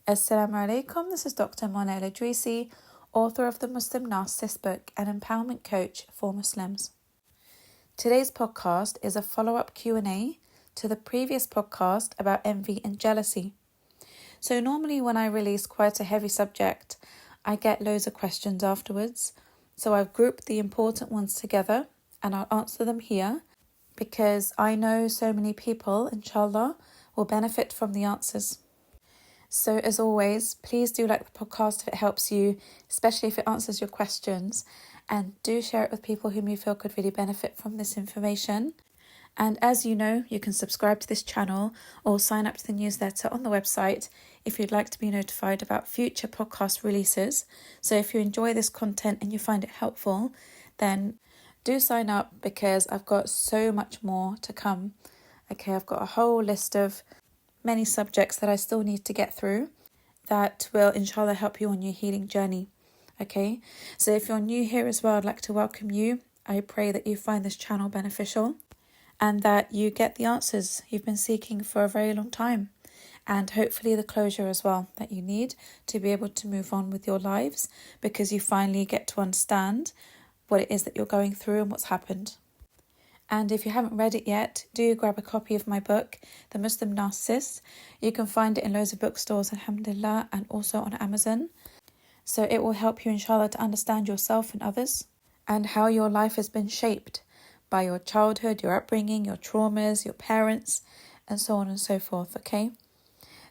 Assalamu alaikum, this is Dr. Mona El-Adrisi, author of the Muslim Narcissist book and empowerment coach for Muslims. Today's podcast is a follow-up Q&A to the previous podcast about envy and jealousy. So normally when I release quite a heavy subject, I get loads of questions afterwards. So I've grouped the important ones together and I'll answer them here because I know so many people, inshallah, will benefit from the answers. So as always, please do like the podcast if it helps you, especially if it answers your questions, and do share it with people whom you feel could really benefit from this information. And as you know, you can subscribe to this channel or sign up to the newsletter on the website if you'd like to be notified about future podcast releases. So if you enjoy this content and you find it helpful, then do sign up because I've got so much more to come. Okay, I've got a whole list of many subjects that I still need to get through that will inshallah help you on your healing journey. Okay, so if you're new here as well, I'd like to welcome you. I pray that you find this channel beneficial and that you get the answers you've been seeking for a very long time, and hopefully the closure as well that you need to be able to move on with your lives, because you finally get to understand what it is that you're going through and what's happened. And if you haven't read it yet, do grab a copy of my book, The Muslim Narcissist. You can find it in loads of bookstores, alhamdulillah, and also on Amazon. So it will help you, inshallah, to understand yourself and others and how your life has been shaped by your childhood, your upbringing, your traumas, your parents, and so on and so forth, okay?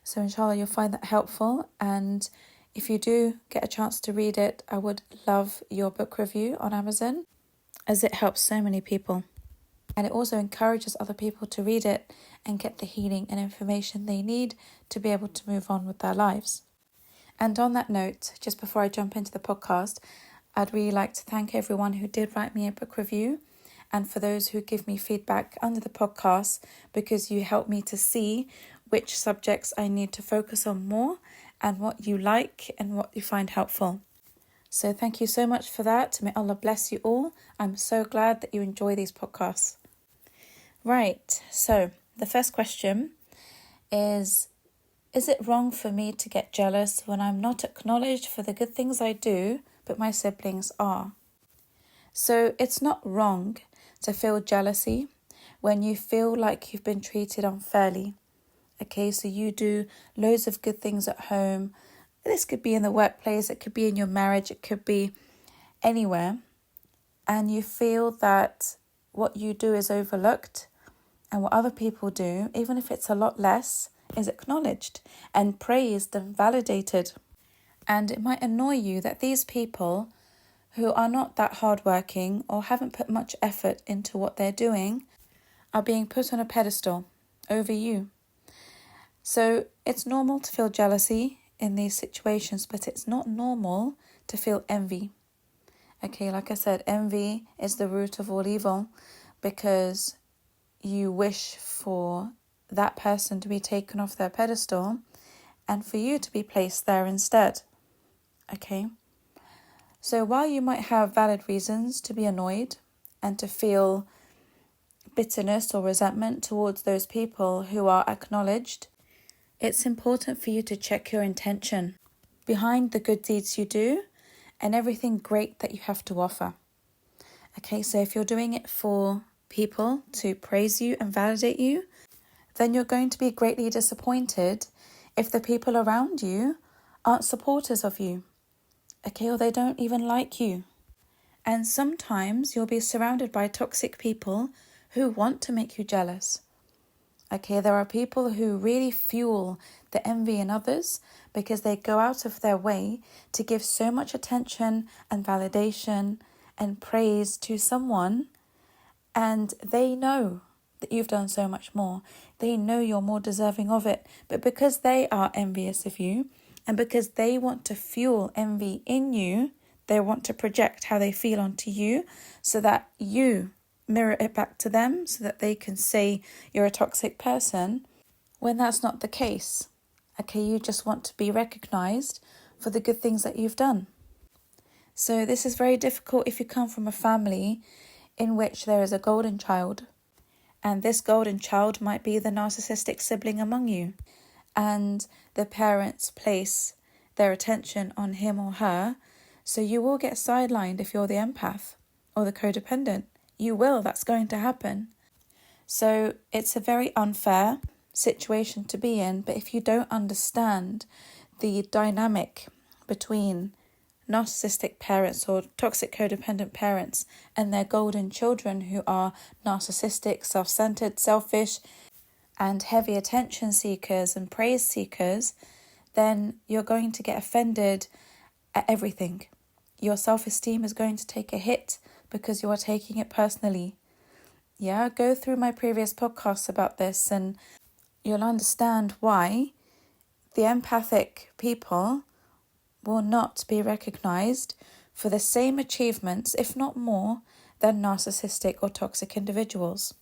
So inshallah, you'll find that helpful. And if you do get a chance to read it, I would love your book review on Amazon, as it helps so many people. And it also encourages other people to read it and get the healing and information they need to be able to move on with their lives. And on that note, just before I jump into the podcast, I'd really like to thank everyone who did write me a book review, and for those who give me feedback under the podcast, because you help me to see which subjects I need to focus on more and what you like and what you find helpful. So thank you so much for that. May Allah bless you all. I'm so glad that you enjoy these podcasts. Right, so the first question is it wrong for me to get jealous when I'm not acknowledged for the good things I do, but my siblings are? So it's not wrong to feel jealousy when you feel like you've been treated unfairly. Okay, so you do loads of good things at home. This could be in the workplace, it could be in your marriage, it could be anywhere. And you feel that what you do is overlooked, and what other people do, even if it's a lot less, is acknowledged and praised and validated. And it might annoy you that these people who are not that hardworking or haven't put much effort into what they're doing are being put on a pedestal over you. So it's normal to feel jealousy in these situations, but it's not normal to feel envy. Okay, like I said, envy is the root of all evil, because you wish for that person to be taken off their pedestal and for you to be placed there instead. Okay, so while you might have valid reasons to be annoyed and to feel bitterness or resentment towards those people who are acknowledged, it's important for you to check your intention behind the good deeds you do and everything great that you have to offer. Okay, so if you're doing it for people to praise you and validate you, then you're going to be greatly disappointed if the people around you aren't supporters of you. Okay, or they don't even like you. And sometimes you'll be surrounded by toxic people who want to make you jealous. Okay, there are people who really fuel the envy in others because they go out of their way to give so much attention and validation and praise to someone, and they know that you've done so much more. They know you're more deserving of it, but because they are envious of you and because they want to fuel envy in you, they want to project how they feel onto you so that you mirror it back to them so that they can say you're a toxic person, when that's not the case. Okay, you just want to be recognized for the good things that you've done. So this is very difficult if you come from a family in which there is a golden child, and this golden child might be the narcissistic sibling among you. And the parents place their attention on him or her. So you will get sidelined if you're the empath or the codependent. You will, that's going to happen. So it's a very unfair situation to be in, but if you don't understand the dynamic between narcissistic parents or toxic codependent parents and their golden children who are narcissistic, self-centered, selfish, and heavy attention seekers and praise seekers, then you're going to get offended at everything. Your self-esteem is going to take a hit because you are taking it personally. Yeah, go through my previous podcasts about this and you'll understand why the empathic people will not be recognized for the same achievements, if not more, than narcissistic or toxic individuals.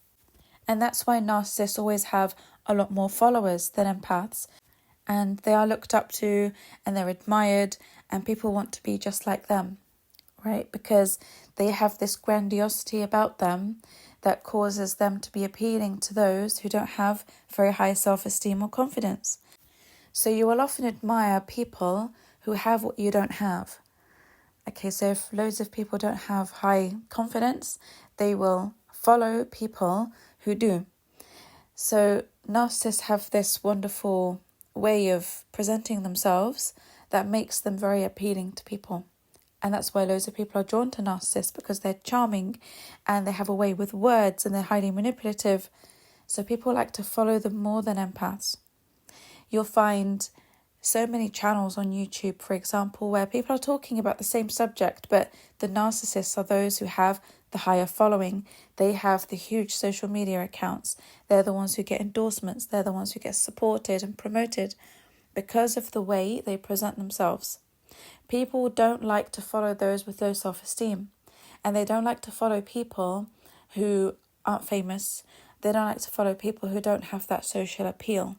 And that's why narcissists always have a lot more followers than empaths, and they are looked up to and they're admired and people want to be just like them, right? Because they have this grandiosity about them that causes them to be appealing to those who don't have very high self-esteem or confidence. So you will often admire people who have what you don't have. Okay, so if loads of people don't have high confidence, they will follow people who do. So narcissists have this wonderful way of presenting themselves that makes them very appealing to people. And that's why loads of people are drawn to narcissists, because they're charming and they have a way with words and they're highly manipulative. So people like to follow them more than empaths. You'll find so many channels on YouTube, for example, where people are talking about the same subject, but the narcissists are those who have the higher following. They have the huge social media accounts. They're the ones who get endorsements. They're the ones who get supported and promoted because of the way they present themselves. People don't like to follow those with low self-esteem, and they don't like to follow people who aren't famous. They don't like to follow people who don't have that social appeal.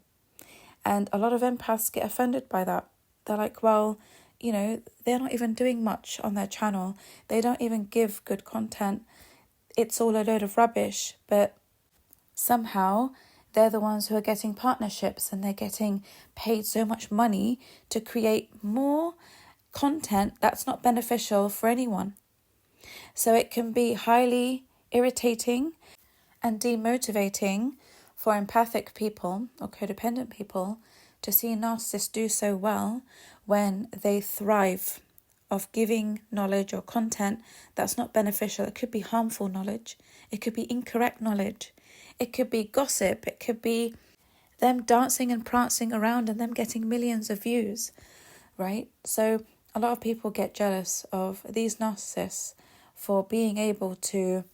And a lot of empaths get offended by that. They're like, well, they're not even doing much on their channel. They don't even give good content. It's all a load of rubbish. But somehow they're the ones who are getting partnerships and they're getting paid so much money to create more content that's not beneficial for anyone. So it can be highly irritating and demotivating for empathic people or codependent people to see narcissists do so well when they thrive of giving knowledge or content that's not beneficial. It could be harmful knowledge. It could be incorrect knowledge. It could be gossip. It could be them dancing and prancing around and them getting millions of views, right? So a lot of people get jealous of these narcissists for being able to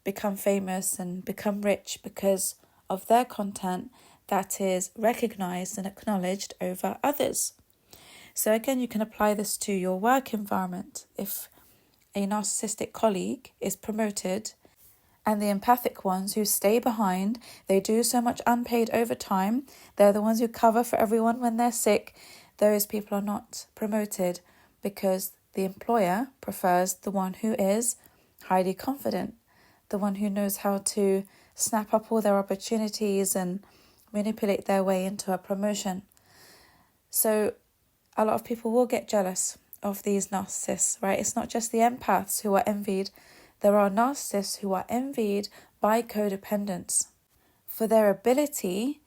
become famous and become rich because of their content that is recognized and acknowledged over others. So again, you can apply this to your work environment. If a narcissistic colleague is promoted and the empathic ones who stay behind, they do so much unpaid overtime, they're the ones who cover for everyone when they're sick, those people are not promoted because the employer prefers the one who is highly confident, the one who knows how to snap up all their opportunities and manipulate their way into a promotion. So a lot of people will get jealous of these narcissists, right? It's not just the empaths who are envied. There are narcissists who are envied by codependents for their ability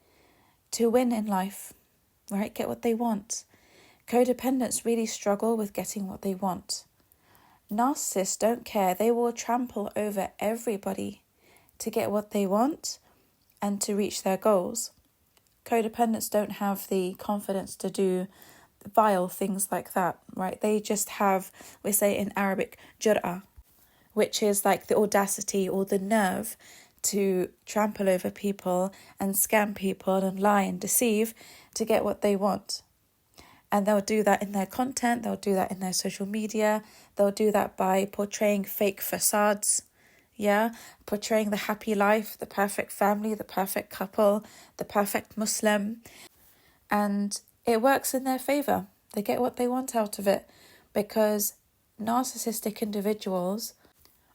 to win in life, right? Get what they want. Codependents really struggle with getting what they want. Narcissists don't care. They will trample over everybody to get what they want and to reach their goals. Codependents don't have the confidence to do vile things like that, right? They just have, we say in Arabic, jur'ah, which is like the audacity or the nerve to trample over people and scam people and lie and deceive to get what they want. And they'll do that in their content, they'll do that in their social media, they'll do that by portraying fake facades, portraying the happy life, the perfect family, the perfect couple, the perfect Muslim. And it works in their favour. They get what they want out of it because narcissistic individuals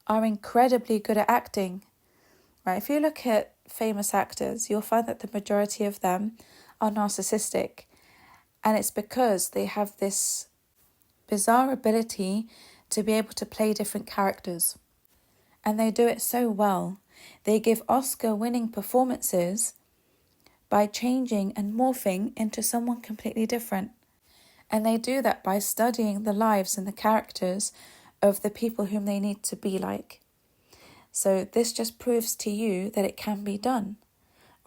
are incredibly good at acting, right? If you look at famous actors, you'll find that the majority of them are narcissistic. And it's because they have this bizarre ability to be able to play different characters. And they do it so well. They give Oscar-winning performances by changing and morphing into someone completely different. And they do that by studying the lives and the characters of the people whom they need to be like. So this just proves to you that it can be done,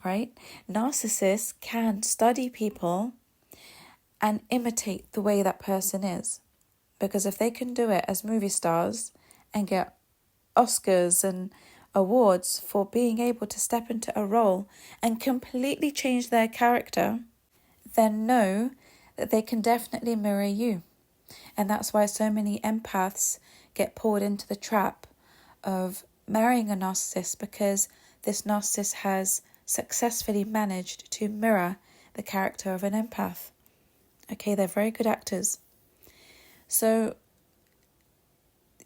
right? Narcissists can study people and imitate the way that person is. Because if they can do it as movie stars and get Oscars and awards for being able to step into a role and completely change their character, then know that they can definitely mirror you. And that's why so many empaths get pulled into the trap of marrying a narcissist, because this narcissist has successfully managed to mirror the character of an empath. Okay, they're very good actors. So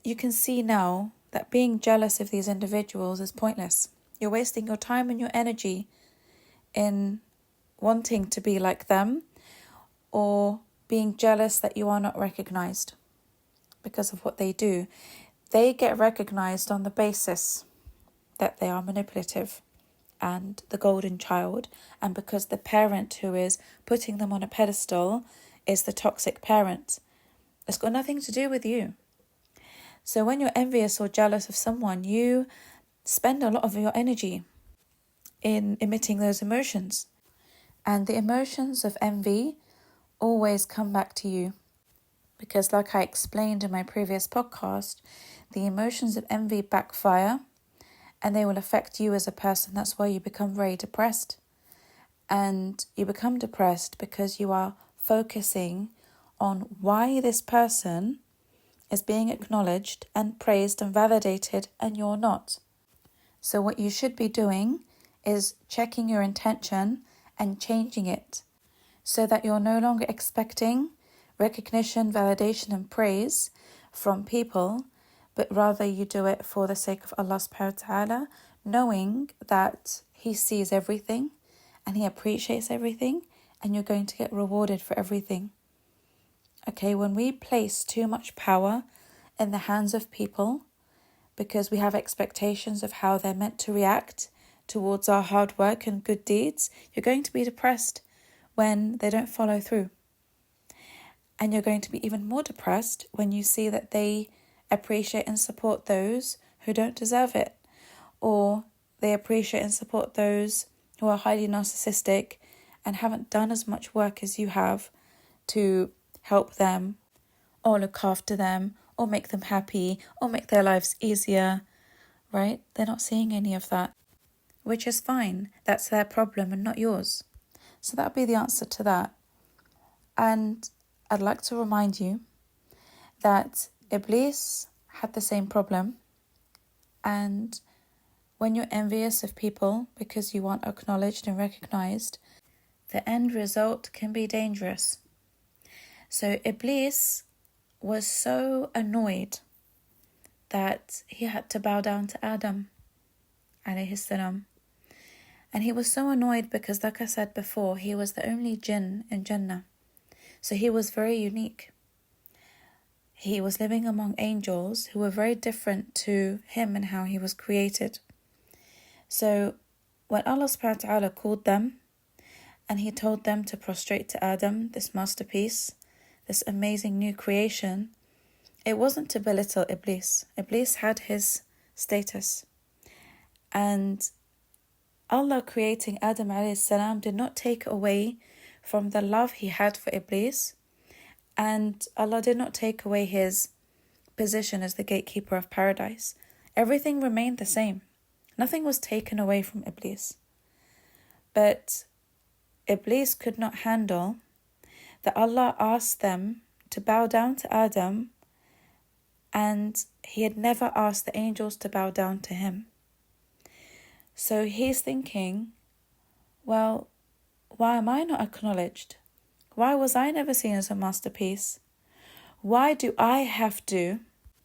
you can see now that being jealous of these individuals is pointless. You're wasting your time and your energy in wanting to be like them, or being jealous that you are not recognized because of what they do. They get recognized on the basis that they are manipulative and the golden child, and because the parent who is putting them on a pedestal is the toxic parent. It's got nothing to do with you. So when you're envious or jealous of someone, you spend a lot of your energy in emitting those emotions. And the emotions of envy always come back to you. Because like I explained in my previous podcast, the emotions of envy backfire and they will affect you as a person. That's why you become very depressed. And you become depressed because you are focusing on why this person is being acknowledged and praised and validated and you're not. So what you should be doing is checking your intention and changing it so that you're no longer expecting recognition, validation and praise from people, but rather you do it for the sake of Allah subhanahu wa ta'ala, knowing that He sees everything and He appreciates everything and you're going to get rewarded for everything. Okay, when we place too much power in the hands of people because we have expectations of how they're meant to react towards our hard work and good deeds, you're going to be depressed when they don't follow through. And you're going to be even more depressed when you see that they appreciate and support those who don't deserve it, or they appreciate and support those who are highly narcissistic and haven't done as much work as you have to help them or look after them or make them happy or make their lives easier, right? They're not seeing any of that, which is fine. That's their problem and not yours. So that'll be the answer to that. And I'd like to remind you that Iblis had the same problem. And when you're envious of people because you aren't acknowledged and recognized, the end result can be dangerous. So Iblis was so annoyed that he had to bow down to Adam, alayhi salam. And he was so annoyed because, like I said before, he was the only jinn in Jannah. So he was very unique. He was living among angels who were very different to him and how he was created. So when Allah subhanahu wa ta'ala called them and He told them to prostrate to Adam, this masterpiece, this amazing new creation, it wasn't to belittle Iblis. Iblis had his status. And Allah creating Adam alayhi salam did not take away from the love He had for Iblis, and Allah did not take away his position as the gatekeeper of paradise. Everything remained the same. Nothing was taken away from Iblis. But Iblis could not handle that Allah asked them to bow down to Adam, and He had never asked the angels to bow down to him. So he's thinking, well, why am I not acknowledged? Why was I never seen as a masterpiece? Why do I have to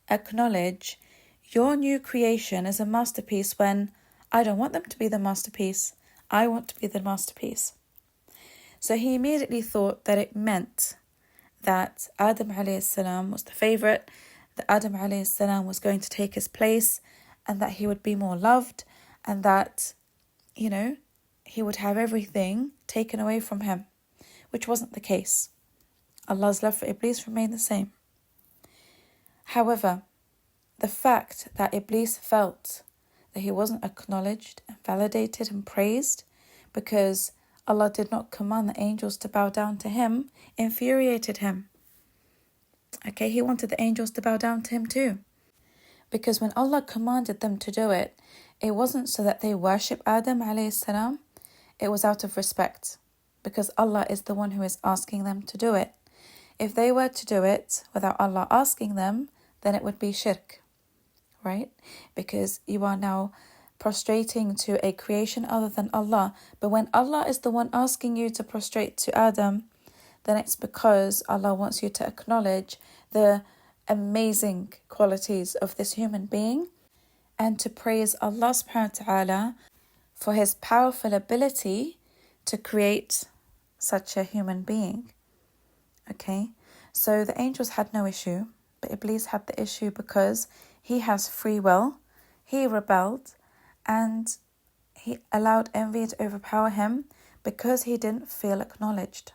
acknowledge your new creation as a masterpiece when I don't want them to be the masterpiece? I want to be the masterpiece. So he immediately thought that it meant that Adam alayhi salam was the favourite, that Adam alayhi salam was going to take his place, and that he would be more loved, and that, he would have everything taken away from him, which wasn't the case. Allah's love for Iblis remained the same. However, the fact that Iblis felt that he wasn't acknowledged and validated and praised because Allah did not command the angels to bow down to him infuriated him. Okay, he wanted the angels to bow down to him too. Because when Allah commanded them to do it, it wasn't so that they worship Adam alayhi salam, it was out of respect. Because Allah is the one who is asking them to do it. If they were to do it without Allah asking them, then it would be shirk, right? Because you are now prostrating to a creation other than Allah. But when Allah is the one asking you to prostrate to Adam, then it's because Allah wants you to acknowledge the amazing qualities of this human being and to praise Allah subhanahu wa ta'ala for his powerful ability to create such a human being. Okay, so the angels had no issue, but Iblis had the issue because he has free will, he rebelled, and he allowed envy to overpower him because he didn't feel acknowledged.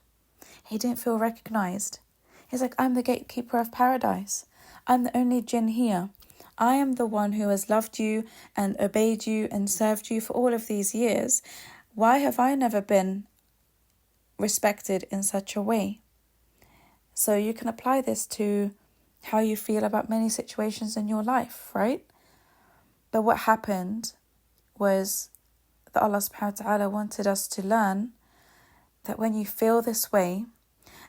He didn't feel recognized. He's like, I'm the gatekeeper of paradise. I'm the only jinn here. I am the one who has loved you and obeyed you and served you for all of these years. Why have I never been respected in such a way? So you can apply this to how you feel about many situations in your life, right? But what happened was that Allah subhanahu wa ta'ala wanted us to learn that when you feel this way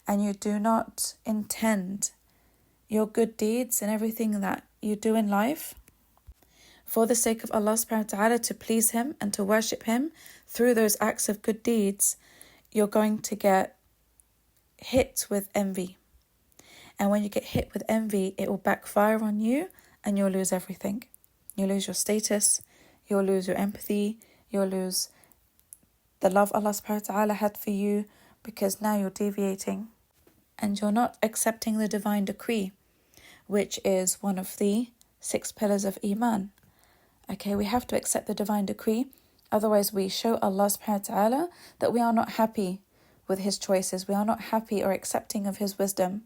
and you do not intend your good deeds and everything that you do in life for the sake of Allah subhanahu wa ta'ala, to please him and to worship him through those acts of good deeds, you're going to get hit with envy. And when you get hit with envy, it will backfire on you and you'll lose everything. You'll lose your status, you'll lose your empathy, you'll lose the love Allah subhanahu wa ta'ala had for you, because now you're deviating and you're not accepting the divine decree, which is one of the 6 pillars of Iman. Okay, we have to accept the divine decree, otherwise we show Allah subhanahu wa ta'ala that we are not happy with his choices, we are not happy or accepting of his wisdom.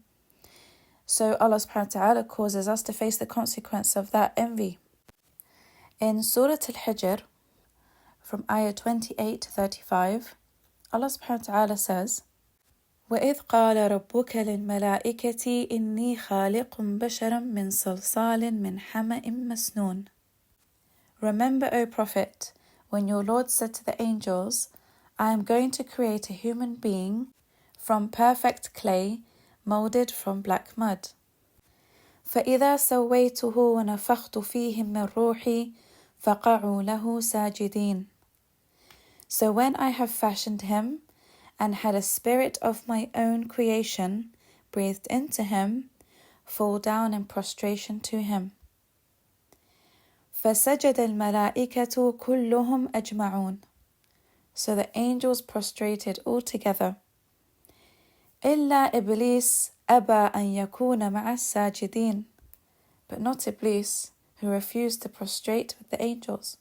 So Allah subhanahu wa ta'ala causes us to face the consequence of that envy. In Surah Al-Hijr, from ayah 28 to 35, Allah subhanahu wa ta'ala says, وَإِذْ قَالَ رَبُّكَ لِلْمَلَائِكَةِ إِنِّي خَالِقٌ بَشَرًا مِّن صَلْصَالٍ مِّن حَمَإٍ مَسْنُونٍ. Remember, O Prophet, when your Lord said to the angels, I am going to create a human being from perfect clay, molded from black mud. فَإِذَا سَوَّيْتُهُ وَنَفَخْتُ فِيهِ مِّن رُوحِي فَقَعُوا لَهُ سَاجِدِينَ. So when I have fashioned him and had a spirit of my own creation breathed into him, fall down in prostration to him. فَسَجَدَ الْمَلَائِكَةُ كُلُّهُمْ أَجْمَعُونَ. So the angels prostrated all together. إِلَّا إِبْلِيسَ أَبَى أَنْ يَكُونَ مَعَ السَّاجِدِينَ. But not Iblis, who refused to prostrate with the angels.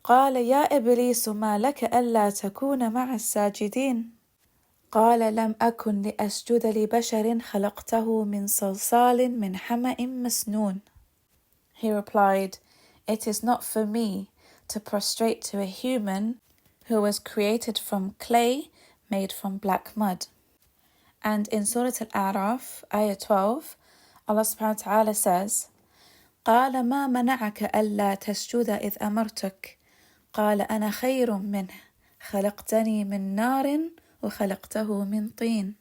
قال يا إبليس ما لك ألا تكون مع الساجدين. قال لم أكن لأسجد لبشر خلقته من صلصال من حمأ مسنون. He replied, it is not for me to prostrate to a human who was created from clay made from black mud. And in Surah Al-A'raf, ayah 12, Allah subhanahu wa ta'ala says, قال ما منعك ألا تسجد إذ أمرتك قال أنا خير منه خلقتني من نار وخلقته من طين.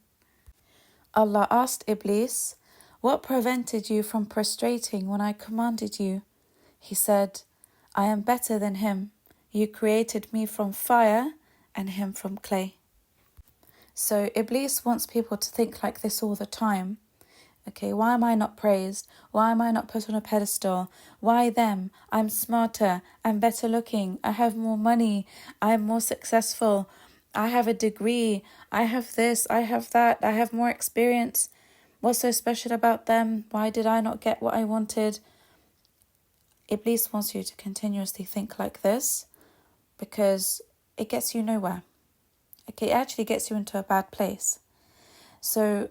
Allah asked Iblis, what prevented you from prostrating when I commanded you? He said, I am better than him. You created me from fire and him from clay. So Iblis wants people to think like this all the time. Okay, why am I not praised? Why am I not put on a pedestal? Why them? I'm smarter, I'm better looking, I have more money, I'm more successful, I have a degree, I have this, I have that, I have more experience. What's so special about them? Why did I not get what I wanted? Iblis wants you to continuously think like this because it gets you nowhere. Okay, it actually gets you into a bad place. So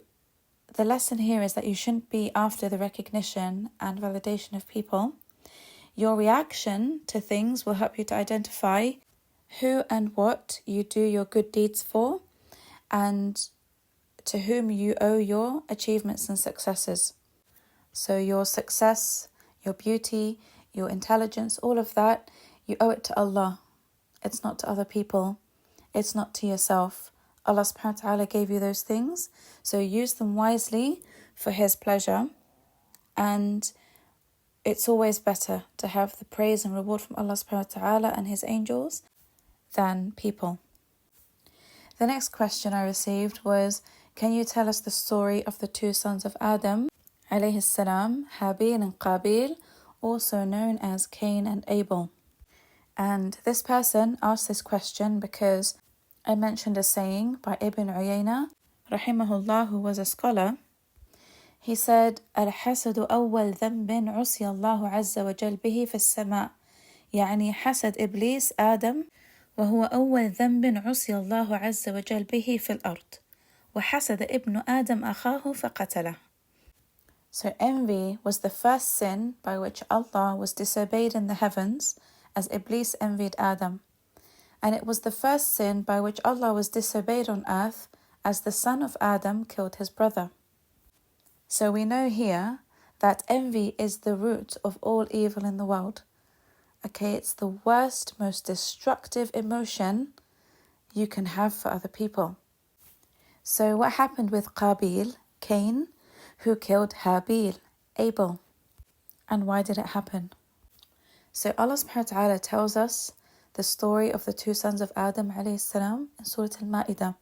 the lesson here is that you shouldn't be after the recognition and validation of people. Your reaction to things will help you to identify who and what you do your good deeds for and to whom you owe your achievements and successes. So your success, your beauty, your intelligence, all of that, you owe it to Allah. It's not to other people. It's not to yourself. Allah subhanahu wa ta'ala gave you those things, so use them wisely for His pleasure. And it's always better to have the praise and reward from Allah subhanahu wa ta'ala and His angels than people. The next question I received was, can you tell us the story of the two sons of Adam, alayhi salam, Habil and Qabil, also known as Cain and Abel? And this person asked this question because I mentioned a saying by Ibn Uyayna, rahimahullah, who was a scholar. He said, الحسد أول ذنب عصي الله عز وجل به في السماء. يعني حسد إبليس آدم وهو أول ذنب عصي الله عز وجل به في الأرض. وحسد ابن آدم أخاه فقتله. So envy was the first sin by which Allah was disobeyed in the heavens, as Iblis envied Adam. And it was the first sin by which Allah was disobeyed on earth, as the son of Adam killed his brother. So we know here that envy is the root of all evil in the world. Okay, it's the worst, most destructive emotion you can have for other people. So what happened with Qabil, Cain, who killed Habil, Abel? And why did it happen? So Allah subhanahu wa ta'ala tells us the story of the two sons of Adam alayhi salam in Surah Al-Ma'idah.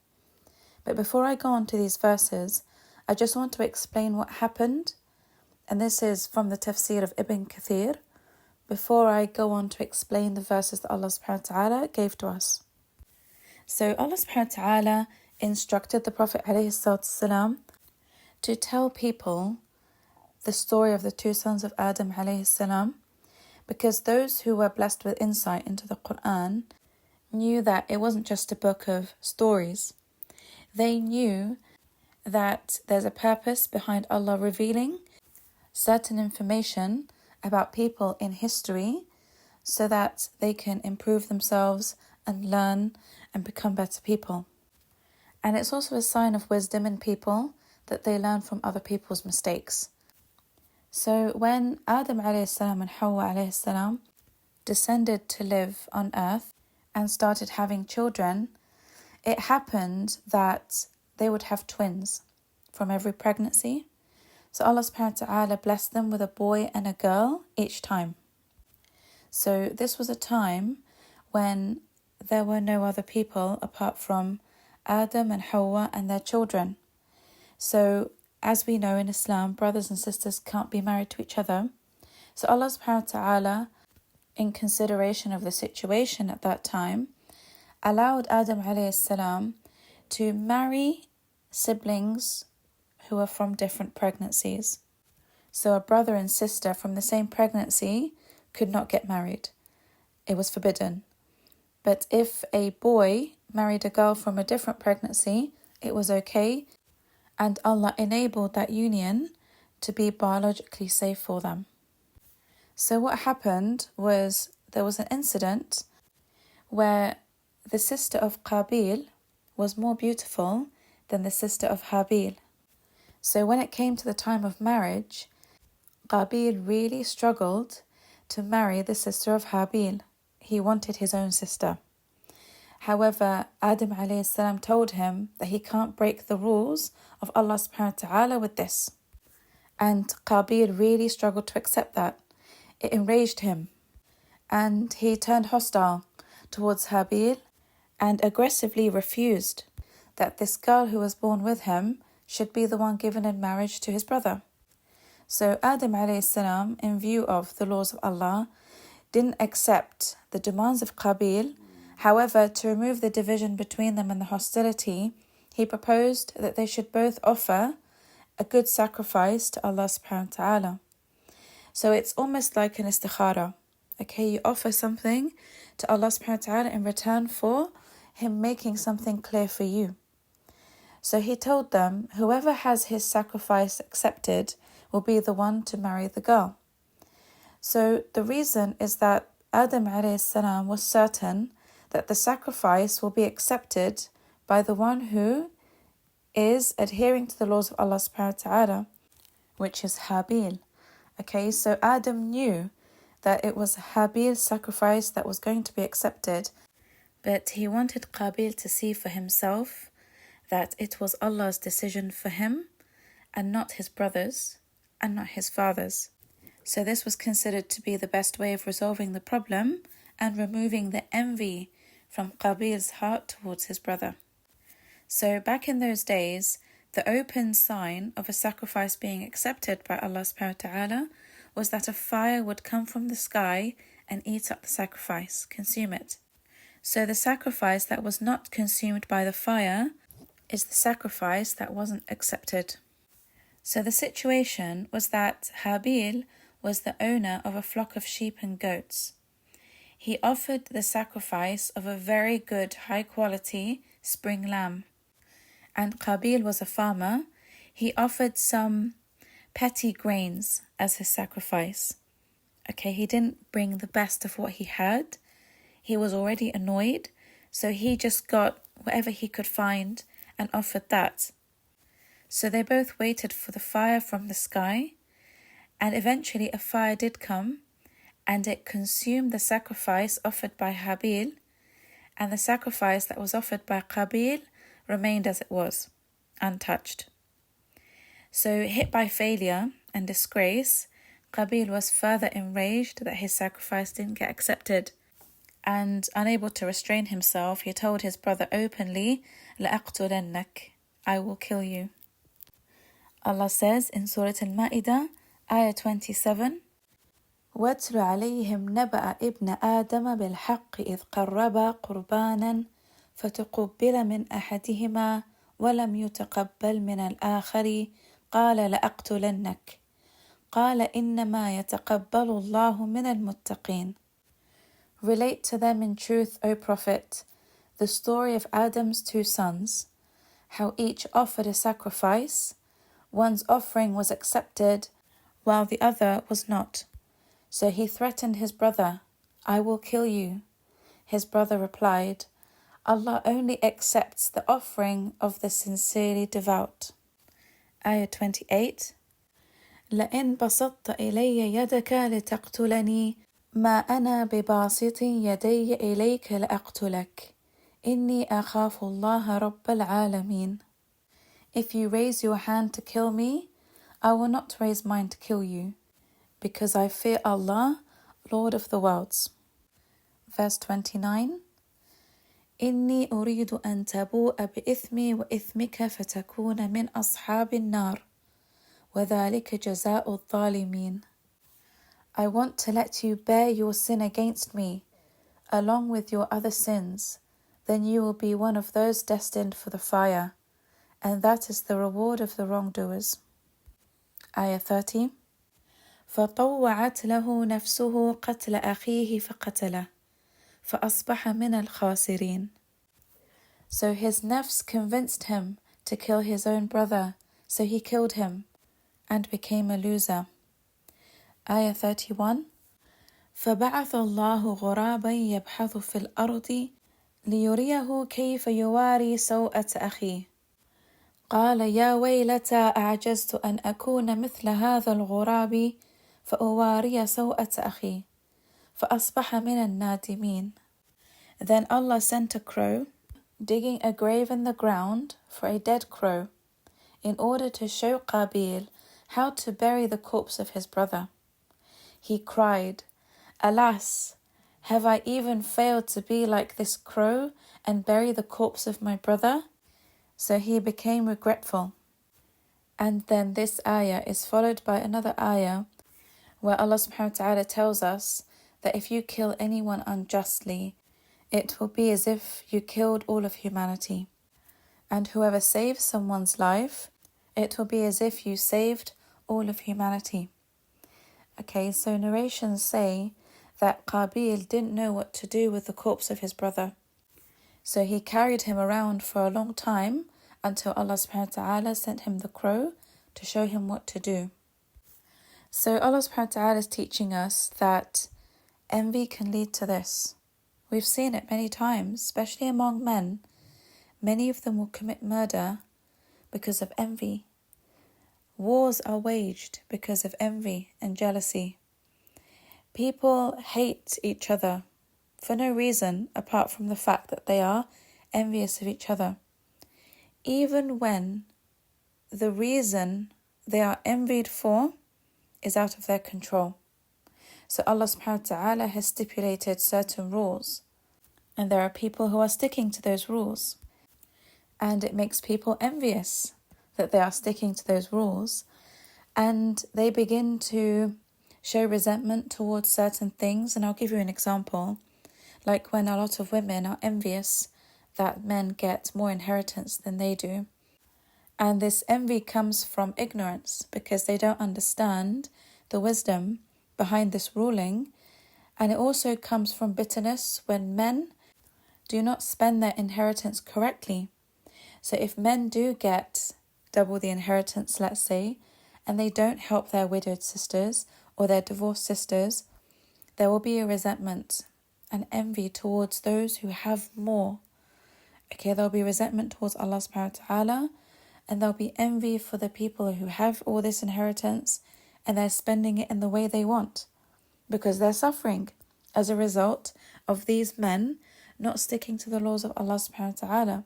But before I go on to these verses, I just want to explain what happened, and this is from the tafsir of Ibn Kathir, before I go on to explain the verses that Allah subhanahu wa ta'ala gave to us. So Allah subhanahu wa ta'ala instructed the Prophet alayhi salam to tell people the story of the two sons of Adam alayhi salam, because those who were blessed with insight into the Quran knew that it wasn't just a book of stories. They knew that there's a purpose behind Allah revealing certain information about people in history so that they can improve themselves and learn and become better people. And it's also a sign of wisdom in people that they learn from other people's mistakes. So when Adam alayhi salam and Hawa alayhi salam descended to live on earth and started having children, it happened that they would have twins from every pregnancy. So Allah subhanahu wa ta'ala blessed them with a boy and a girl each time. So this was a time when there were no other people apart from Adam and Hawa and their children. So as we know in Islam, brothers and sisters can't be married to each other. So Allah subhanahu wa ta'ala, in consideration of the situation at that time, allowed Adam alayhi salam to marry siblings who are from different pregnancies. So a brother and sister from the same pregnancy could not get married. It was forbidden. But if a boy married a girl from a different pregnancy, it was okay, and Allah enabled that union to be biologically safe for them. So what happened was there was an incident where the sister of Qabil was more beautiful than the sister of Habil. So when it came to the time of marriage, Qabil really struggled to marry the sister of Habil. He wanted his own sister. However, Adam alayhi salam told him that he can't break the rules of Allah subhanahu wa ta'ala with this. And Qabil really struggled to accept that. It enraged him. And he turned hostile towards Habil and aggressively refused that this girl who was born with him should be the one given in marriage to his brother. So Adam alayhi salam, in view of the laws of Allah, didn't accept the demands of Qabil However, to remove the division between them and the hostility, he proposed that they should both offer a good sacrifice to Allah subhanahu wa ta'ala. So it's almost like an istikhara. Okay, you offer something to Allah subhanahu wa ta'ala in return for Him making something clear for you. So he told them, whoever has his sacrifice accepted will be the one to marry the girl. So the reason is that Adam alayhi salam was certain that the sacrifice will be accepted by the one who is adhering to the laws of Allah subhanahu wa ta'ala, which is Habil. Okay, so Adam knew that it was Habil's sacrifice that was going to be accepted, but he wanted Qabil to see for himself that it was Allah's decision for him and not his brothers and not his father's. So this was considered to be the best way of resolving the problem and removing the envy from Qabil's heart towards his brother. So back in those days, the open sign of a sacrifice being accepted by Allah subhanahu wa ta'ala was that a fire would come from the sky and eat up the sacrifice, consume it. So the sacrifice that was not consumed by the fire is the sacrifice that wasn't accepted. So the situation was that Habil was the owner of a flock of sheep and goats. He offered the sacrifice of a very good, high-quality spring lamb. And Qabil was a farmer. He offered some petty grains as his sacrifice. Okay, he didn't bring the best of what he had. He was already annoyed, so he just got whatever he could find and offered that. So they both waited for the fire from the sky, and eventually a fire did come, and it consumed the sacrifice offered by Habil, and the sacrifice that was offered by Qabil remained as it was, untouched. So hit by failure and disgrace, Qabil was further enraged that his sacrifice didn't get accepted, and unable to restrain himself, he told his brother openly, لَأَقْتُلَنَّكَ, I will kill you. Allah says in Surah Al-Ma'idah, Ayah 27, وَاتْلُ عَلَيْهِمْ نَبَأَ ابْنَ آدَمَ بِالْحَقِّ إِذْ قَرَّبَا قُرْبَانًا فَتُقُبِّلَ مِنْ أَحَدِهِمَا وَلَمْ يُتَقَبَّلْ مِنَ الْآخَرِ قَالَ لَأَقْتُلَنَّكَ قَالَ إِنَّمَا يَتَقَبَّلُ اللَّهُ مِنَ الْمُتَّقِينَ. Relate to them in truth, O Prophet, the story of Adam's two sons, how each offered a sacrifice. One's offering was accepted, while the other was not. So he threatened his brother, I will kill you. His brother replied, Allah only accepts the offering of the sincerely devout. Ayah 28, لَإِن بَسَطْتَ إِلَيَّ يَدَكَ لِتَقْتُلَنِي ما أنا بباسط يدي إليك لأقتلك إني أخاف الله رب العالمين. If you raise your hand to kill me, I will not raise mine to kill you, because I fear Allah, Lord of the worlds. Verse 29, إني أريد أن تبوء بإثمي وإثمك فتكون من أصحاب النار وذلك جزاء الظالمين. I want to let you bear your sin against me, along with your other sins, then you will be one of those destined for the fire, and that is the reward of the wrongdoers. Ayah 30, فطوعت له نفسه قتل أخيه فقتله فأصبح من الخاسرين. So his nafs convinced him to kill his own brother, so he killed him and became a loser. Ayah 31, فبعث الله غرابا يبحث في الأرض ليريه كيف يواري سوءة أخيه قال يا ويلتى أعجزت أن أكون مثل هذا الغراب فأواري سوءة أخي فأصبح من النادمين. Then Allah sent a crow, digging a grave in the ground for a dead crow, in order to show Qabil how to bury the corpse of his brother. He cried, Alas, have I even failed to be like this crow and bury the corpse of my brother? So he became regretful. And then this ayah is followed by another ayah where Allah subhanahu wa ta'ala tells us that if you kill anyone unjustly, it will be as if you killed all of humanity. And whoever saves someone's life, it will be as if you saved all of humanity. Okay, so narrations say that Qabil didn't know what to do with the corpse of his brother. So he carried him around for a long time until Allah subhanahu wa ta'ala sent him the crow to show him what to do. So Allah subhanahu wa ta'ala is teaching us that envy can lead to this. We've seen it many times, especially among men. Many of them will commit murder because of envy. Wars are waged because of envy and jealousy. People hate each other for no reason apart from the fact that they are envious of each other, even when the reason they are envied for is out of their control. So Allah subhanahu wa ta'ala has stipulated certain rules, and there are people who are sticking to those rules, and it makes people envious that they are sticking to those rules, and they begin to show resentment towards certain things. And I'll give you an example, like when a lot of women are envious that men get more inheritance than they do. And this envy comes from ignorance because they don't understand the wisdom behind this ruling. And it also comes from bitterness when men do not spend their inheritance correctly. So if men do get double the inheritance, let's say, and they don't help their widowed sisters or their divorced sisters, there will be a resentment and envy towards those who have more. Okay, there'll be resentment towards Allah subhanahu wa ta'ala, and there'll be envy for the people who have all this inheritance and they're spending it in the way they want because they're suffering as a result of these men not sticking to the laws of Allah subhanahu wa ta'ala.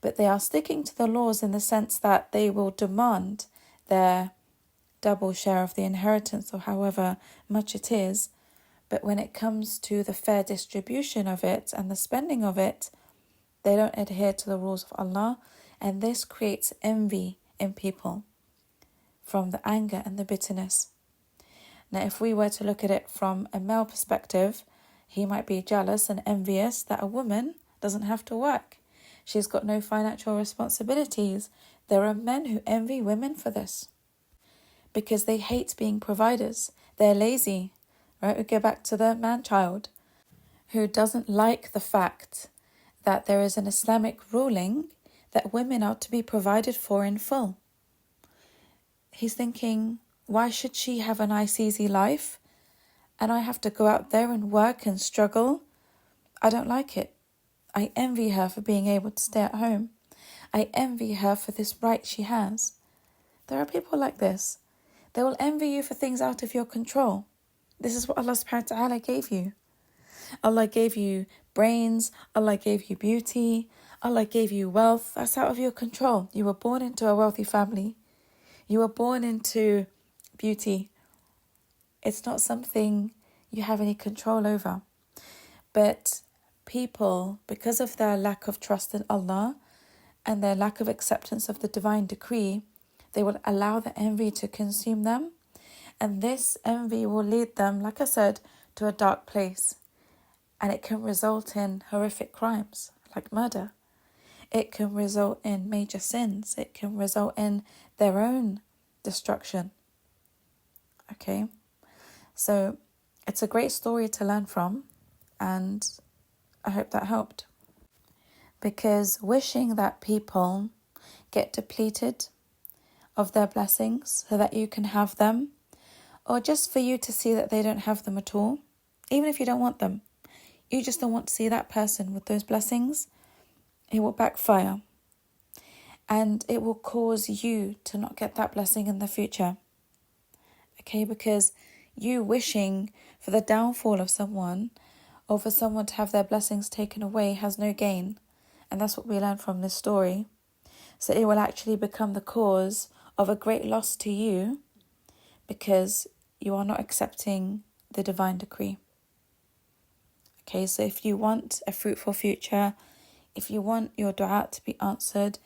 But they are sticking to the laws in the sense that they will demand their double share of the inheritance or however much it is. But when it comes to the fair distribution of it and the spending of it, they don't adhere to the rules of Allah, and this creates envy in people from the anger and the bitterness. Now, if we were to look at it from a male perspective, he might be jealous and envious that a woman doesn't have to work. She's got no financial responsibilities. There are men who envy women for this because they hate being providers. They're lazy, right? We go back to the man-child who doesn't like the fact that there is an Islamic ruling that women are to be provided for in full. He's thinking, why should she have a nice, easy life and I have to go out there and work and struggle? I don't like it. I envy her for being able to stay at home. I envy her for this right she has. There are people like this. They will envy you for things out of your control. This is what Allah subhanahu wa ta'ala gave you. Allah gave you brains. Allah gave you beauty. Allah gave you wealth. That's out of your control. You were born into a wealthy family. You were born into beauty. It's not something you have any control over. But people, because of their lack of trust in Allah and their lack of acceptance of the divine decree, they will allow the envy to consume them. And this envy will lead them, like I said, to a dark place. And it can result in horrific crimes like murder. It can result in major sins. It can result in their own destruction. Okay? So it's a great story to learn from, and I hope that helped. Because wishing that people get depleted of their blessings so that you can have them, or just for you to see that they don't have them at all, even if you don't want them, you just don't want to see that person with those blessings, it will backfire. And it will cause you to not get that blessing in the future. Okay, because you wishing for the downfall of someone or for someone to have their blessings taken away has no gain. And that's what we learn from this story. So it will actually become the cause of a great loss to you because you are not accepting the divine decree. Okay, so if you want a fruitful future, if you want your dua to be answered,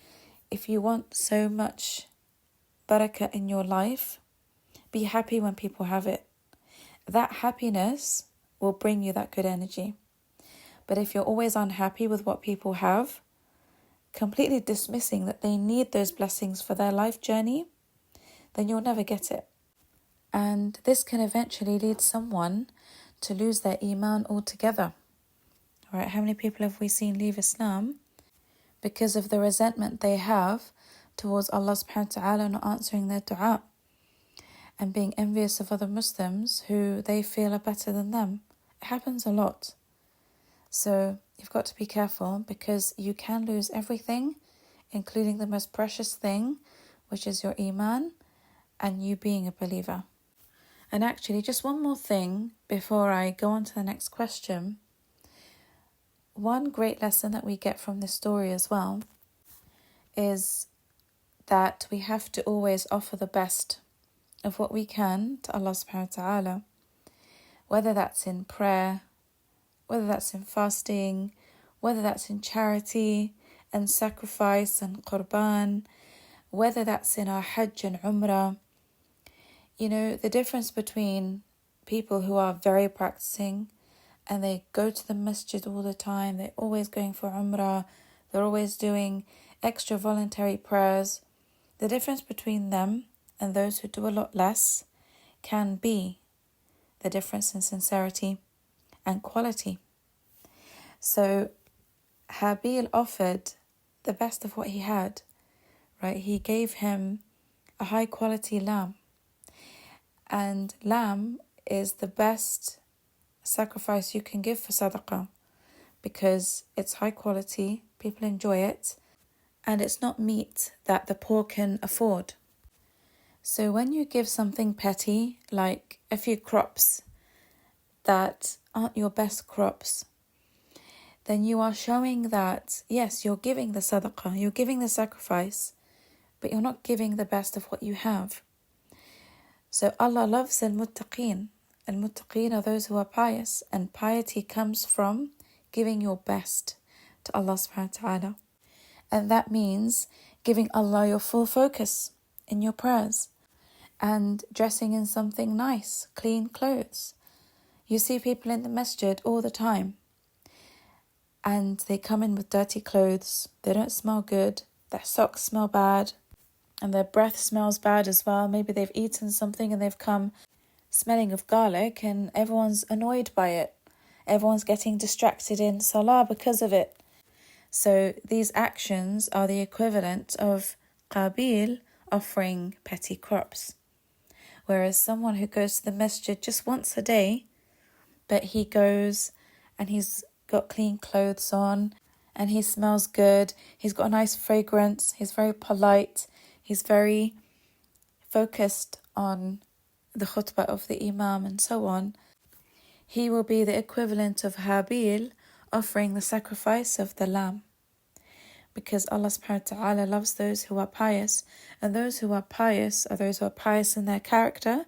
if you want so much barakah in your life, be happy when people have it. That happiness will bring you that good energy. But if you're always unhappy with what people have, completely dismissing that they need those blessings for their life journey, then you'll never get it. And this can eventually lead someone to lose their iman altogether. Right? How many people have we seen leave Islam because of the resentment they have towards Allah subhanahu wa ta'ala not answering their dua and being envious of other Muslims who they feel are better than them? It happens a lot. So you've got to be careful, because you can lose everything, including the most precious thing, which is your iman and you being a believer. And actually, just one more thing before I go on to the next question. One great lesson that we get from this story as well is that we have to always offer the best of what we can to Allah subhanahu wa ta'ala, whether that's in prayer, whether that's in fasting, whether that's in charity and sacrifice and qurban, whether that's in our hajj and umrah. You know, the difference between people who are very practicing and they go to the masjid all the time, they're always going for umrah, they're always doing extra voluntary prayers. The difference between them and those who do a lot less can be the difference in sincerity and quality. So Habil offered the best of what he had, right? He gave him a high quality lamb. And lamb is the best sacrifice you can give for sadaqah, because it's high quality, people enjoy it, and it's not meat that the poor can afford. So when you give something petty, like a few crops that aren't your best crops, then you are showing that, yes, you're giving the sadaqah, you're giving the sacrifice, but you're not giving the best of what you have. So Allah loves al-muttaqeen. Al-muttaqeen are those who are pious, and piety comes from giving your best to Allah subhanahu wa ta'ala. And that means giving Allah your full focus in your prayers and dressing in something nice, clean clothes. You see people in the masjid all the time and they come in with dirty clothes, they don't smell good, their socks smell bad, and their breath smells bad as well. Maybe they've eaten something and they've come smelling of garlic, and everyone's annoyed by it. Everyone's getting distracted in salah because of it. So these actions are the equivalent of Qabil offering petty crops. Whereas someone who goes to the masjid just once a day, but he goes and he's got clean clothes on and he smells good, he's got a nice fragrance, he's very polite, he's very focused on the khutbah of the imam and so on, he will be the equivalent of Habil offering the sacrifice of the lamb. Because Allah subhanahu wa ta'ala loves those who are pious, and those who are pious are those who are pious in their character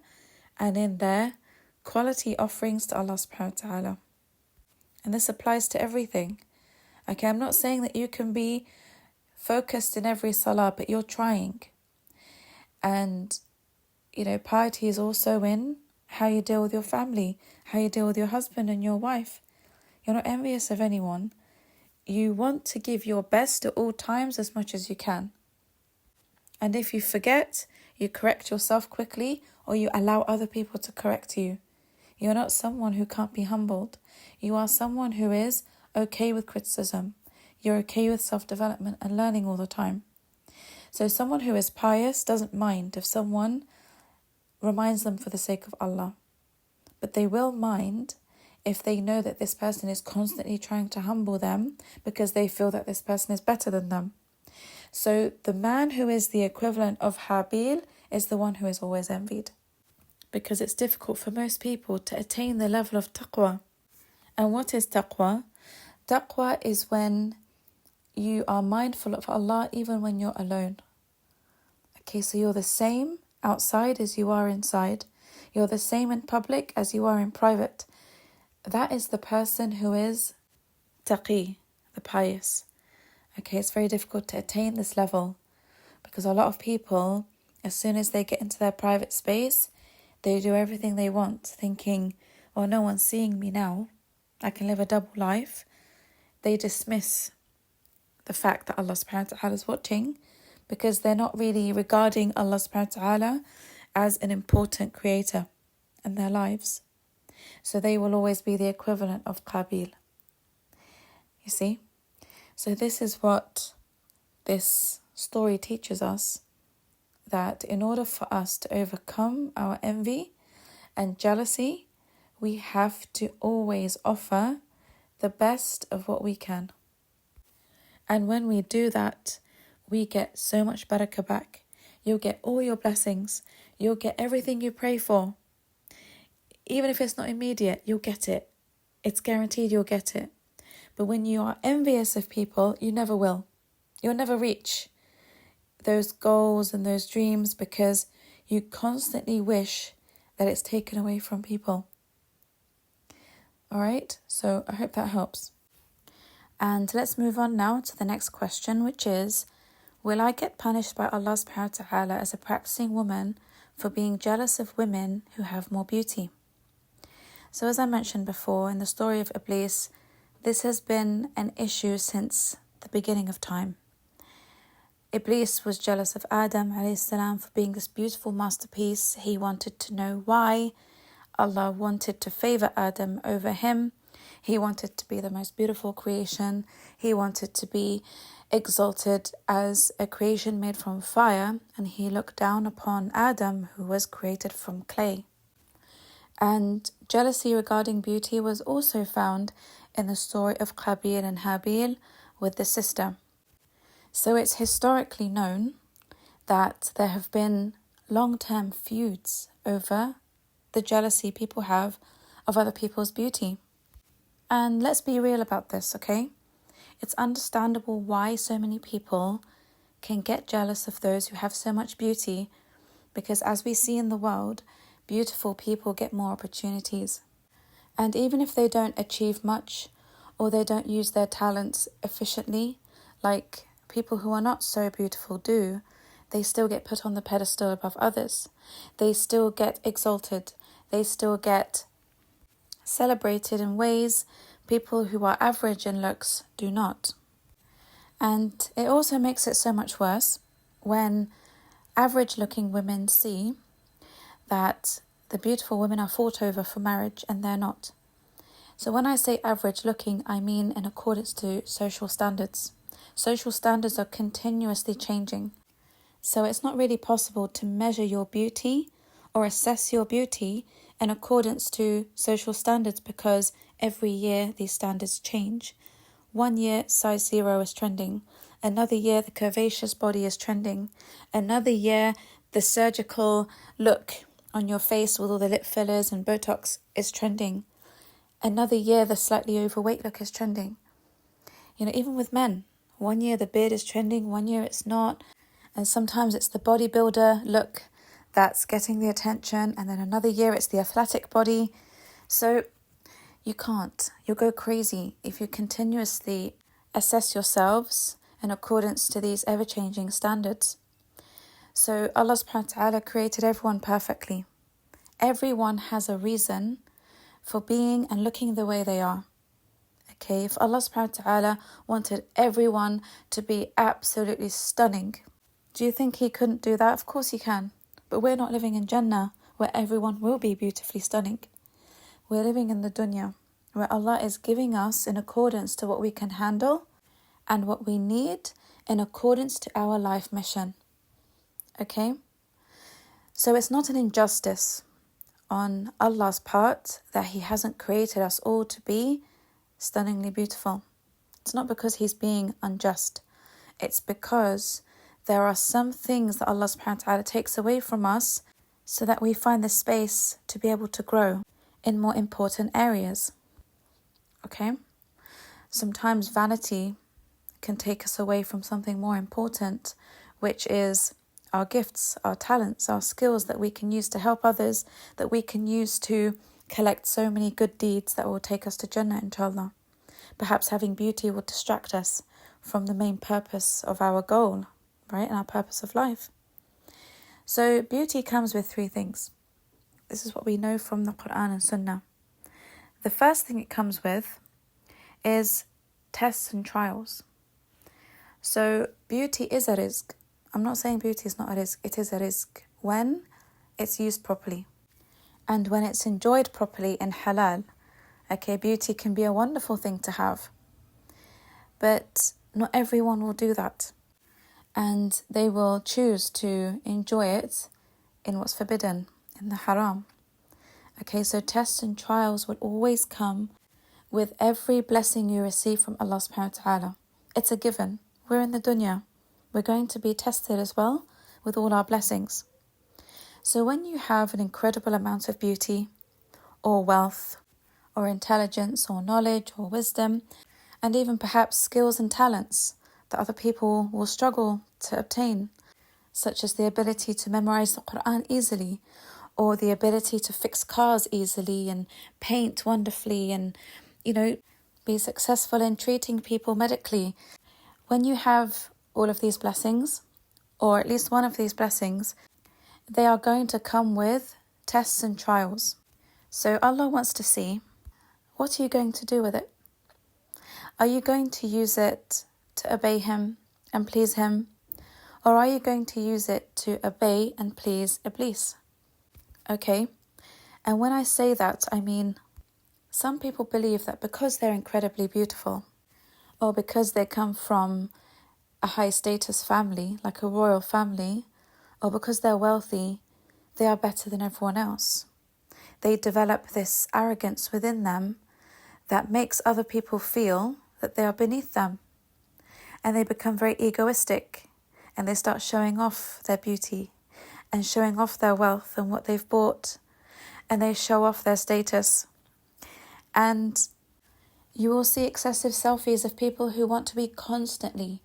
and in their quality offerings to Allah subhanahu wa ta'ala. And this applies to everything. Okay, I'm not saying that you can be focused in every salah, but you're trying. And, you know, piety is also in how you deal with your family, how you deal with your husband and your wife. You're not envious of anyone. You want to give your best at all times as much as you can. And if you forget, you correct yourself quickly, or you allow other people to correct you. You're not someone who can't be humbled. You are someone who is okay with criticism. You're okay with self-development and learning all the time. So someone who is pious doesn't mind if someone reminds them for the sake of Allah. But they will mind if they know that this person is constantly trying to humble them because they feel that this person is better than them. So the man who is the equivalent of Habil is the one who is always envied, because it's difficult for most people to attain the level of taqwa. And what is taqwa? Taqwa is when you are mindful of Allah even when you're alone. Okay, so you're the same outside as you are inside. You're the same in public as you are in private. That is the person who is taqi, the pious. Okay, it's very difficult to attain this level because a lot of people, as soon as they get into their private space, they do everything they want, thinking, well, no one's seeing me now. I can live a double life. they dismiss the fact that Allah subhanahu wa ta'ala is watching, because they're not really regarding Allah subhanahu wa ta'ala as an important creator in their lives. So they will always be the equivalent of Qabil. You see? So this is what this story teaches us, that in order for us to overcome our envy and jealousy, we have to always offer the best of what we can. And when we do that, we get so much barakah back. You'll get all your blessings. You'll get everything you pray for. Even if it's not immediate, you'll get it. It's guaranteed you'll get it. But when you are envious of people, you never will. You'll never reach those goals and those dreams, because you constantly wish that it's taken away from people. All right, so I hope that helps. And let's move on now to the next question, which is, will I get punished by Allah subhanahu wa ta'ala as a practicing woman for being jealous of women who have more beauty? So as I mentioned before, in the story of Iblis, this has been an issue since the beginning of time. Iblis was jealous of Adam alayhi salam for being this beautiful masterpiece. He wanted to know why. Allah wanted to favor Adam over him. He wanted to be the most beautiful creation. He wanted to be exalted as a creation made from fire, and he looked down upon Adam, who was created from clay. And jealousy regarding beauty was also found in the story of Qabil and Habil with the sister. So it's historically known that there have been long-term feuds over the jealousy people have of other people's beauty. And let's be real about this, okay? It's understandable why so many people can get jealous of those who have so much beauty, because as we see in the world, beautiful people get more opportunities. And even if they don't achieve much, or they don't use their talents efficiently, like people who are not so beautiful do, they still get put on the pedestal above others. They still get exalted. They still get celebrated in ways people who are average in looks do not. And it also makes it so much worse when average looking women see that the beautiful women are fought over for marriage and they're not. So when I say average looking, I mean in accordance to social standards. Social standards are continuously changing. So it's not really possible to measure your beauty or assess your beauty in accordance to social standards, because every year these standards change. 1 year size 0 is trending. Another year the curvaceous body is trending. Another year the surgical look on your face with all the lip fillers and Botox is trending. Another year the slightly overweight look is trending. Even with men, 1 year the beard is trending, 1 year it's not. And sometimes it's the bodybuilder look that's getting the attention, and then another year it's the athletic body. So you'll go crazy if you continuously assess yourselves in accordance to these ever-changing standards. So Allah subhanahu wa ta'ala created everyone perfectly. Everyone has a reason for being and looking the way they are. Okay, if Allah subhanahu wa ta'ala wanted everyone to be absolutely stunning, do you think He couldn't do that? Of course He can. But we're not living in Jannah, where everyone will be beautifully stunning. We're living in the dunya, where Allah is giving us in accordance to what we can handle and what we need in accordance to our life mission. Okay? So it's not an injustice on Allah's part that He hasn't created us all to be stunningly beautiful. It's not because He's being unjust. It's because there are some things that Allah subhanahu wa ta'ala takes away from us so that we find the space to be able to grow in more important areas. Okay? Sometimes vanity can take us away from something more important, which is our gifts, our talents, our skills that we can use to help others, that we can use to collect so many good deeds that will take us to Jannah, inshallah. Perhaps having beauty will distract us from the main purpose of our goal, right, and our purpose of life. So beauty comes with 3 things. This is what we know from the Quran and Sunnah. The first thing it comes with is tests and trials. So beauty is a rizq. I'm not saying beauty is not a rizq. It is a rizq when it's used properly. And when it's enjoyed properly in halal. Okay, beauty can be a wonderful thing to have. But not everyone will do that. And they will choose to enjoy it in what's forbidden, in the haram. Okay, so tests and trials will always come with every blessing you receive from Allah subhanahu wa ta'ala. It's a given. We're in the dunya. We're going to be tested as well with all our blessings. So when you have an incredible amount of beauty or wealth or intelligence or knowledge or wisdom, and even perhaps skills and talents that other people will struggle to obtain, such as the ability to memorize the Quran easily, or the ability to fix cars easily and paint wonderfully and, be successful in treating people medically. When you have all of these blessings, or at least one of these blessings, they are going to come with tests and trials. So Allah wants to see, what are you going to do with it? Are you going to use it to obey Him and please Him? Or are you going to use it to obey and please Iblis? Okay, and when I say that, I mean, some people believe that because they're incredibly beautiful, or because they come from a high status family, like a royal family, or because they're wealthy, they are better than everyone else. They develop this arrogance within them that makes other people feel that they are beneath them. And they become very egoistic, and they start showing off their beauty and showing off their wealth and what they've bought, and they show off their status. And you will see excessive selfies of people who want to be constantly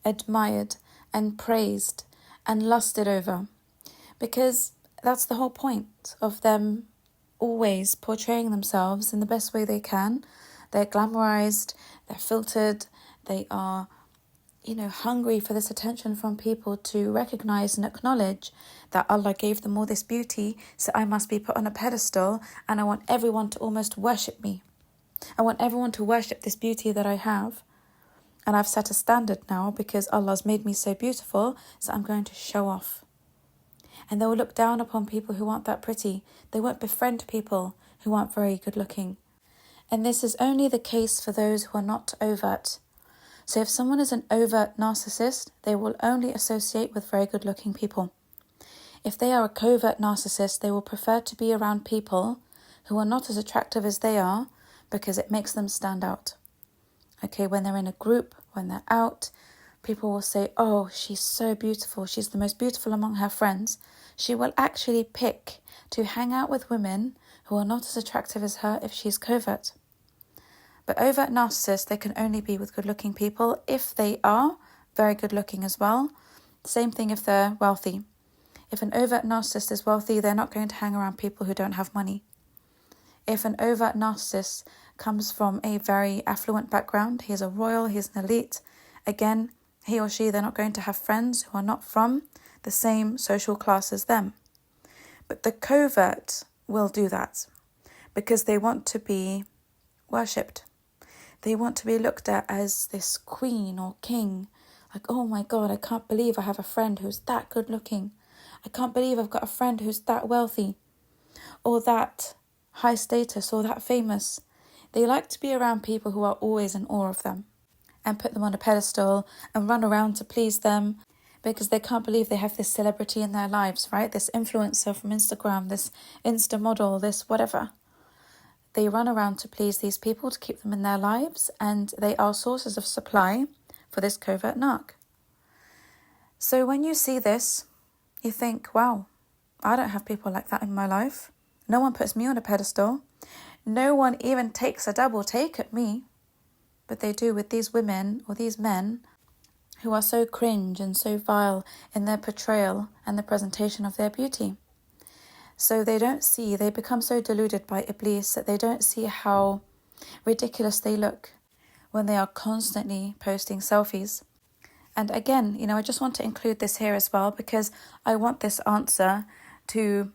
admired and praised and lusted over, because that's the whole point of them always portraying themselves in the best way they can. They're glamorized, they're filtered, they are, hungry for this attention from people to recognize and acknowledge that Allah gave them all this beauty, so I must be put on a pedestal, and I want everyone to almost worship me. I want everyone to worship this beauty that I have. And I've set a standard now because Allah's made me so beautiful, so I'm going to show off. And they will look down upon people who aren't that pretty. They won't befriend people who aren't very good looking. And this is only the case for those who are not overt. So if someone is an overt narcissist, they will only associate with very good looking people. If they are a covert narcissist, they will prefer to be around people who are not as attractive as they are, because it makes them stand out. Okay, when they're in a group, when they're out, people will say, oh, she's so beautiful, she's the most beautiful among her friends. She will actually pick to hang out with women who are not as attractive as her if she's covert. But overt narcissists, they can only be with good-looking people if they are very good-looking as well. Same thing if they're wealthy. If an overt narcissist is wealthy, they're not going to hang around people who don't have money. If an overt narcissist comes from a very affluent background, he's a royal, he's an elite, again, he or she, they're not going to have friends who are not from the same social class as them. But the covert will do that because they want to be worshipped. They want to be looked at as this queen or king. Like, oh my God, I can't believe I have a friend who's that good looking. I can't believe I've got a friend who's that wealthy or that high status or that famous. They like to be around people who are always in awe of them and put them on a pedestal and run around to please them because they can't believe they have this celebrity in their lives, right? This influencer from Instagram, this Insta model, this whatever. They run around to please these people, to keep them in their lives, and they are sources of supply for this covert narc. So when you see this, you think, wow, I don't have people like that in my life. No one puts me on a pedestal. No one even takes a double take at me. But they do with these women or these men who are so cringe and so vile in their portrayal and the presentation of their beauty. So they become so deluded by Iblis that they don't see how ridiculous they look when they are constantly posting selfies. And again, I just want to include this here as well because I want this answer to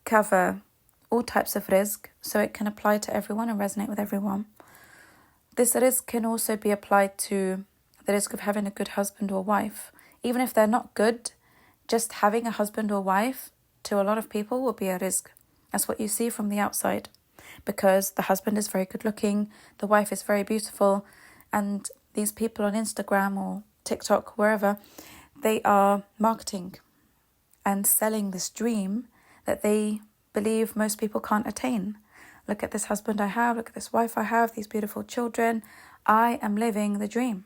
cover all types of rizq so it can apply to everyone and resonate with everyone. This risk can also be applied to the risk of having a good husband or wife. Even if they're not good, just having a husband or wife to a lot of people will be a risk. That's what you see from the outside, because the husband is very good looking, the wife is very beautiful, and these people on Instagram or TikTok, wherever, they are marketing and selling this dream that they believe most people can't attain. Look at this husband I have, look at this wife I have, these beautiful children. I am living the dream.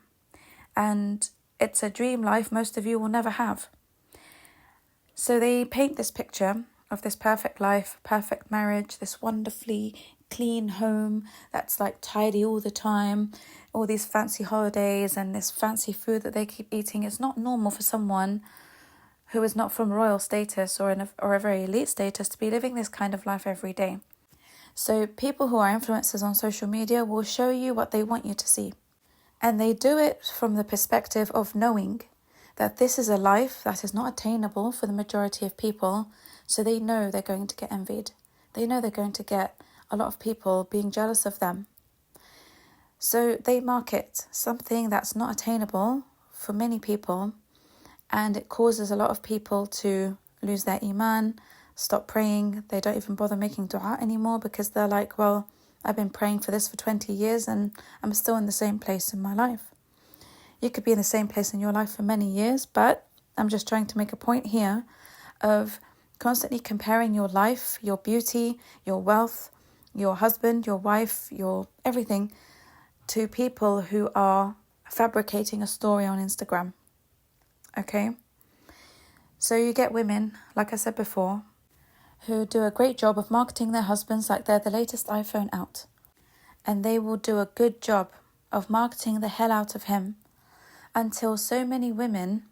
And it's a dream life most of you will never have. So they paint this picture of this perfect life, perfect marriage, this wonderfully clean home that's like tidy all the time, all these fancy holidays and this fancy food that they keep eating. It's not normal for someone who is not from royal status or a very elite status to be living this kind of life every day. So people who are influencers on social media will show you what they want you to see. And they do it from the perspective of knowing that this is a life that is not attainable for the majority of people. So they know they're going to get envied. They know they're going to get a lot of people being jealous of them. So they market something that's not attainable for many people, and it causes a lot of people to lose their iman, stop praying. They don't even bother making dua anymore because they're like, well, I've been praying for this for 20 years and I'm still in the same place in my life. You could be in the same place in your life for many years, but I'm just trying to make a point here of constantly comparing your life, your beauty, your wealth, your husband, your wife, your everything to people who are fabricating a story on Instagram. Okay? So you get women, like I said before, who do a great job of marketing their husbands like they're the latest iPhone out. And they will do a good job of marketing the hell out of him until so many women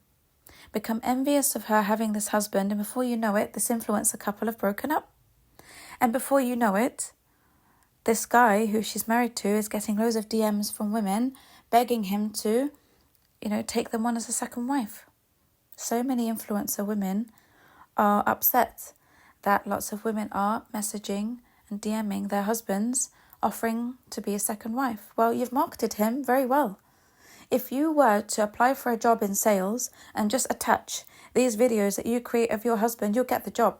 become envious of her having this husband, and before you know it, this influencer couple have broken up. And before you know it, this guy who she's married to is getting loads of DMs from women begging him to, take them on as a second wife. So many influencer women are upset that lots of women are messaging and DMing their husbands offering to be a second wife. Well, you've marketed him very well. If you were to apply for a job in sales and just attach these videos that you create of your husband, you'll get the job,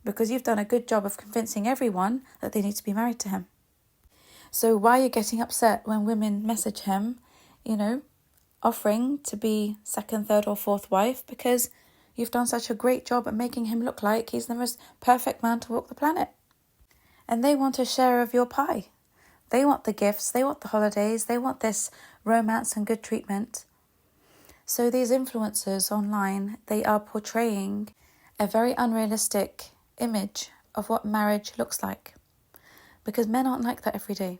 because you've done a good job of convincing everyone that they need to be married to him. So why are you getting upset when women message him, offering to be second, third or fourth wife? Because you've done such a great job at making him look like he's the most perfect man to walk the planet. And they want a share of your pie. They want the gifts, they want the holidays, they want this romance and good treatment. So these influencers online, they are portraying a very unrealistic image of what marriage looks like. Because men aren't like that every day.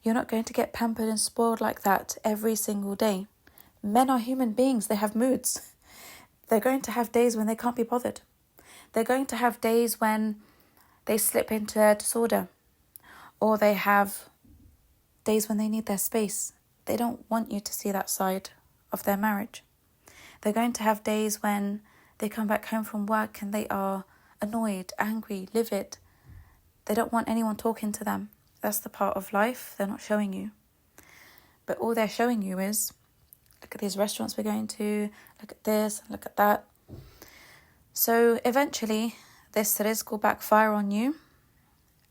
You're not going to get pampered and spoiled like that every single day. Men are human beings, they have moods. They're going to have days when they can't be bothered. They're going to have days when they slip into a disorder, or they have days when they need their space. They don't want you to see that side of their marriage. They're going to have days when they come back home from work and they are annoyed, angry, livid. They don't want anyone talking to them. That's the part of life they're not showing you. But all they're showing you is, look at these restaurants we're going to, look at this, look at that. So eventually this risk will backfire on you,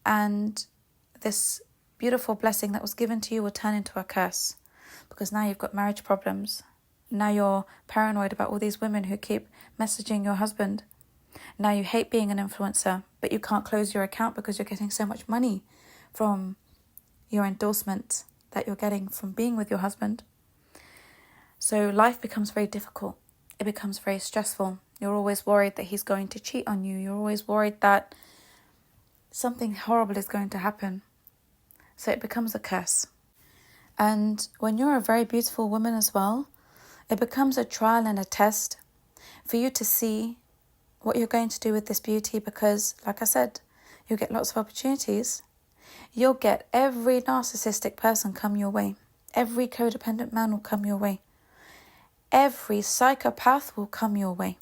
and this beautiful blessing that was given to you will turn into a curse, because now you've got marriage problems. Now you're paranoid about all these women who keep messaging your husband. Now you hate being an influencer, but you can't close your account because you're getting so much money from your endorsement that you're getting from being with your husband. So life becomes very difficult. It becomes very stressful. You're always worried that he's going to cheat on you. You're always worried that something horrible is going to happen. So it becomes a curse. And when you're a very beautiful woman as well, it becomes a trial and a test for you to see what you're going to do with this beauty, because, like I said, you'll get lots of opportunities. You'll get every narcissistic person come your way. Every codependent man will come your way. Every psychopath will come your way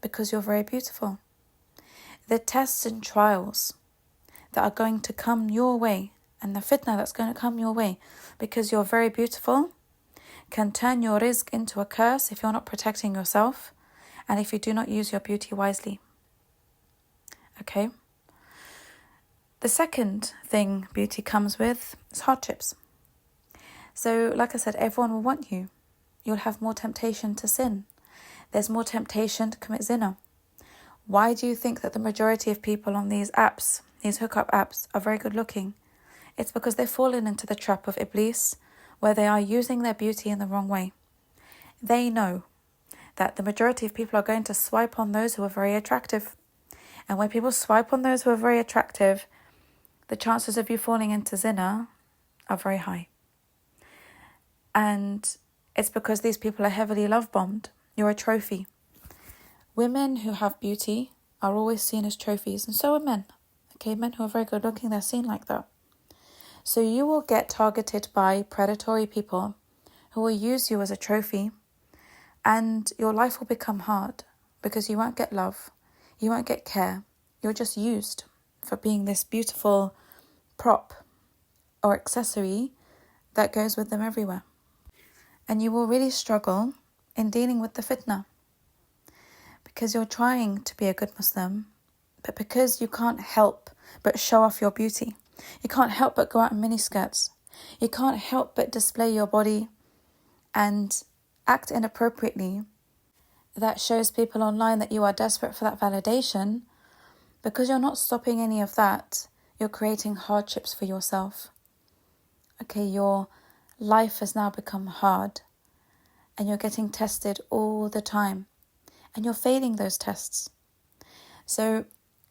because you're very beautiful. The tests and trials that are going to come your way and the fitna that's going to come your way, because you're very beautiful, can turn your rizq into a curse if you're not protecting yourself and if you do not use your beauty wisely. Okay? The second thing beauty comes with is hardships. So, like I said, everyone will want you. You'll have more temptation to sin. There's more temptation to commit zina. Why do you think that the majority of people on these apps, these hookup apps, are very good looking? It's because they've fallen into the trap of Iblis, where they are using their beauty in the wrong way. They know that the majority of people are going to swipe on those who are very attractive. And when people swipe on those who are very attractive, the chances of you falling into zina are very high. And it's because these people are heavily love-bombed. You're a trophy. Women who have beauty are always seen as trophies, and so are men. Okay, men who are very good looking, they're seen like that. So you will get targeted by predatory people who will use you as a trophy, and your life will become hard because you won't get love, you won't get care. You're just used for being this beautiful prop or accessory that goes with them everywhere. And you will really struggle in dealing with the fitna because you're trying to be a good Muslim, but because you can't help but show off your beauty, you can't help but go out in miniskirts, you can't help but display your body and act inappropriately, that shows people online that you are desperate for that validation. Because you're not stopping any of that, you're creating hardships for yourself. Okay, your life has now become hard and you're getting tested all the time and you're failing those tests. So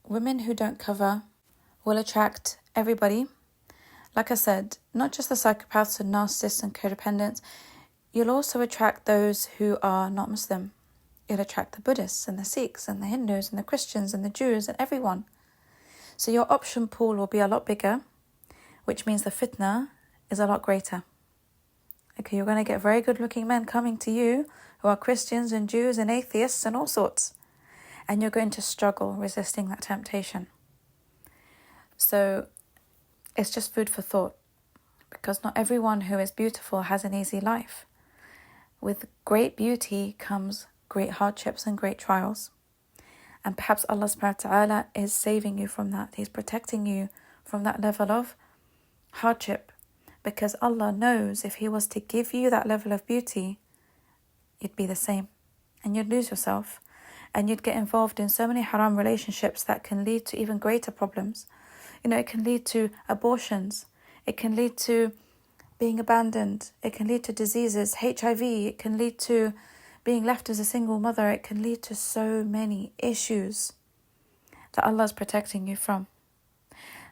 women who don't cover will attract everybody. Like I said, not just the psychopaths and narcissists and codependents, you'll also attract those who are not Muslim. You'll attract the Buddhists and the Sikhs and the Hindus and the Christians and the Jews and everyone. So your option pool will be a lot bigger, which means the fitna is a lot greater. Okay, you're going to get very good looking men coming to you who are Christians and Jews and atheists and all sorts. And you're going to struggle resisting that temptation. So it's just food for thought, because not everyone who is beautiful has an easy life. With great beauty comes great hardships and great trials. And perhaps Allah subhanahu wa ta'ala is saving you from that. He's protecting you from that level of hardship. Because Allah knows if He was to give you that level of beauty, you'd be the same. And you'd lose yourself. And you'd get involved in so many haram relationships that can lead to even greater problems. You know, it can lead to abortions. It can lead to being abandoned. It can lead to diseases, HIV. It can lead to being left as a single mother. It can lead to so many issues that Allah is protecting you from.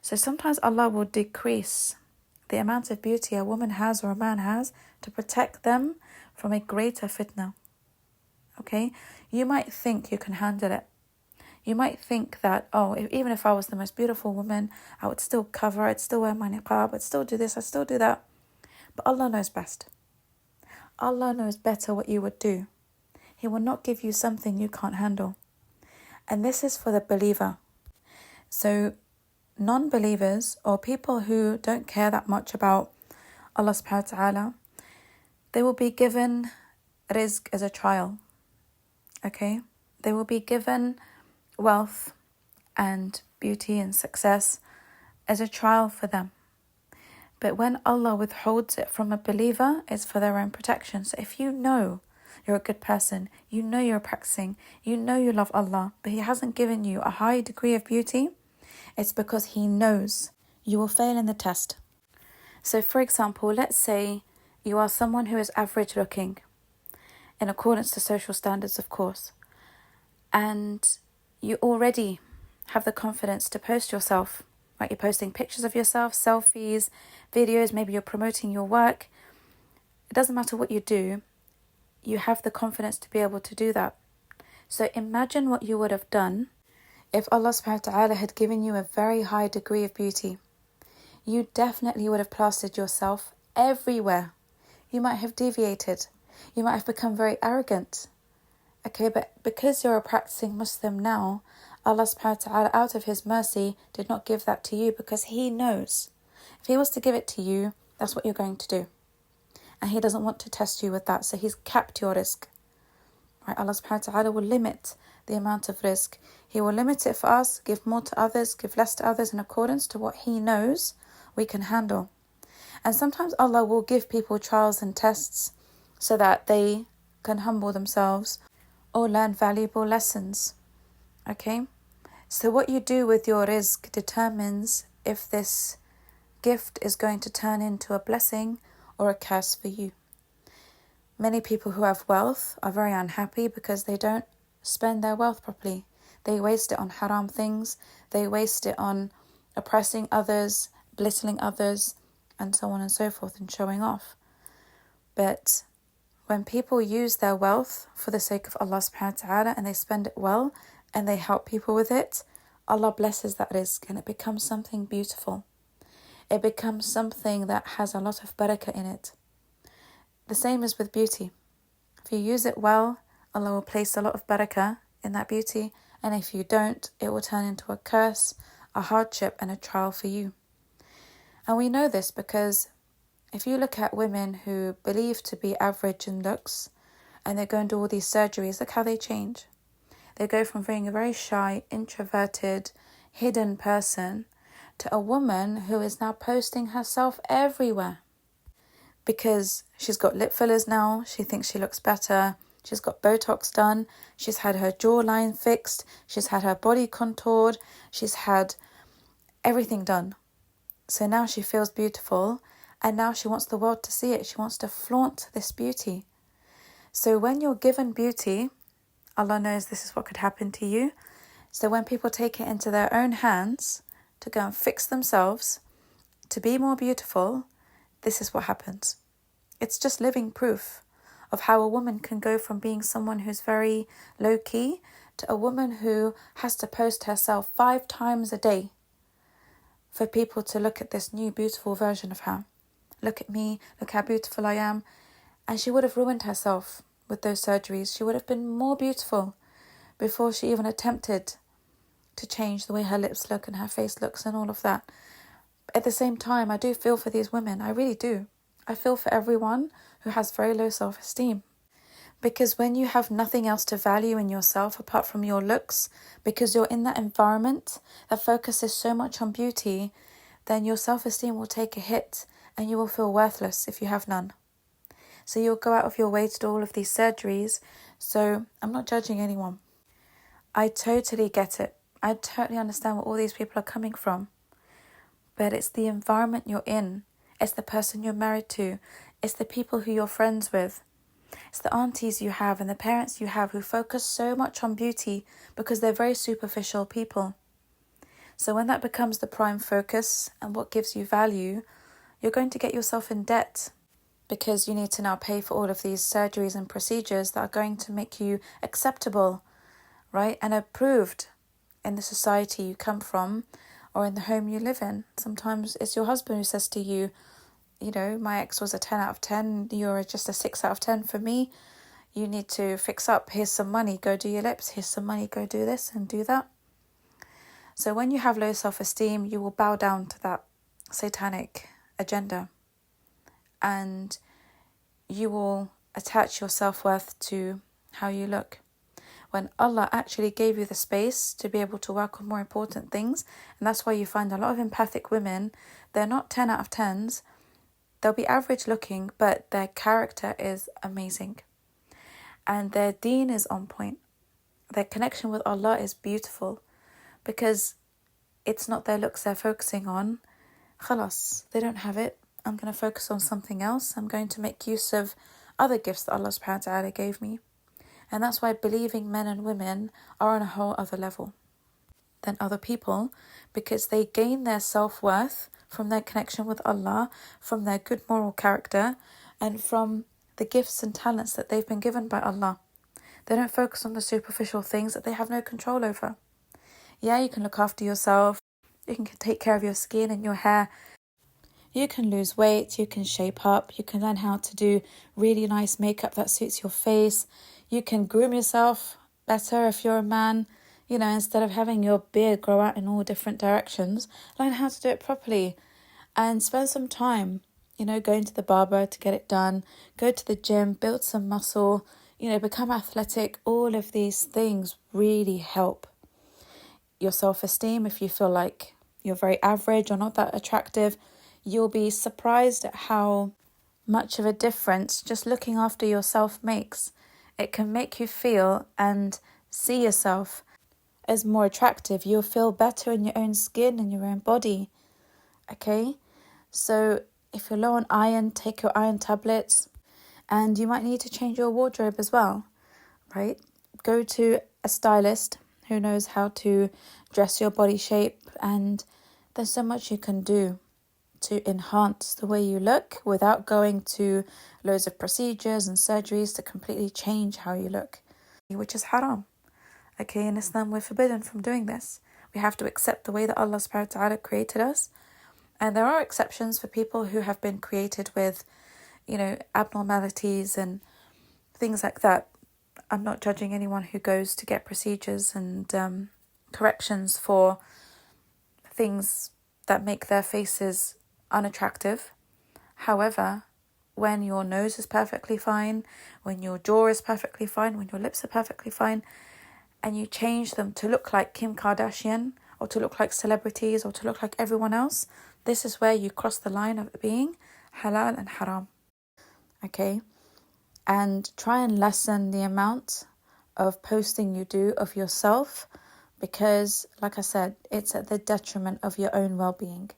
So sometimes Allah will decrease the amount of beauty a woman has or a man has to protect them from a greater fitna. Okay? You might think you can handle it. You might think that, even if I was the most beautiful woman, I would still cover, I'd still wear my niqab, I'd still do this, I'd still do that. But Allah knows best. Allah knows better what you would do. He will not give you something you can't handle. And this is for the believer. So non-believers or people who don't care that much about Allah subhanahu wa ta'ala, they will be given rizq as a trial. Okay? They will be given wealth and beauty and success as a trial for them. But when Allah withholds it from a believer, it's for their own protection. So if you know you're a good person, you know you're practicing, you know you love Allah, but He hasn't given you a high degree of beauty, it's because He knows you will fail in the test. So for example, let's say you are someone who is average looking, in accordance to social standards, of course, and you already have the confidence to post yourself, right? You're posting pictures of yourself, selfies, videos, maybe you're promoting your work. It doesn't matter what you do, you have the confidence to be able to do that. So imagine what you would have done if Allah subhanahu wa ta'ala had given you a very high degree of beauty. You definitely would have plastered yourself everywhere. You might have deviated. You might have become very arrogant. Okay, but because you're a practicing Muslim now, Allah subhanahu wa ta'ala, out of His mercy, did not give that to you because He knows If he was to give it to you, that's what you're going to do. And he doesn't want to test you with that, so he's capped your rizq. Right? Allah subhanahu wa ta'ala will limit the amount of rizq. He will limit it for us, give more to others, give less to others in accordance to what he knows we can handle. And sometimes Allah will give people trials and tests so that they can humble themselves or learn valuable lessons. Okay? So what you do with your rizq determines if this gift is going to turn into a blessing or a curse for you. Many people who have wealth are very unhappy because they don't spend their wealth properly. They waste it on haram things, they waste it on oppressing others, belittling others, and so on and so forth, and showing off. But when people use their wealth for the sake of Allah subhanahu wa ta'ala and they spend it well and they help people with it, Allah blesses that rizq and it becomes something beautiful. It becomes something that has a lot of barakah in it. The same is with beauty. If you use it well, Allah will place a lot of barakah in that beauty, and if you don't, it will turn into a curse, a hardship, and a trial for you. And we know this because if you look at women who believe to be average in looks and they go and do all these surgeries, look how they change. They go from being a very shy, introverted, hidden person to a woman who is now posting herself everywhere. Because she's got lip fillers now, she thinks she looks better, she's got Botox done, she's had her jawline fixed, she's had her body contoured, she's had everything done. So now she feels beautiful and now she wants the world to see it. She wants to flaunt this beauty. So when you're given beauty, Allah knows this is what could happen to you. So when people take it into their own hands to go and fix themselves, to be more beautiful, this is what happens. It's just living proof of how a woman can go from being someone who's very low-key to a woman who has to post herself 5 times a day for people to look at this new beautiful version of her. Look at me, look how beautiful I am. And she would have ruined herself with those surgeries. She would have been more beautiful before she even attempted to change the way her lips look and her face looks and all of that. At the same time, I do feel for these women. I really do. I feel for everyone who has very low self-esteem. Because when you have nothing else to value in yourself apart from your looks, because you're in that environment that focuses so much on beauty, then your self-esteem will take a hit and you will feel worthless if you have none. So you'll go out of your way to do all of these surgeries. So I'm not judging anyone. I totally get it. I totally understand where all these people are coming from. But it's the environment you're in. It's the person you're married to. It's the people who you're friends with. It's the aunties you have and the parents you have who focus so much on beauty because they're very superficial people. So when that becomes the prime focus and what gives you value, you're going to get yourself in debt because you need to now pay for all of these surgeries and procedures that are going to make you acceptable, right, and approved in the society you come from or in the home you live in. Sometimes it's your husband who says to you, you know, my ex was a 10 out of 10, you're just a 6 out of 10 for me. You need to fix up. Here's some money, go do your lips. Here's some money, go do this and do that. So when you have low self-esteem, you will bow down to that satanic agenda. And you will attach your self-worth to how you look. When Allah actually gave you the space to be able to work on more important things. And that's why you find a lot of empathic women, they're not 10 out of 10s. They'll be average looking, but their character is amazing. And their deen is on point. Their connection with Allah is beautiful. Because it's not their looks they're focusing on. Khalas, they don't have it. I'm going to focus on something else. I'm going to make use of other gifts that Allah subhanahu wa ta'ala gave me. And that's why believing men and women are on a whole other level than other people, because they gain their self-worth from their connection with Allah, from their good moral character, and from the gifts and talents that they've been given by Allah. They don't focus on the superficial things that they have no control over. Yeah, you can look after yourself, you can take care of your skin and your hair, you can lose weight, you can shape up, you can learn how to do really nice makeup that suits your face, you can groom yourself better if you're a man, you know, instead of having your beard grow out in all different directions, learn how to do it properly. and spend some time, going to the barber to get it done, go to the gym, build some muscle, become athletic. All of these things really help your self-esteem. If you feel like you're very average or not that attractive, you'll be surprised at how much of a difference just looking after yourself makes. It can make you feel and see yourself as more attractive. You'll feel better in your own skin and your own body. Okay? So if you're low on iron, take your iron tablets, and you might need to change your wardrobe as well, right? Go to a stylist who knows how to dress your body shape, and there's so much you can do to enhance the way you look without going to loads of procedures and surgeries to completely change how you look, which is haram. Okay, in Islam we're forbidden from doing this. We have to accept the way that Allah subhanahu wa ta'ala created us. And there are exceptions for people who have been created with, abnormalities and things like that. I'm not judging anyone who goes to get procedures and corrections for things that make their faces unattractive. However, when your nose is perfectly fine, when your jaw is perfectly fine, when your lips are perfectly fine, and you change them to look like Kim Kardashian or to look like celebrities or to look like everyone else, this is where you cross the line of being halal and haram. Okay? And try and lessen the amount of posting you do of yourself, because, like I said, it's at the detriment of your own well-being.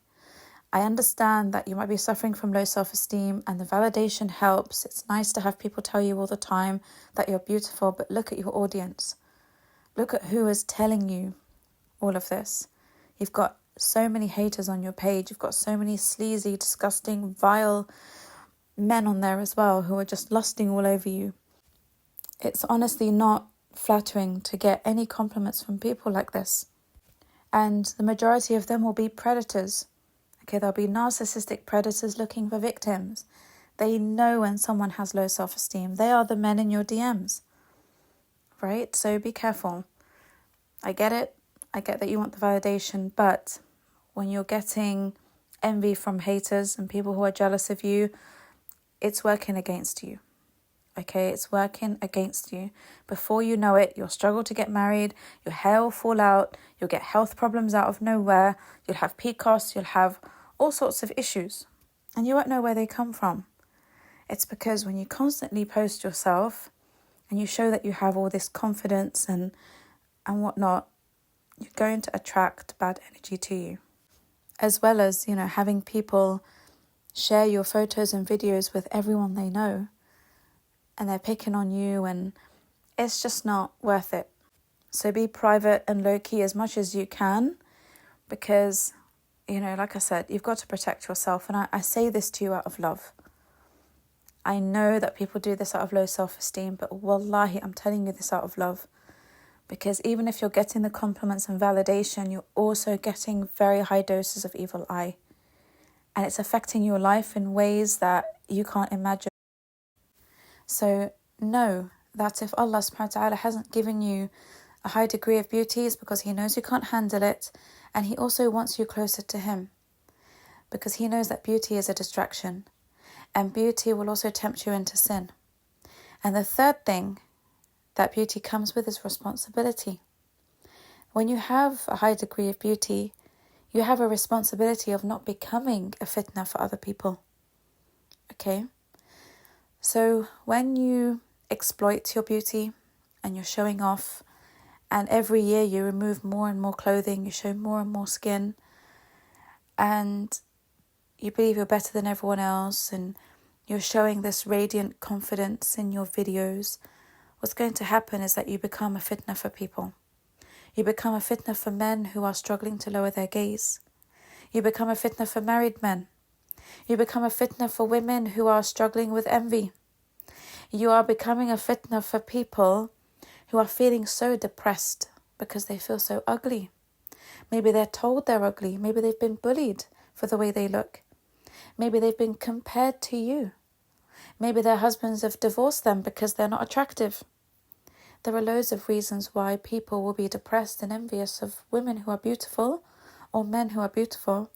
I understand that you might be suffering from low self-esteem and the validation helps. It's nice to have people tell you all the time that you're beautiful, but look at your audience. Look at who is telling you all of this. You've got so many haters on your page. You've got so many sleazy, disgusting, vile men on there as well who are just lusting all over you. It's honestly not flattering to get any compliments from people like this. And the majority of them will be predators. Okay, there'll be narcissistic predators looking for victims. They know when someone has low self-esteem. They are the men in your DMs. Right? So be careful. I get it. I get that you want the validation, but when you're getting envy from haters and people who are jealous of you, it's working against you. Okay, it's working against you. Before you know it, you'll struggle to get married, your hair will fall out, you'll get health problems out of nowhere, you'll have PCOS, you'll have all sorts of issues, and you won't know where they come from. It's because when you constantly post yourself and you show that you have all this confidence and whatnot, you're going to attract bad energy to you. As well as, having people share your photos and videos with everyone they know, and they're picking on you, and it's just not worth it. So be private and low-key as much as you can, because, like I said, you've got to protect yourself. And I say this to you out of love. I know that people do this out of low self-esteem, but wallahi, I'm telling you this out of love. Because even if you're getting the compliments and validation, you're also getting very high doses of evil eye. And it's affecting your life in ways that you can't imagine. So know that if Allah subhanahu wa ta'ala hasn't given you a high degree of beauty, it's because He knows you can't handle it. And He also wants you closer to Him. Because He knows that beauty is a distraction. And beauty will also tempt you into sin. And the third thing that beauty comes with is responsibility. When you have a high degree of beauty, you have a responsibility of not becoming a fitna for other people. Okay? So when you exploit your beauty and you're showing off, and every year you remove more and more clothing, you show more and more skin, and you believe you're better than everyone else, and you're showing this radiant confidence in your videos, what's going to happen is that you become a fitna for people. You become a fitna for men who are struggling to lower their gaze. You become a fitna for married men. You become a fitna for women who are struggling with envy. You are becoming a fitna for people who are feeling so depressed because they feel so ugly. Maybe they're told they're ugly. Maybe they've been bullied for the way they look. Maybe they've been compared to you. Maybe their husbands have divorced them because they're not attractive. There are loads of reasons why people will be depressed and envious of women who are beautiful or men who are beautiful.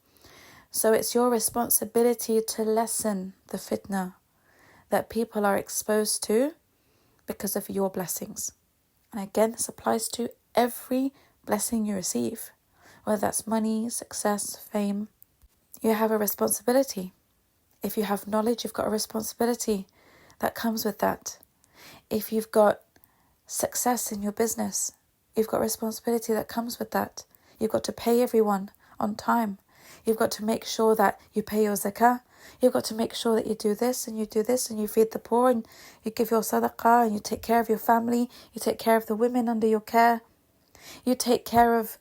So it's your responsibility to lessen the fitna that people are exposed to because of your blessings. And again, this applies to every blessing you receive, whether that's money, success, fame. You have a responsibility. If you have knowledge, you've got a responsibility that comes with that. If you've got success in your business, you've got responsibility that comes with that. You've got to pay everyone on time. You've got to make sure that you pay your zakah. You've got to make sure that you do this and you do this and you feed the poor and you give your sadaqah and you take care of your family. You take care of the women under your care. You take care of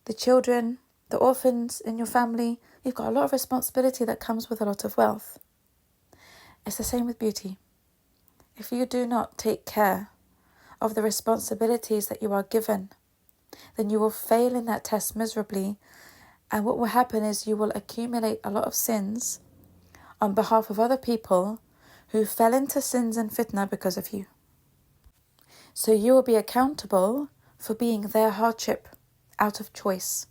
the children, the orphans in your family. You've got a lot of responsibility that comes with a lot of wealth. It's the same with beauty. If you do not take care of the responsibilities that you are given, then you will fail in that test miserably. And what will happen is you will accumulate a lot of sins on behalf of other people who fell into sins and fitna because of you. So you will be accountable for being their hardship out of choice.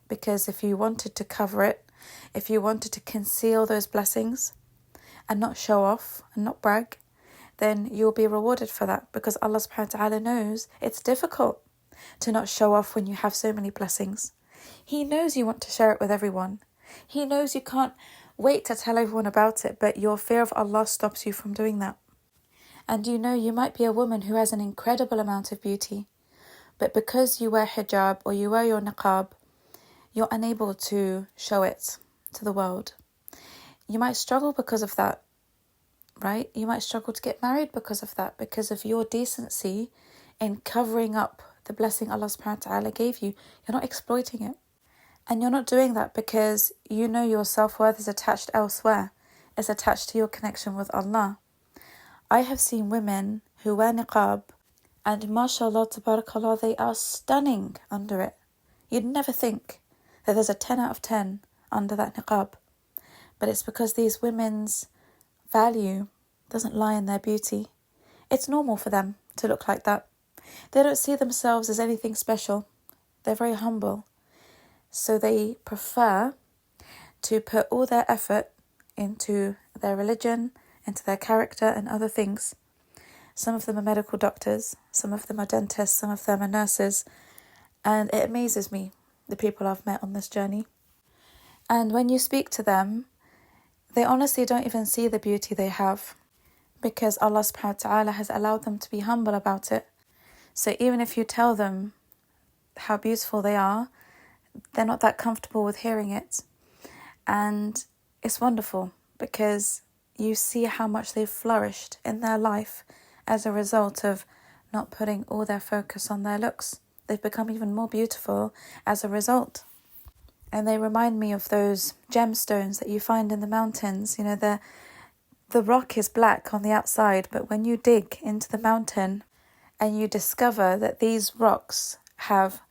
Because if you wanted to cover it, if you wanted to conceal those blessings and not show off and not brag, then you'll be rewarded for that, because Allah subhanahu wa ta'ala knows it's difficult to not show off when you have so many blessings. He knows you want to share it with everyone. He knows you can't wait to tell everyone about it, but your fear of Allah stops you from doing that. And you know you might be a woman who has an incredible amount of beauty, but because you wear hijab or you wear your niqab, you're unable to show it to the world. You might struggle because of that, right? You might struggle to get married because of that, because of your decency in covering up the blessing Allah subhanahu wa ta'ala gave you. You're not exploiting it. And you're not doing that because you know your self-worth is attached elsewhere. It's attached to your connection with Allah. I have seen women who wear niqab and mashallah, tabarakallah, they are stunning under it. You'd never think that there's a 10 out of 10 under that niqab. But it's because these women's value doesn't lie in their beauty. It's normal for them to look like that. They don't see themselves as anything special. They're very humble. So they prefer to put all their effort into their religion, into their character and other things. Some of them are medical doctors, some of them are dentists, some of them are nurses. And it amazes me, the people I've met on this journey. And when you speak to them, they honestly don't even see the beauty they have, because Allah subhanahu wa ta'ala has allowed them to be humble about it. So even if you tell them how beautiful they are, they're not that comfortable with hearing it. And it's wonderful because you see how much they've flourished in their life as a result of not putting all their focus on their looks. They've become even more beautiful as a result. And they remind me of those gemstones that you find in the mountains. You know, the rock is black on the outside, but when you dig into the mountain and you discover that these rocks have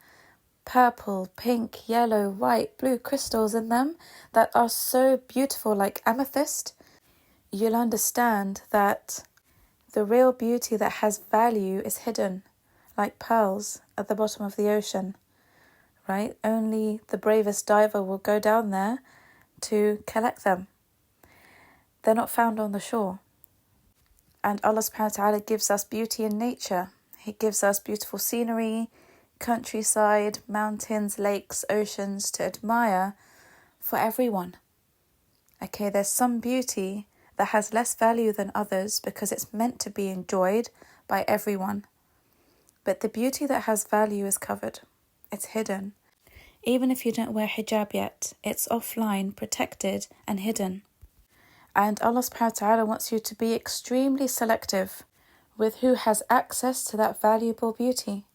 purple, pink, yellow, white, blue crystals in them that are so beautiful, like amethyst, you'll understand that the real beauty that has value is hidden, like pearls at the bottom of the ocean, right? Only the bravest diver will go down there to collect them. They're not found on the shore. And Allah subhanahu wa ta'ala gives us beauty in nature. He gives us beautiful scenery, countryside, mountains, lakes, oceans to admire for everyone. Okay, there's some beauty that has less value than others because it's meant to be enjoyed by everyone. But the beauty that has value is covered. It's hidden. Even if you don't wear hijab yet, it's offline, protected and hidden. And Allah subhanahu wa ta'ala wants you to be extremely selective with who has access to that valuable beauty.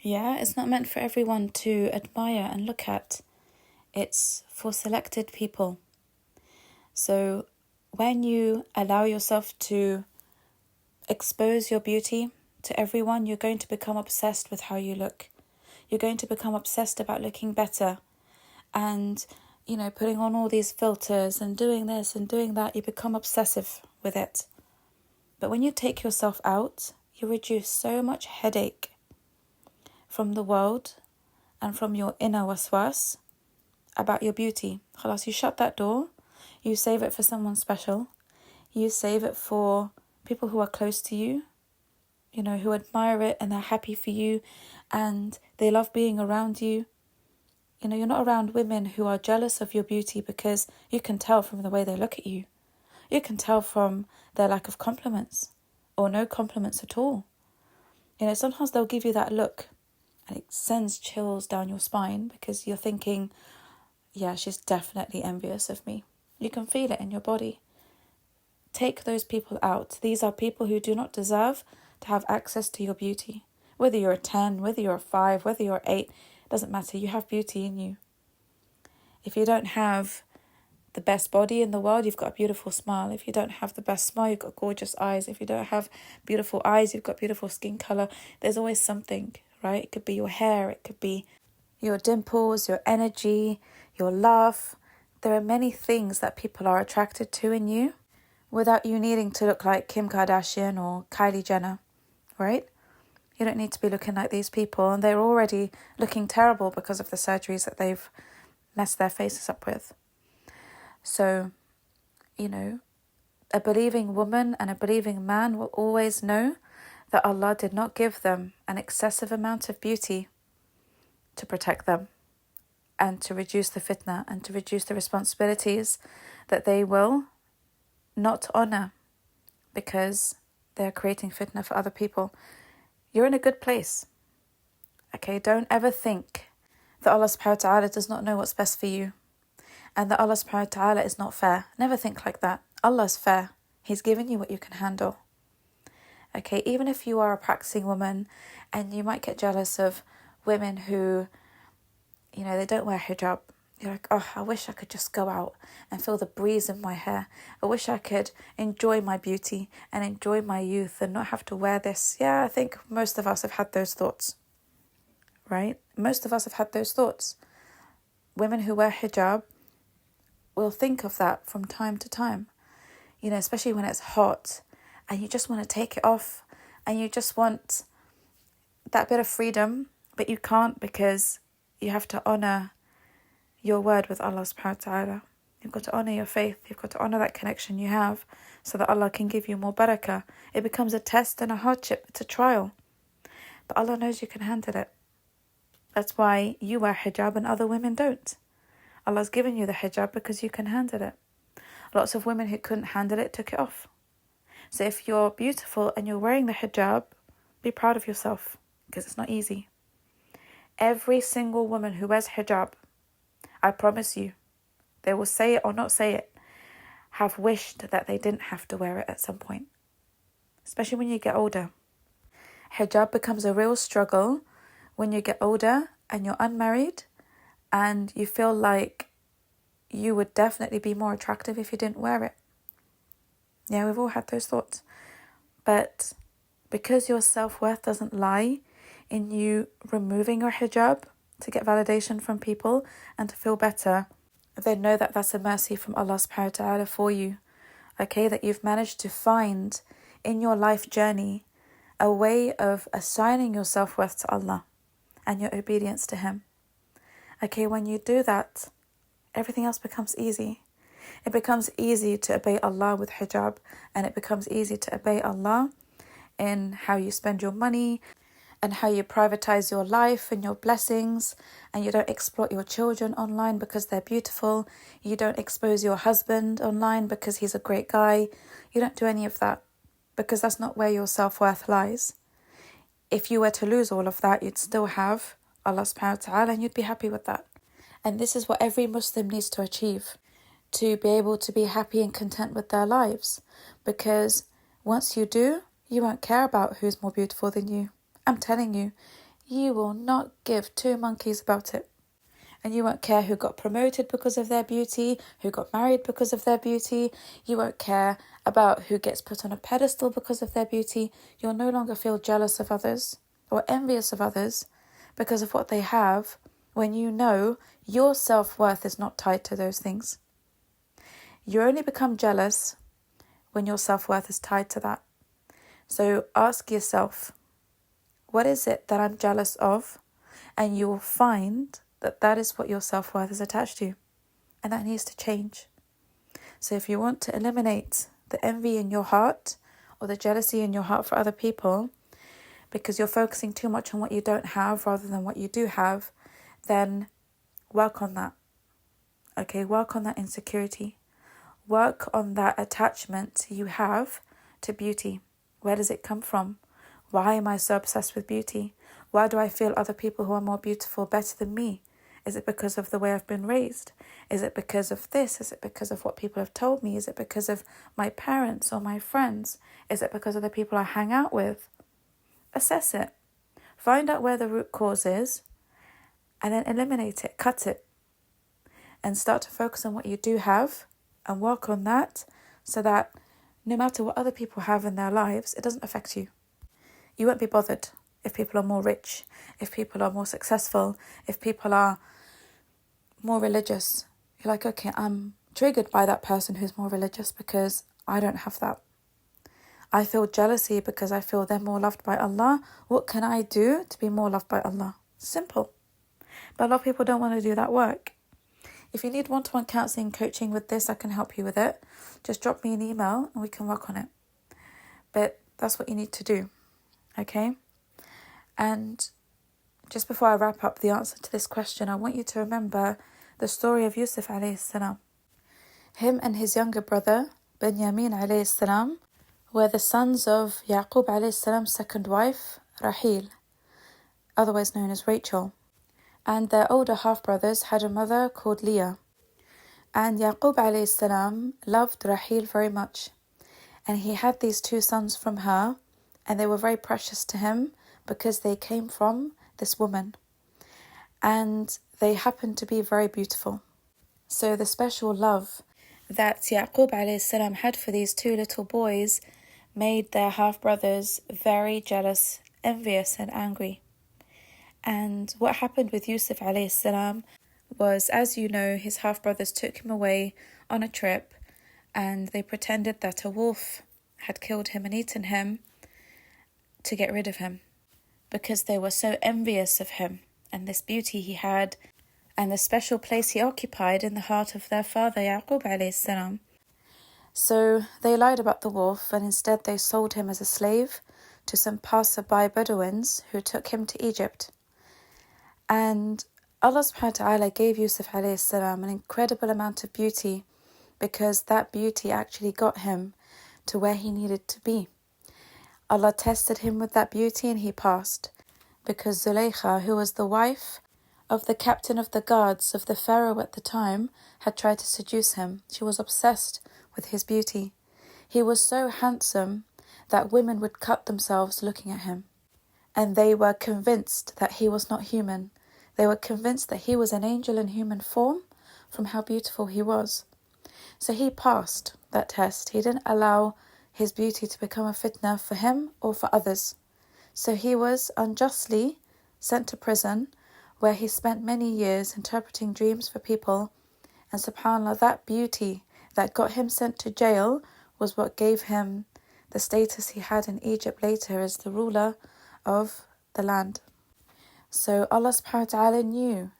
Yeah, it's not meant for everyone to admire and look at. It's for selected people. So when you allow yourself to expose your beauty to everyone, you're going to become obsessed with how you look. You're going to become obsessed about looking better and, you know, putting on all these filters and doing this and doing that. You become obsessive with it. But when you take yourself out, you reduce so much headache from the world and from your inner waswas, about your beauty. Khalas, you shut that door. You save it for someone special. You save it for people who are close to you, who admire it and they're happy for you and they love being around you. You're not around women who are jealous of your beauty because you can tell from the way they look at you. You can tell from their lack of compliments or no compliments at all. Sometimes they'll give you that look and it sends chills down your spine because you're thinking, yeah, she's definitely envious of me. You can feel it in your body. Take those people out. These are people who do not deserve to have access to your beauty. Whether you're a 10, whether you're a 5, whether you're 8, doesn't matter. You have beauty in you. If you don't have the best body in the world, you've got a beautiful smile. If you don't have the best smile, you've got gorgeous eyes. If you don't have beautiful eyes, you've got beautiful skin colour. There's always something, right? It could be your hair, it could be your dimples, your energy, your laugh. There are many things that people are attracted to in you without you needing to look like Kim Kardashian or Kylie Jenner, right? You don't need to be looking like these people, and they're already looking terrible because of the surgeries that they've messed their faces up with. So, a believing woman and a believing man will always know that Allah did not give them an excessive amount of beauty to protect them and to reduce the fitna and to reduce the responsibilities that they will not honour because they're creating fitna for other people. You're in a good place. Okay, don't ever think that Allah subhanahu wa ta'ala does not know what's best for you and that Allah subhanahu wa ta'ala is not fair. Never think like that. Allah's fair. He's given you what you can handle. Okay, even if you are a practicing woman and you might get jealous of women who, they don't wear hijab. You're like, oh, I wish I could just go out and feel the breeze in my hair. I wish I could enjoy my beauty and enjoy my youth and not have to wear this. Yeah, I think most of us have had those thoughts, right? Most of us have had those thoughts. Women who wear hijab will think of that from time to time, especially when it's hot and you just want to take it off and you just want that bit of freedom, but you can't because you have to honour your word with Allah subhanahu wa ta'ala. You've got to honour your faith. You've got to honour that connection you have so that Allah can give you more barakah. It becomes a test and a hardship. It's a trial. But Allah knows you can handle it. That's why you wear hijab and other women don't. Allah's given you the hijab because you can handle it. Lots of women who couldn't handle it took it off. So if you're beautiful and you're wearing the hijab, be proud of yourself because it's not easy. Every single woman who wears hijab, I promise you, they will say it or not say it, have wished that they didn't have to wear it at some point. Especially when you get older. Hijab becomes a real struggle when you get older and you're unmarried and you feel like you would definitely be more attractive if you didn't wear it. Yeah, we've all had those thoughts. But because your self-worth doesn't lie in you removing your hijab to get validation from people and to feel better, then know that that's a mercy from Allah subhanahu wa ta'ala for you. Okay, that you've managed to find in your life journey a way of assigning your self-worth to Allah and your obedience to Him. Okay, when you do that, everything else becomes easy. It becomes easy to obey Allah with hijab, and it becomes easy to obey Allah in how you spend your money and how you privatize your life and your blessings, and you don't exploit your children online because they're beautiful. You don't expose your husband online because he's a great guy. You don't do any of that because that's not where your self-worth lies. If you were to lose all of that, you'd still have Allah subhanahu wa ta'ala and you'd be happy with that. And this is what every Muslim needs to achieve, to be able to be happy and content with their lives. Because once you do, you won't care about who's more beautiful than you. I'm telling you, you will not give two monkeys about it. And you won't care who got promoted because of their beauty, who got married because of their beauty. You won't care about who gets put on a pedestal because of their beauty. You'll no longer feel jealous of others or envious of others because of what they have when you know your self-worth is not tied to those things. You only become jealous when your self-worth is tied to that. So ask yourself, what is it that I'm jealous of? And you will find that is what your self-worth is attached to. And that needs to change. So if you want to eliminate the envy in your heart or the jealousy in your heart for other people, because you're focusing too much on what you don't have rather than what you do have, then work on that. Okay, work on that insecurity. Work on that attachment you have to beauty. Where does it come from? Why am I so obsessed with beauty? Why do I feel other people who are more beautiful better than me? Is it because of the way I've been raised? Is it because of this? Is it because of what people have told me? Is it because of my parents or my friends? Is it because of the people I hang out with? Assess it. Find out where the root cause is and then eliminate it, cut it. And start to focus on what you do have and work on that so that no matter what other people have in their lives, it doesn't affect you. You won't be bothered if people are more rich, if people are more successful, if people are more religious. You're like, okay, I'm triggered by that person who's more religious because I don't have that. I feel jealousy because I feel they're more loved by Allah. What can I do to be more loved by Allah? Simple. But a lot of people don't want to do that work. If you need one-to-one counselling, coaching with this, I can help you with it. Just drop me an email and we can work on it. But that's what you need to do, okay? And just before I wrap up the answer to this question, I want you to remember the story of Yusuf alayhi salam. Him and his younger brother, Binyamin alayhi salam, were the sons of Yaqub alayhi salam's second wife, Rahil, otherwise known as Rachel. And their older half-brothers had a mother called Leah. And Yaqub alayhi salam loved Rahil very much. And he had these two sons from her, and they were very precious to him because they came from this woman. And they happened to be very beautiful. So the special love that Yaqub alayhi salam had for these two little boys made their half-brothers very jealous, envious and angry. And what happened with Yusuf alayhi salam was, as you know, his half-brothers took him away on a trip and they pretended that a wolf had killed him and eaten him to get rid of him because they were so envious of him and this beauty he had and the special place he occupied in the heart of their father Yaqub alayhi salam. So they lied about the wolf and instead they sold him as a slave to some passerby Bedouins who took him to Egypt. And Allah subhanahu wa ta'ala gave Yusuf alayhi salam an incredible amount of beauty because that beauty actually got him to where he needed to be. Allah tested him with that beauty and he passed because Zulaykha, who was the wife of the captain of the guards of the Pharaoh at the time, had tried to seduce him. She was obsessed with his beauty. He was so handsome that women would cut themselves looking at him. And they were convinced that he was not human. They were convinced that he was an angel in human form from how beautiful he was. So he passed that test. He didn't allow his beauty to become a fitna for him or for others. So he was unjustly sent to prison where he spent many years interpreting dreams for people. And subhanAllah, that beauty that got him sent to jail was what gave him the status he had in Egypt later as the ruler of the land. So Allah subhanahu wa ta'ala knew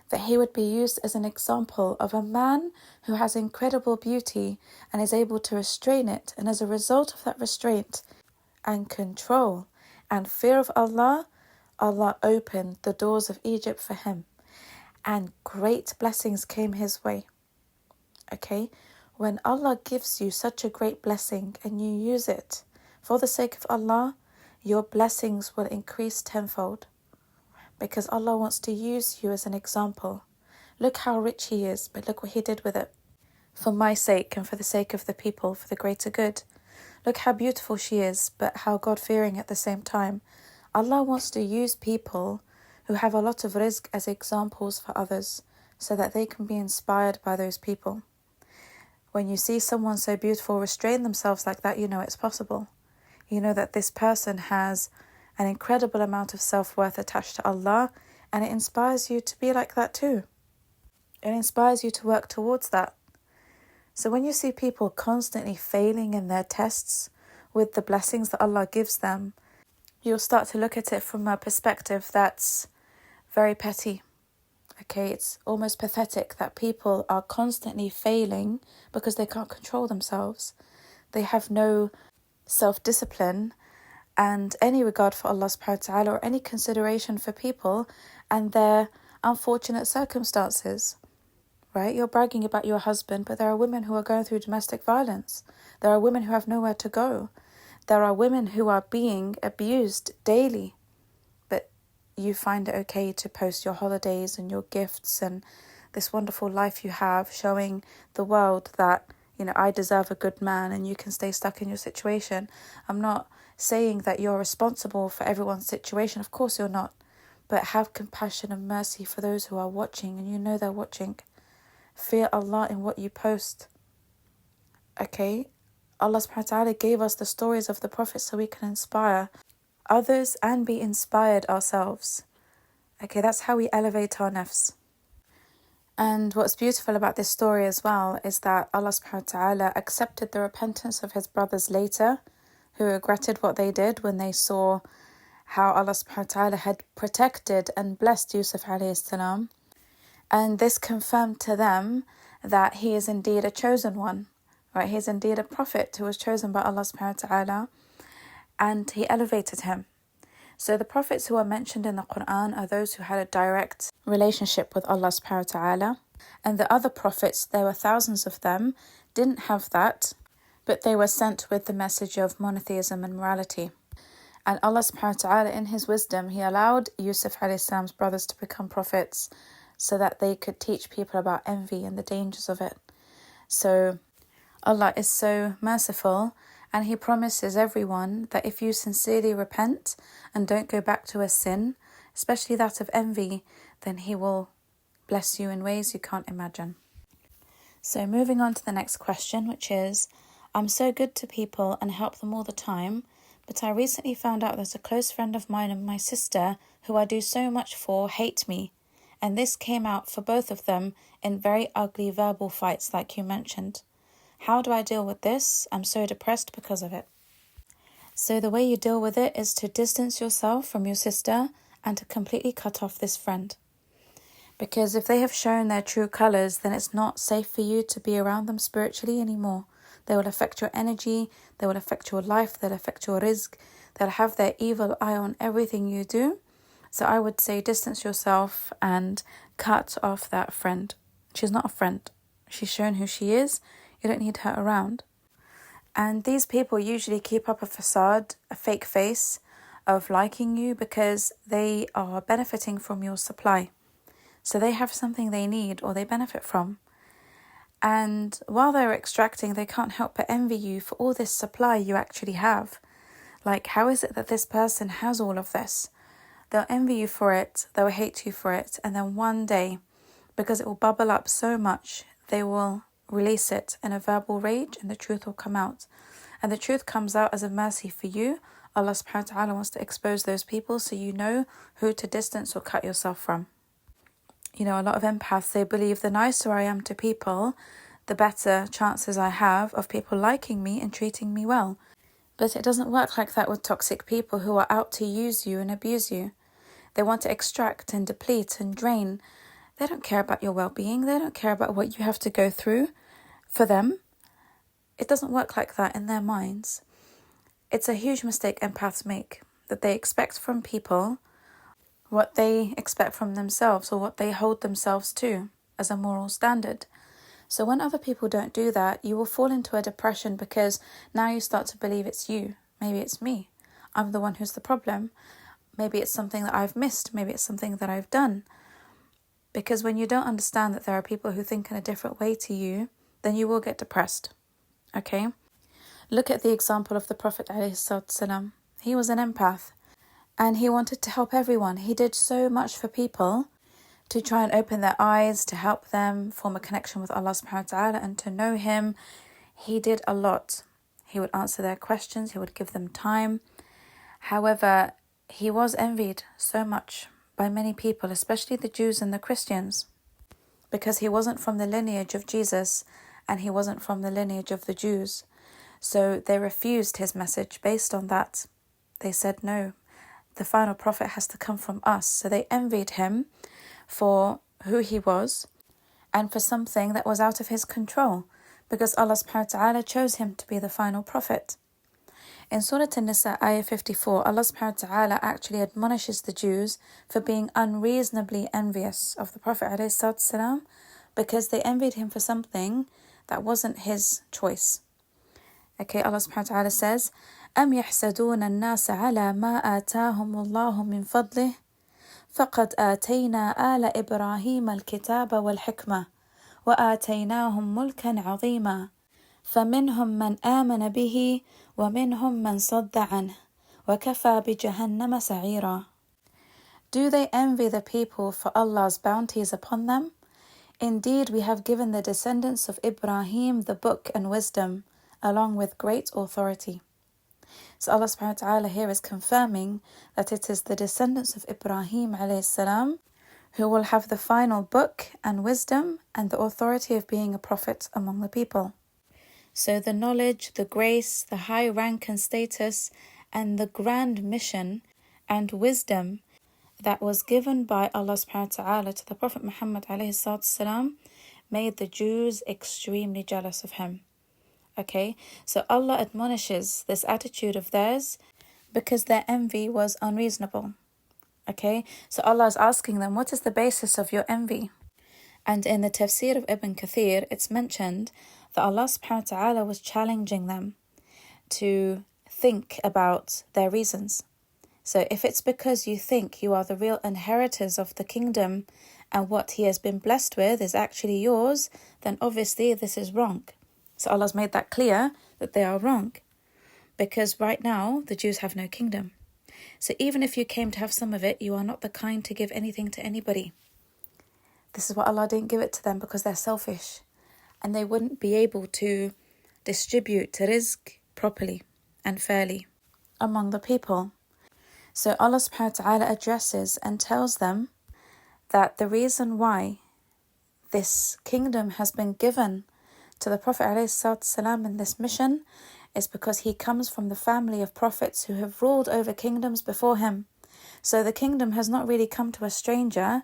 that he would be used as an example of a man who has incredible beauty and is able to restrain it. And as a result of that restraint and control and fear of Allah, Allah opened the doors of Egypt for him. And great blessings came his way. Okay? When Allah gives you such a great blessing and you use it for the sake of Allah, your blessings will increase tenfold. Because Allah wants to use you as an example. Look how rich he is, but look what he did with it. For my sake and for the sake of the people, for the greater good. Look how beautiful she is, but how God-fearing at the same time. Allah wants to use people who have a lot of rizq as examples for others, so that they can be inspired by those people. When you see someone so beautiful restrain themselves like that, you know it's possible. You know that this person has an incredible amount of self-worth attached to Allah, and it inspires you to be like that too. It inspires you to work towards that. So when you see people constantly failing in their tests with the blessings that Allah gives them, you'll start to look at it from a perspective that's very petty. Okay, it's almost pathetic that people are constantly failing because they can't control themselves. They have no self-discipline and any regard for Allah subhanahu wa ta'ala or any consideration for people and their unfortunate circumstances. Right? You're bragging about your husband, but there are women who are going through domestic violence. There are women who have nowhere to go. There are women who are being abused daily. But you find it okay to post your holidays and your gifts and this wonderful life you have, showing the world that, I deserve a good man and you can stay stuck in your situation. I'm not saying that you're responsible for everyone's situation. Of course you're not. But have compassion and mercy for those who are watching and you know they're watching. Fear Allah in what you post. Okay? Allah subhanahu wa ta'ala gave us the stories of the Prophet so we can inspire others and be inspired ourselves. Okay, that's how we elevate our nafs. And what's beautiful about this story as well is that Allah subhanahu wa ta'ala accepted the repentance of his brothers later, who regretted what they did when they saw how Allah subhanahu wa ta'ala had protected and blessed Yusuf alayhi salam. And this confirmed to them that he is indeed a chosen one. Right? He is indeed a prophet who was chosen by Allah subhanahu wa ta'ala, and he elevated him. So the prophets who are mentioned in the Quran are those who had a direct relationship with Allah subhanahu wa ta'ala. And the other prophets, there were thousands of them, didn't have that, but they were sent with the message of monotheism and morality. And Allah subhanahu wa ta'ala, in his wisdom, he allowed Yusuf alayhi salam's brothers to become prophets so that they could teach people about envy and the dangers of it. So Allah is so merciful, and he promises everyone that if you sincerely repent and don't go back to a sin, especially that of envy, then he will bless you in ways you can't imagine. So moving on to the next question, which is, I'm so good to people and help them all the time, but I recently found out that a close friend of mine and my sister, who I do so much for, hate me. And this came out for both of them in very ugly verbal fights like you mentioned. How do I deal with this? I'm so depressed because of it. So the way you deal with it is to distance yourself from your sister and to completely cut off this friend. Because if they have shown their true colours, then it's not safe for you to be around them spiritually anymore. They will affect your energy, they will affect your life, they'll affect your rizq, they'll have their evil eye on everything you do. So I would say distance yourself and cut off that friend. She's not a friend. She's shown who she is. You don't need her around. And these people usually keep up a facade, a fake face of liking you because they are benefiting from your supply. So they have something they need or they benefit from. And while they're extracting, they can't help but envy you for all this supply you actually have. Like, how is it that this person has all of this? They'll envy you for it, they'll hate you for it, and then one day, because it will bubble up so much, they will release it in a verbal rage and the truth will come out. And the truth comes out as a mercy for you. Allah subhanahu wa ta'ala wants to expose those people so you know who to distance or cut yourself from. A lot of empaths, they believe the nicer I am to people, the better chances I have of people liking me and treating me well. But it doesn't work like that with toxic people who are out to use you and abuse you. They want to extract and deplete and drain. They don't care about your well-being. They don't care about what you have to go through for them. It doesn't work like that in their minds. It's a huge mistake empaths make, that they expect from people what they expect from themselves or what they hold themselves to as a moral standard. So when other people don't do that, you will fall into a depression because now you start to believe it's you. Maybe it's me. I'm the one who's the problem. Maybe it's something that I've missed. Maybe it's something that I've done. Because when you don't understand that there are people who think in a different way to you, then you will get depressed. Okay? Look at the example of the Prophet ﷺ. He was an empath and he wanted to help everyone. He did so much for people to try and open their eyes, to help them form a connection with Allah subhanahu wa ta'ala and to know Him. He did a lot. He would answer their questions. He would give them time. However, he was envied so much by many people, especially the Jews and the Christians, because he wasn't from the lineage of Jesus and he wasn't from the lineage of the Jews. So they refused his message based on that. They said, no, the final prophet has to come from us. So they envied him for who he was and for something that was out of his control, because Allah subhanahu wa ta'ala chose him to be the final prophet. In Surah An-Nisa, ayah 54, Allah subhanahu wa ta'ala actually admonishes the Jews for being unreasonably envious of the Prophet ﷺ, because they envied him for something that wasn't his choice. Okay, Allah subhanahu wa ta'ala says, أَمْ يَحْسَدُونَ النَّاسَ عَلَى مَا آتَاهُمُ اللَّهُ مِنْ فَضْلِهِ فَقَدْ آتَيْنَا آلَ إِبْرَاهِيمَ الْكِتَابَ وَالْحِكْمَةَ وَآتَيْنَاهُمْ مُلْكًا عَظِيمًا فَمِنْهُمْ مَنْ آمَنَ بِهِ وَمِنْهُمْ مَنْ صَدَّ عَنْهُ وَكَفَى بِجَهَنَّمَ سَعِيرًا. Do they envy the people for Allah's bounties upon them? Indeed, we have given the descendants of Ibrahim the book and wisdom, along with great authority. So Allah subhanahu wa ta'ala here is confirming that it is the descendants of Ibrahim alayhi salam who will have the final book and wisdom and the authority of being a prophet among the people. So the knowledge, the grace, the high rank and status, and the grand mission and wisdom that was given by Allah subhanahu wa ta'ala to the Prophet Muhammad alayhi salam made the Jews extremely jealous of him. Okay, so Allah admonishes this attitude of theirs because their envy was unreasonable. Okay, so Allah is asking them, what is the basis of your envy? And in the tafsir of Ibn Kathir, it's mentioned that Allah subhanahu wa ta'ala was challenging them to think about their reasons. So if it's because you think you are the real inheritors of the kingdom and what He has been blessed with is actually yours, then obviously this is wrong. So Allah's made that clear that they are wrong, because right now the Jews have no kingdom. So even if you came to have some of it, you are not the kind to give anything to anybody. This is why Allah didn't give it to them, because they're selfish and they wouldn't be able to distribute rizq properly and fairly among the people. So Allah subhanahu wa ta'ala addresses and tells them that the reason why this kingdom has been given to the Prophet ﷺ in this mission is because he comes from the family of prophets who have ruled over kingdoms before him. So the kingdom has not really come to a stranger,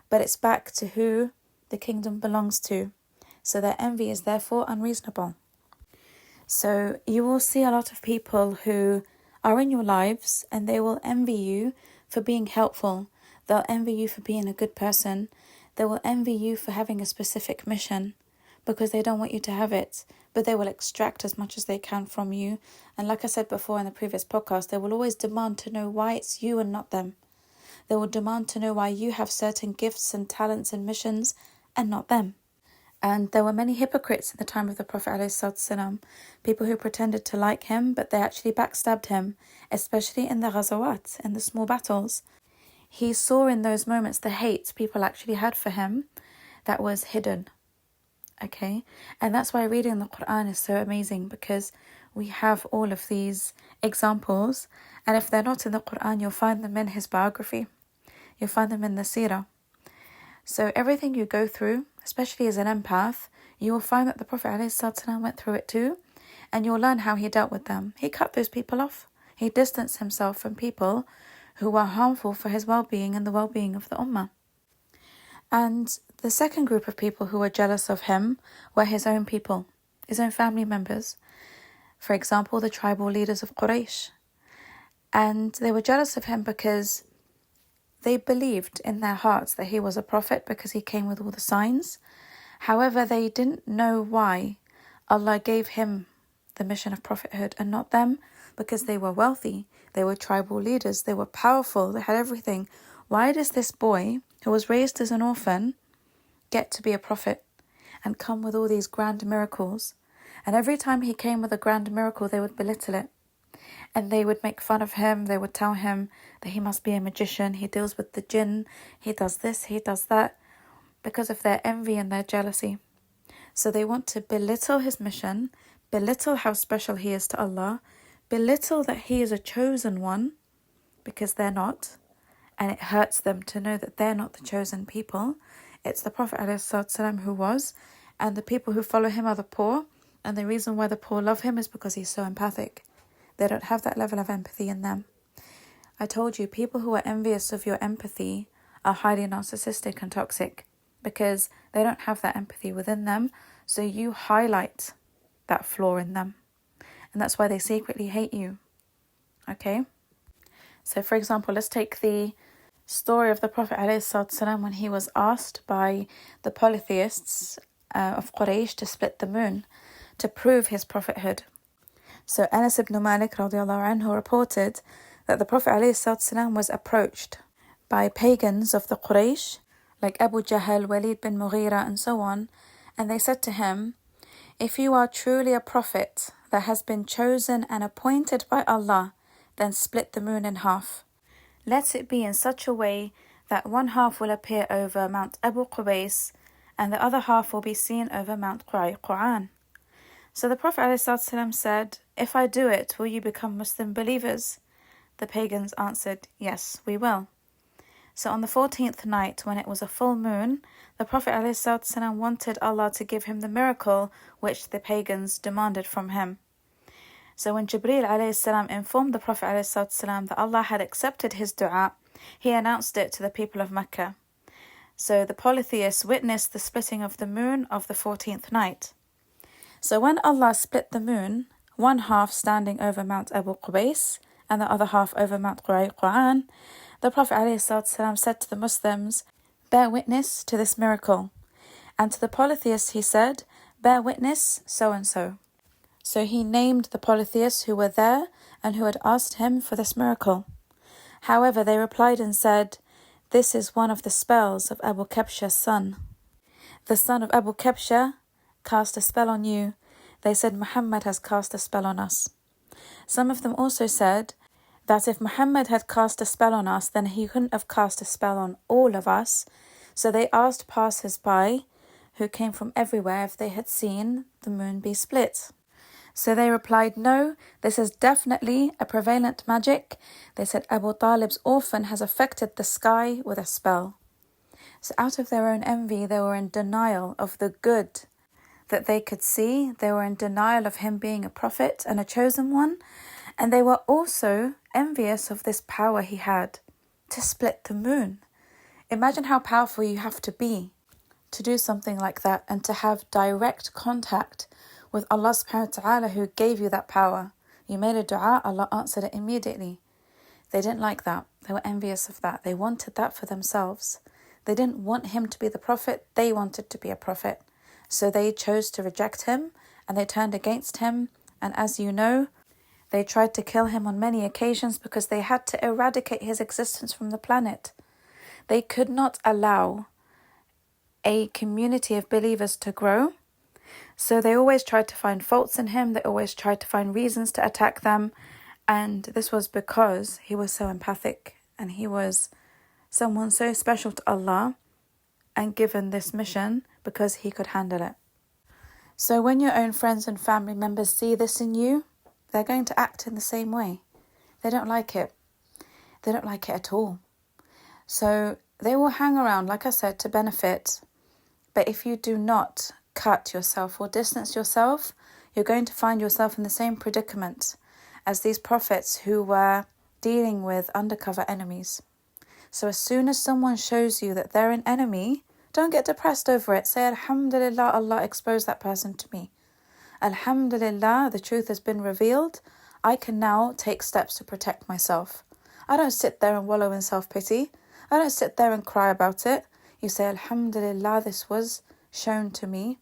but it's back to who the kingdom belongs to. So their envy is therefore unreasonable. So you will see a lot of people who are in your lives and they will envy you for being helpful. They'll envy you for being a good person. They will envy you for having a specific mission, because they don't want you to have it, but they will extract as much as they can from you. And like I said before in the previous podcast, they will always demand to know why it's you and not them. They will demand to know why you have certain gifts and talents and missions and not them. And there were many hypocrites in the time of the Prophet ﷺ, people who pretended to like him, but they actually backstabbed him, especially in the ghazawat, in the small battles. He saw in those moments the hate people actually had for him that was hidden. Okay, and that's why reading the Quran is so amazing, because we have all of these examples, and if they're not in the Quran, you'll find them in his biography. You'll find them in the seerah. So everything you go through, especially as an empath, you will find that the Prophet ﷺ went through it too, and you'll learn how he dealt with them. He cut those people off. He distanced himself from people who were harmful for his well-being and the well-being of the ummah. And the second group of people who were jealous of him were his own people, his own family members. For example, the tribal leaders of Quraysh. And they were jealous of him because they believed in their hearts that he was a prophet, because he came with all the signs. However, they didn't know why Allah gave him the mission of prophethood and not them, because they were wealthy, they were tribal leaders, they were powerful, they had everything. Why does this boy, who was raised as an orphan, get to be a prophet and come with all these grand miracles? And every time he came with a grand miracle, they would belittle it. And they would make fun of him. They would tell him that he must be a magician. He deals with the jinn. He does this, he does that, because of their envy and their jealousy. So they want to belittle his mission, belittle how special he is to Allah, belittle that he is a chosen one, because they're not. And it hurts them to know that they're not the chosen people. It's the Prophet ﷺ who was, and the people who follow him are the poor. And the reason why the poor love him is because he's so empathic. They don't have that level of empathy in them. I told you, people who are envious of your empathy are highly narcissistic and toxic. because they don't have that empathy within them. So you highlight that flaw in them. And that's why they secretly hate you. Okay? So for example, let's take the story of the Prophet ﷺ when he was asked by the polytheists of Quraysh to split the moon to prove his prophethood. So Anas ibn Malik radiallahu anhu reported that the Prophet ﷺ was approached by pagans of the Quraysh, like Abu Jahl, Walid bin Mughira and so on, and they said to him, "If you are truly a prophet that has been chosen and appointed by Allah, then split the moon in half. Let it be in such a way that one half will appear over Mount Abu Qubais and the other half will be seen over Mount Quran." So the Prophet ﷺ said, "If I do it, will you become Muslim believers?" The pagans answered, "Yes, we will." So on the 14th night, when it was a full moon, the Prophet ﷺ wanted Allah to give him the miracle which the pagans demanded from him. So when Jibreel ﷺ informed the Prophet ﷺ that Allah had accepted his dua, he announced it to the people of Mecca. So the polytheists witnessed the splitting of the moon of the 14th night. So when Allah split the moon, one half standing over Mount Abu Qubais and the other half over Mount Quran, the Prophet ﷺ said to the Muslims, "Bear witness to this miracle." And to the polytheists he said, "Bear witness so and so." So he named the polytheists who were there and who had asked him for this miracle. However, they replied and said, "This is one of the spells of Abu Kabsha's son. The son of Abu Kabsha cast a spell on you." They said, "Muhammad has cast a spell on us." Some of them also said that if Muhammad had cast a spell on us, then he couldn't have cast a spell on all of us. So they asked passers-by who came from everywhere if they had seen the moon be split. So they replied, "No, this is definitely a prevalent magic." They said Abu Talib's orphan has affected the sky with a spell. So out of their own envy, they were in denial of the good that they could see. They were in denial of him being a prophet and a chosen one. And they were also envious of this power he had to split the moon. Imagine how powerful you have to be to do something like that and to have direct contact with Allah subhanahu wa ta'ala who gave you that power. You made a dua, Allah answered it immediately. They didn't like that. They were envious of that. They wanted that for themselves. They didn't want him to be the prophet. They wanted to be a prophet. So they chose to reject him and they turned against him. And as you know, they tried to kill him on many occasions because they had to eradicate his existence from the planet. They could not allow a community of believers to grow. So they always tried to find faults in him. They always tried to find reasons to attack them. And this was because he was so empathic and he was someone so special to Allah and given this mission because he could handle it. So when your own friends and family members see this in you, they're going to act in the same way. They don't like it. They don't like it at all. So they will hang around, like I said, to benefit. But if you do not cut yourself or distance yourself, you're going to find yourself in the same predicament as these prophets who were dealing with undercover enemies. So as soon as someone shows you that they're an enemy, don't get depressed over it. Say, Alhamdulillah, Allah exposed that person to me. Alhamdulillah, the truth has been revealed. I can now take steps to protect myself. I don't sit there and wallow in self-pity. I don't sit there and cry about it. You say, Alhamdulillah, this was shown to me,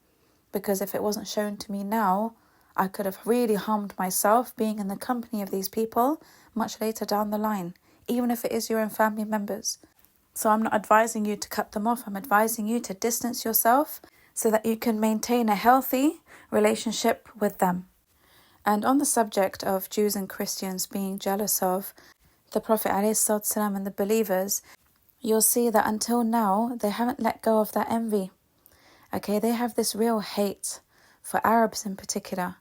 because if it wasn't shown to me now, I could have really harmed myself being in the company of these people much later down the line, even if it is your own family members. So I'm not advising you to cut them off. I'm advising you to distance yourself so that you can maintain a healthy relationship with them. And on the subject of Jews and Christians being jealous of the Prophet ﷺ and the believers, you'll see that until now, they haven't let go of that envy. Okay, they have this real hate for Arabs in particular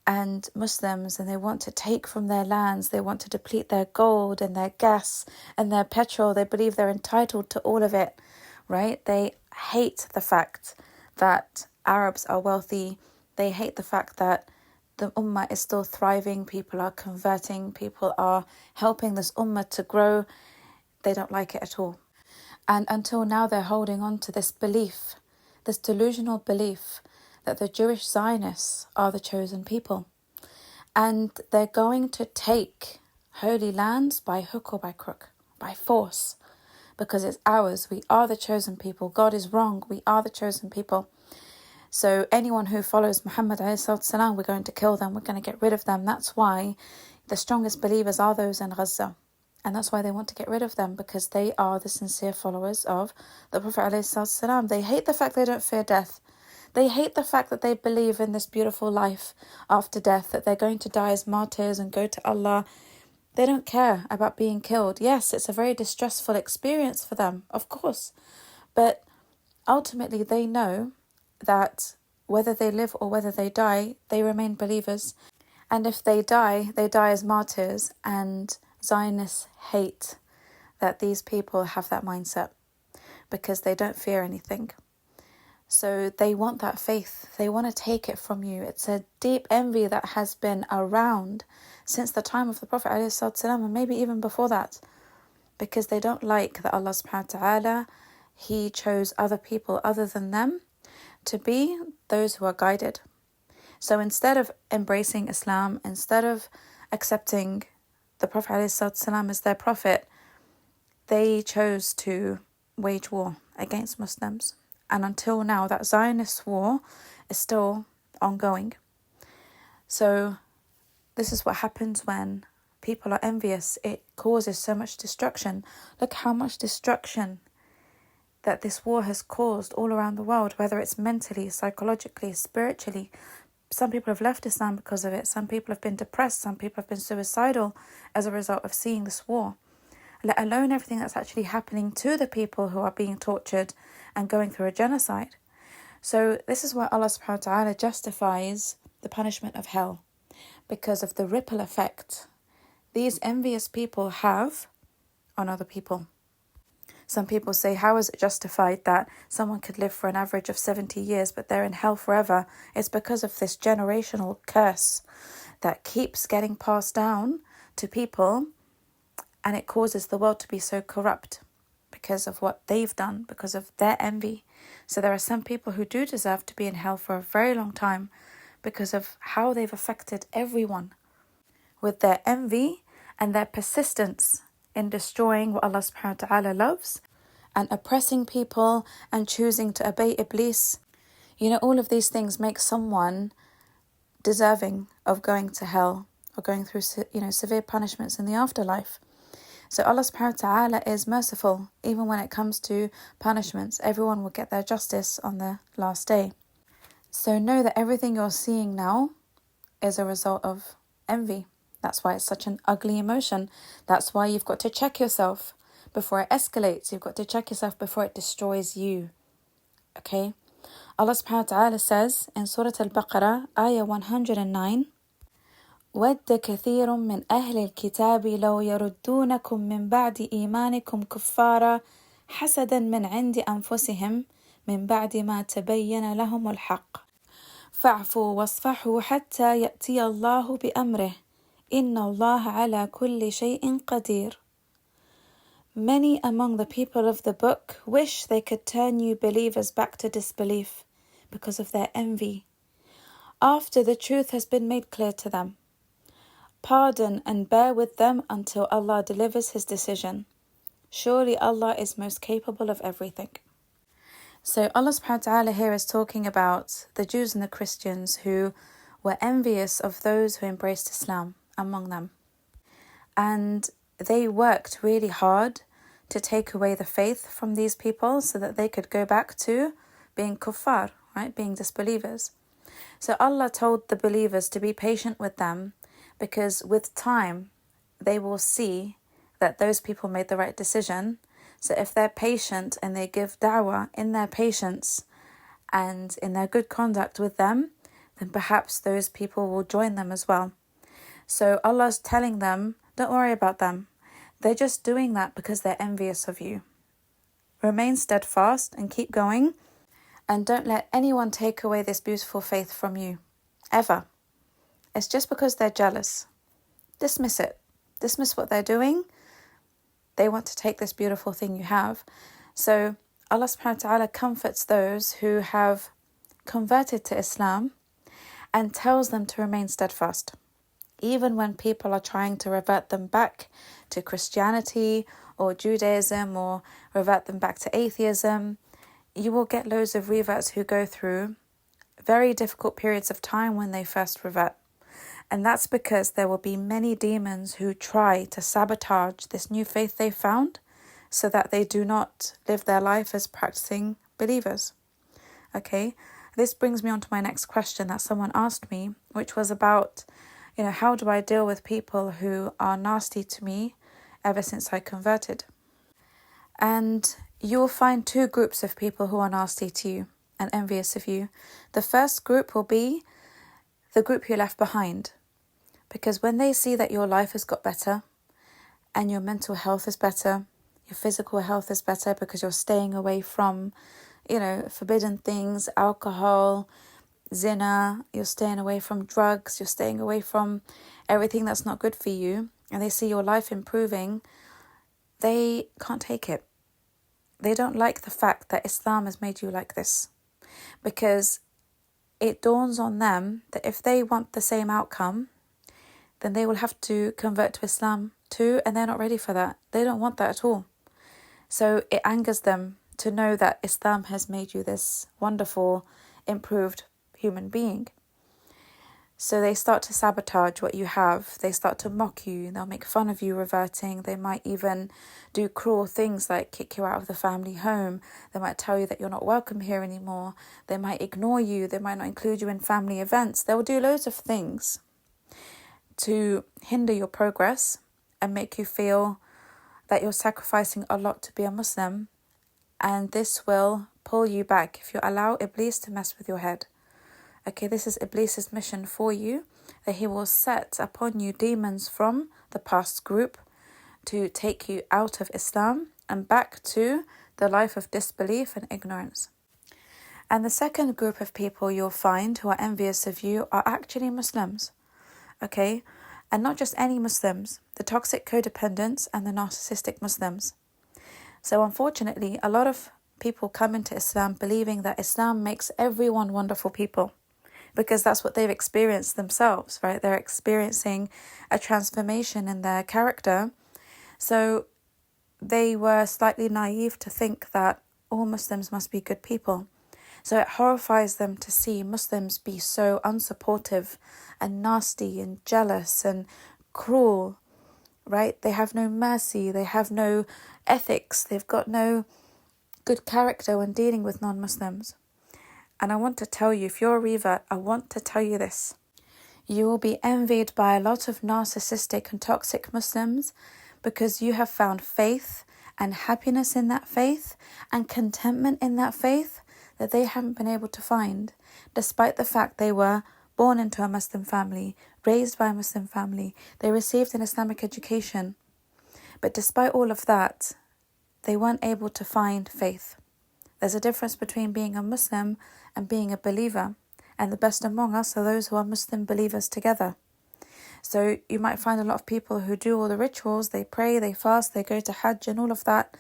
and Muslims, and they want to take from their lands. They want to deplete their gold and their gas and their petrol. They believe they're entitled to all of it, right? They hate the fact that Arabs are wealthy. They hate the fact that the ummah is still thriving. People are converting. People are helping this ummah to grow. They don't like it at all. And until now, they're holding on to this belief, this delusional belief that the Jewish Zionists are the chosen people. And they're going to take holy lands by hook or by crook, by force, because it's ours. We are the chosen people. God is wrong. We are the chosen people. So anyone who follows Muhammad ﷺ, we're going to kill them. We're going to get rid of them. That's why the strongest believers are those in Gaza. And that's why they want to get rid of them, because they are the sincere followers of the Prophet ﷺ. They hate the fact they don't fear death. They hate the fact that they believe in this beautiful life after death, that they're going to die as martyrs and go to Allah. They don't care about being killed. Yes, it's a very distressful experience for them, of course. But ultimately they know that whether they live or whether they die, they remain believers. And if they die as martyrs. And Zionists hate that these people have that mindset, because they don't fear anything. So they want that faith. They want to take it from you. It's a deep envy that has been around since the time of the Prophet ﷺ, and maybe even before that, because they don't like that Allah subhanahu wa ta'ala, He chose other people other than them to be those who are guided. So instead of embracing Islam, instead of accepting the Prophet ﷺ as their prophet, they chose to wage war against Muslims. And until now, that Zionist war is still ongoing. So this is what happens when people are envious. It causes so much destruction. Look how much destruction that this war has caused all around the world, whether it's mentally, psychologically, spiritually. Some people have left Islam because of it. Some people have been depressed. Some people have been suicidal as a result of seeing this war. Let alone everything that's actually happening to the people who are being tortured and going through a genocide. So this is why Allah subhanahu wa ta'ala justifies the punishment of hell, because of the ripple effect these envious people have on other people. Some people say, how is it justified that someone could live for an average of 70 years but they're in hell forever? It's because of this generational curse that keeps getting passed down to people, and it causes the world to be so corrupt because of what they've done, because of their envy. So there are some people who do deserve to be in hell for a very long time because of how they've affected everyone with their envy and their persistence in destroying what Allah subhanahu wa ta'ala loves and oppressing people and choosing to obey Iblis. All of these things make someone deserving of going to hell or going through, severe punishments in the afterlife. So Allah subhanahu wa ta'ala is merciful even when it comes to punishments. Everyone will get their justice on the last day. So know that everything you're seeing now is a result of envy. That's why it's such an ugly emotion. That's why you've got to check yourself before it escalates. You've got to check yourself before it destroys you. Okay? Allah subhanahu wa ta'ala says in Surah Al-Baqarah, Ayah 109, وَدَّ كَثِيرٌ مِّنْ أَهْلِ الْكِتَابِ لَوْ يَرُدُّونَكُم مِّن بَعْدِ إِيمَانِكُمْ كُفَّارًا حَسَدًا مِّنْ عِندِ أَنفُسِهِمْ مِّن بَعْدِ مَا تَبَيَّنَ لَهُمُ الْحَقُّ فَاعْفُوا وَاصْفَحُوا حَتَّى يَأْتِيَ اللَّهُ بِأَمْرِهِ إِنَّ اللَّهَ عَلَى كُلِّ شَيْءٍ قَدِيرٌ. Many among the people of the book wish they could turn you believers back to disbelief because of their envy, after the truth has been made clear to them. Pardon and bear with them until Allah delivers His decision. Surely Allah is most capable of everything. So Allah subhanahu wa ta'ala here is talking about the Jews and the Christians who were envious of those who embraced Islam among them. And they worked really hard to take away the faith from these people so that they could go back to being kuffar, right? Being disbelievers. So Allah told the believers to be patient with them, because with time they will see that those people made the right decision. So if they're patient and they give da'wah in their patience and in their good conduct with them, then perhaps those people will join them as well. So Allah's telling them, don't worry about them. They're just doing that because they're envious of you. Remain steadfast and keep going, and don't let anyone take away this beautiful faith from you, ever. It's just because they're jealous. Dismiss it. Dismiss what they're doing. They want to take this beautiful thing you have. So Allah subhanahu wa ta'ala comforts those who have converted to Islam and tells them to remain steadfast. Even when people are trying to revert them back to Christianity or Judaism or revert them back to atheism, you will get loads of reverts who go through very difficult periods of time when they first revert. And that's because there will be many demons who try to sabotage this new faith they found so that they do not live their life as practicing believers. Okay, this brings me on to my next question that someone asked me, which was about, how do I deal with people who are nasty to me ever since I converted? And you'll find two groups of people who are nasty to you and envious of you. The first group will be the group you left behind. Because when they see that your life has got better and your mental health is better, your physical health is better because you're staying away from, forbidden things, alcohol, zina, you're staying away from drugs, you're staying away from everything that's not good for you, and they see your life improving, they can't take it. They don't like the fact that Islam has made you like this, because it dawns on them that if they want the same outcome, then they will have to convert to Islam too, and they're not ready for that. They don't want that at all. So it angers them to know that Islam has made you this wonderful, improved human being. So they start to sabotage what you have. They start to mock you. They'll make fun of you reverting. They might even do cruel things like kick you out of the family home. They might tell you that you're not welcome here anymore. They might ignore you. They might not include you in family events. They will do loads of things to hinder your progress and make you feel that you're sacrificing a lot to be a Muslim, and this will pull you back if you allow Iblis to mess with your head. Okay, this is Iblis's mission for you, that he will set upon you demons from the past group to take you out of Islam and back to the life of disbelief and ignorance. And the second group of people you'll find who are envious of you are actually Muslims. Okay, and not just any Muslims, the toxic codependents and the narcissistic Muslims. So unfortunately, a lot of people come into Islam believing that Islam makes everyone wonderful people, because that's what they've experienced themselves, right? They're experiencing a transformation in their character. So they were slightly naive to think that all Muslims must be good people. So it horrifies them to see Muslims be so unsupportive and nasty and jealous and cruel, right? They have no mercy, they have no ethics, they've got no good character when dealing with non-Muslims. And I want to tell you, if you're a revert, I want to tell you this. You will be envied by a lot of narcissistic and toxic Muslims because you have found faith and happiness in that faith and contentment in that faith that they haven't been able to find, despite the fact they were born into a Muslim family, raised by a Muslim family, they received an Islamic education. But despite all of that, they weren't able to find faith. There's a difference between being a Muslim and being a believer, and the best among us are those who are Muslim believers together. So you might find a lot of people who do all the rituals, they pray, they fast, they go to Hajj and all of that,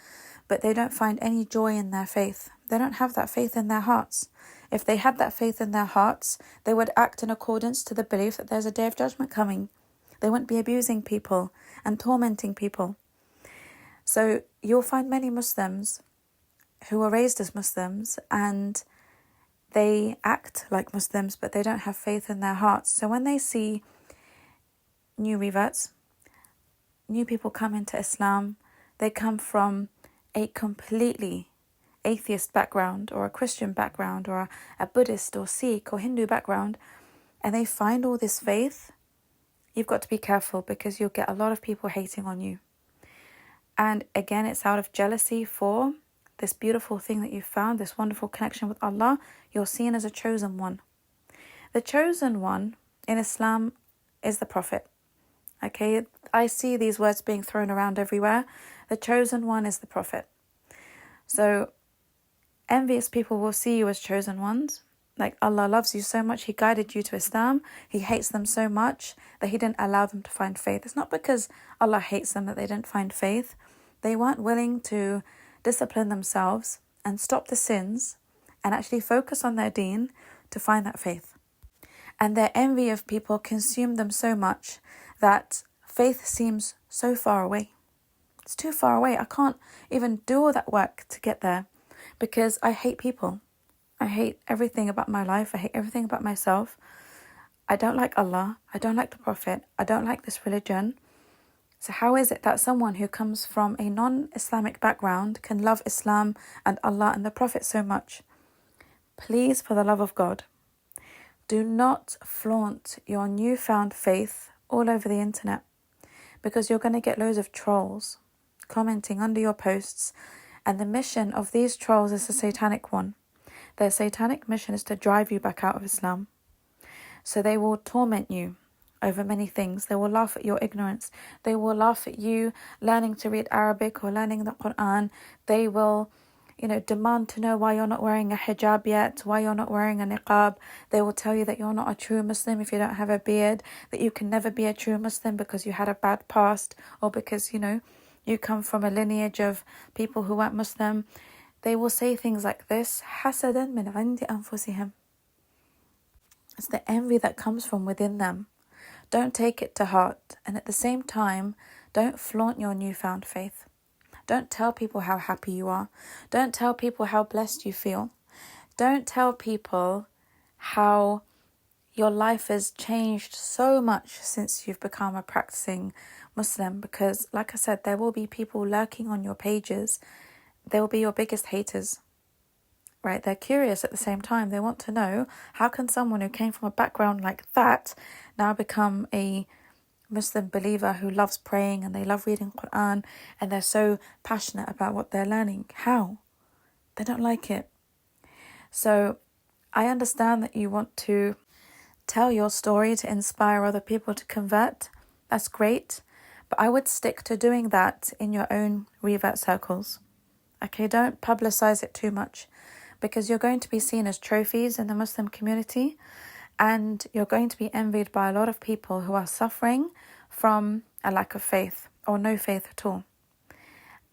but they don't find any joy in their faith. They don't have that faith in their hearts. If they had that faith in their hearts, they would act in accordance to the belief that there's a day of judgment coming. They wouldn't be abusing people and tormenting people. So you'll find many Muslims who were raised as Muslims and they act like Muslims, but they don't have faith in their hearts. So when they see new reverts, new people come into Islam, they come from a completely atheist background or a Christian background or a Buddhist or Sikh or Hindu background, and they find all this faith, you've got to be careful because you'll get a lot of people hating on you. And again, it's out of jealousy for this beautiful thing that you've found, this wonderful connection with Allah. You're seen as a chosen one. The chosen one in Islam is the Prophet. Okay, I see these words being thrown around everywhere. The chosen one is the Prophet. So envious people will see you as chosen ones. Like Allah loves you so much, He guided you to Islam. He hates them so much that He didn't allow them to find faith. It's not because Allah hates them that they didn't find faith. They weren't willing to discipline themselves and stop the sins and actually focus on their deen to find that faith. And their envy of people consumed them so much that faith seems so far away. It's too far away. I can't even do all that work to get there because I hate people. I hate everything about my life. I hate everything about myself. I don't like Allah. I don't like the Prophet. I don't like this religion. So how is it that someone who comes from a non-Islamic background can love Islam and Allah and the Prophet so much? Please, for the love of God, do not flaunt your newfound faith all over the internet, because you're going to get loads of trolls commenting under your posts, and the mission of these trolls is a satanic one. Their satanic mission is to drive you back out of Islam. So they will torment you over many things. They will laugh at your ignorance. They will laugh at you learning to read Arabic or learning the Quran. They will, demand to know why you're not wearing a hijab yet, why you're not wearing a niqab. They will tell you that you're not a true Muslim if you don't have a beard, that you can never be a true Muslim because you had a bad past, or because, you come from a lineage of people who weren't Muslim. They will say things like this, حَسَدًا مِنْ عِنْدِ أَنفُسِهِمْ. It's the envy that comes from within them. Don't take it to heart, and at the same time, don't flaunt your newfound faith. Don't tell people how happy you are. Don't tell people how blessed you feel. Don't tell people how your life has changed so much since you've become a practicing Muslim, because, like I said, there will be people lurking on your pages. They will be your biggest haters, right? They're curious at the same time. They want to know, how can someone who came from a background like that now become a Muslim believer who loves praying and they love reading Quran and they're so passionate about what they're learning? How? They don't like it. So I understand that you want to tell your story to inspire other people to convert. That's great. But I would stick to doing that in your own revert circles. Okay, don't publicize it too much, because you're going to be seen as trophies in the Muslim community, and you're going to be envied by a lot of people who are suffering from a lack of faith or no faith at all.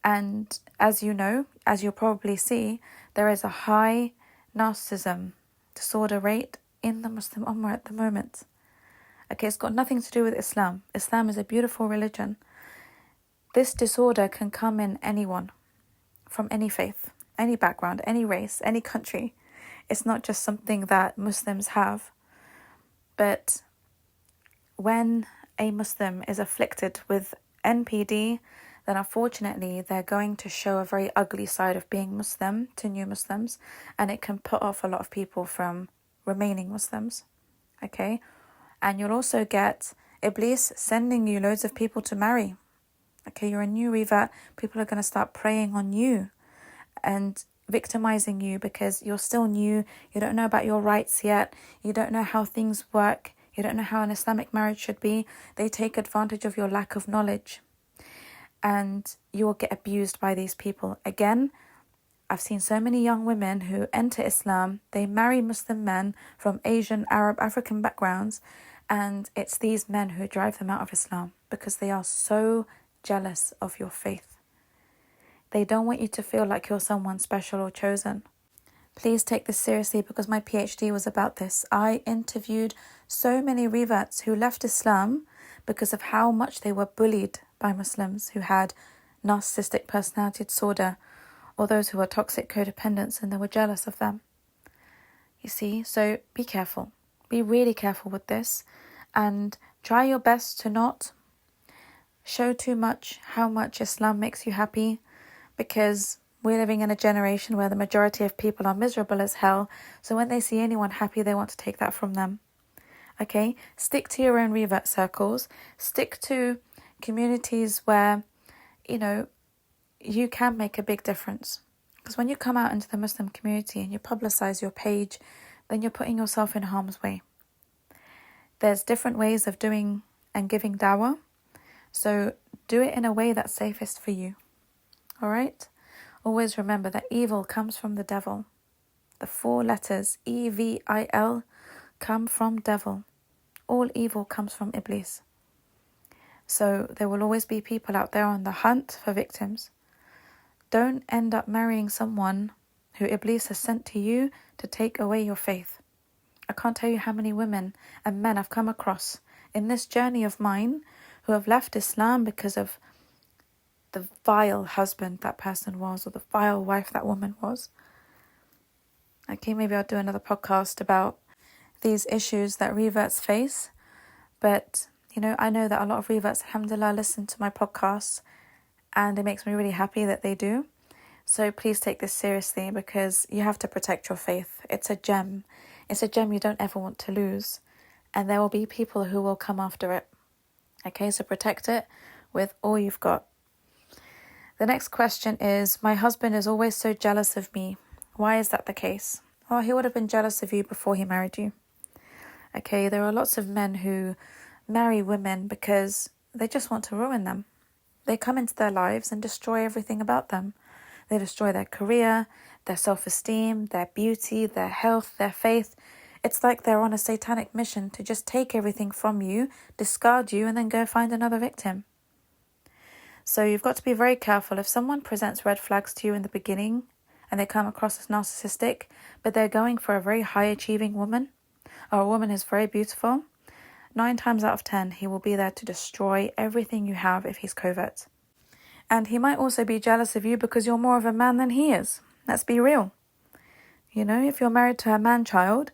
And as you know, as you'll probably see, there is a high narcissism disorder rate in the Muslim Ummah at the moment. Okay, it's got nothing to do with Islam. Islam is a beautiful religion. This disorder can come in anyone, from any faith, any background, any race, any country. It's not just something that Muslims have. But when a Muslim is afflicted with NPD, then unfortunately they're going to show a very ugly side of being Muslim to new Muslims, and it can put off a lot of people from remaining Muslims. Okay? And you'll also get Iblis sending you loads of people to marry. Okay, you're a new revert. People are going to start preying on you and victimizing you because you're still new. You don't know about your rights yet. You don't know how things work. You don't know how an Islamic marriage should be. They take advantage of your lack of knowledge. And you will get abused by these people. Again, I've seen so many young women who enter Islam. They marry Muslim men from Asian, Arab, African backgrounds. And it's these men who drive them out of Islam because they are so jealous of your faith. They don't want you to feel like you're someone special or chosen. Please take this seriously, because my PhD was about this. I interviewed so many reverts who left Islam because of how much they were bullied by Muslims who had narcissistic personality disorder, or those who were toxic codependents and they were jealous of them. You see, so be careful. Be really careful with this, and try your best to not show too much how much Islam makes you happy, because we're living in a generation where the majority of people are miserable as hell. So when they see anyone happy, they want to take that from them. Okay? Stick to your own revert circles. Stick to communities where, you can make a big difference. Because when you come out into the Muslim community and you publicize your page, then you're putting yourself in harm's way. There's different ways of doing and giving dawah. So do it in a way that's safest for you. All right? Always remember that evil comes from the devil. The 4 letters EVIL come from devil. All evil comes from Iblis. So there will always be people out there on the hunt for victims. Don't end up marrying someone who Iblis has sent to you to take away your faith. I can't tell you how many women and men I've come across in this journey of mine who have left Islam because of the vile husband that person was, or the vile wife that woman was. Okay, maybe I'll do another podcast about these issues that reverts face. But, I know that a lot of reverts, alhamdulillah, listen to my podcasts, and it makes me really happy that they do. So please take this seriously, because you have to protect your faith. It's a gem. It's a gem you don't ever want to lose. And there will be people who will come after it. Okay, so protect it with all you've got. The next question is, my husband is always so jealous of me. Why is that the case? Well, he would have been jealous of you before he married you. Okay, there are lots of men who marry women because they just want to ruin them. They come into their lives and destroy everything about them. They destroy their career, their self-esteem, their beauty, their health, their faith. It's like they're on a satanic mission to just take everything from you, discard you, and then go find another victim. So you've got to be very careful. If someone presents red flags to you in the beginning and they come across as narcissistic, but they're going for a very high-achieving woman, or a woman who's very beautiful, 9 times out of 10, he will be there to destroy everything you have if he's covert. And he might also be jealous of you because you're more of a man than he is. Let's be real. If you're married to a man-child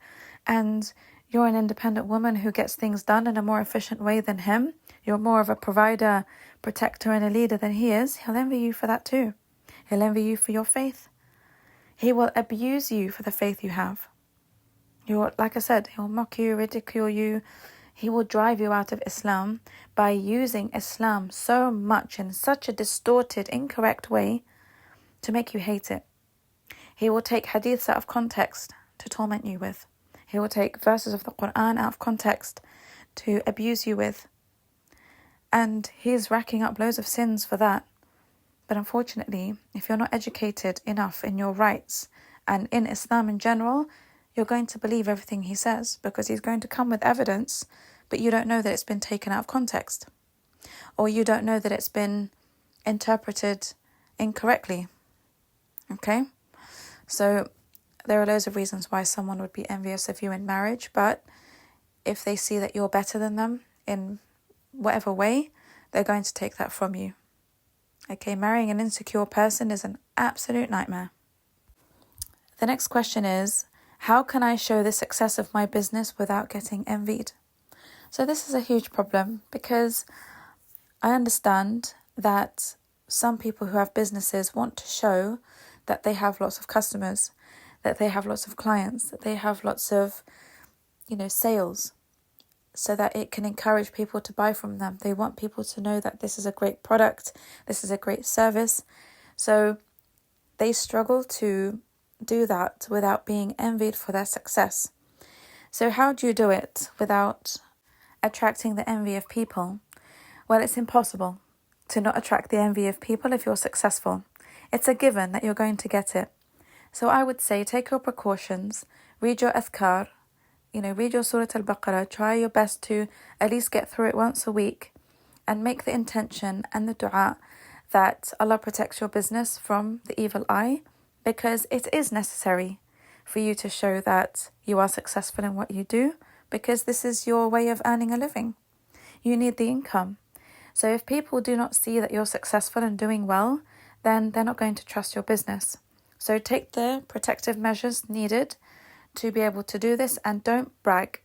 and you're an independent woman who gets things done in a more efficient way than him, you're more of a provider, protector, and a leader than he is, he'll envy you for that too. He'll envy you for your faith. He will abuse you for the faith you have. Like I said, he'll mock you, ridicule you. He will drive you out of Islam by using Islam so much in such a distorted, incorrect way to make you hate it. He will take hadiths out of context to torment you with. He will take verses of the Quran out of context to abuse you with. And he's racking up loads of sins for that. But unfortunately, if you're not educated enough in your rights and in Islam in general, you're going to believe everything he says, because he's going to come with evidence, but you don't know that it's been taken out of context, or you don't know that it's been interpreted incorrectly. Okay? So there are loads of reasons why someone would be envious of you in marriage, but if they see that you're better than them in whatever way, they're going to take that from you. Okay, marrying an insecure person is an absolute nightmare. The next question is, how can I show the success of my business without getting envied? So this is a huge problem, because I understand that some people who have businesses want to show that they have lots of customers, that they have lots of clients, that they have lots of, sales, so that it can encourage people to buy from them. They want people to know that this is a great product, this is a great service. So they struggle to do that without being envied for their success. So how do you do it without attracting the envy of people? Well, it's impossible to not attract the envy of people if you're successful. It's a given that you're going to get it. So I would say take your precautions, read your adhkar, read your Surah Al-Baqarah, try your best to at least get through it once a week, and make the intention and the dua that Allah protects your business from the evil eye, because it is necessary for you to show that you are successful in what you do, because this is your way of earning a living. You need the income. So if people do not see that you're successful and doing well, then they're not going to trust your business. So take the protective measures needed to be able to do this, and don't brag.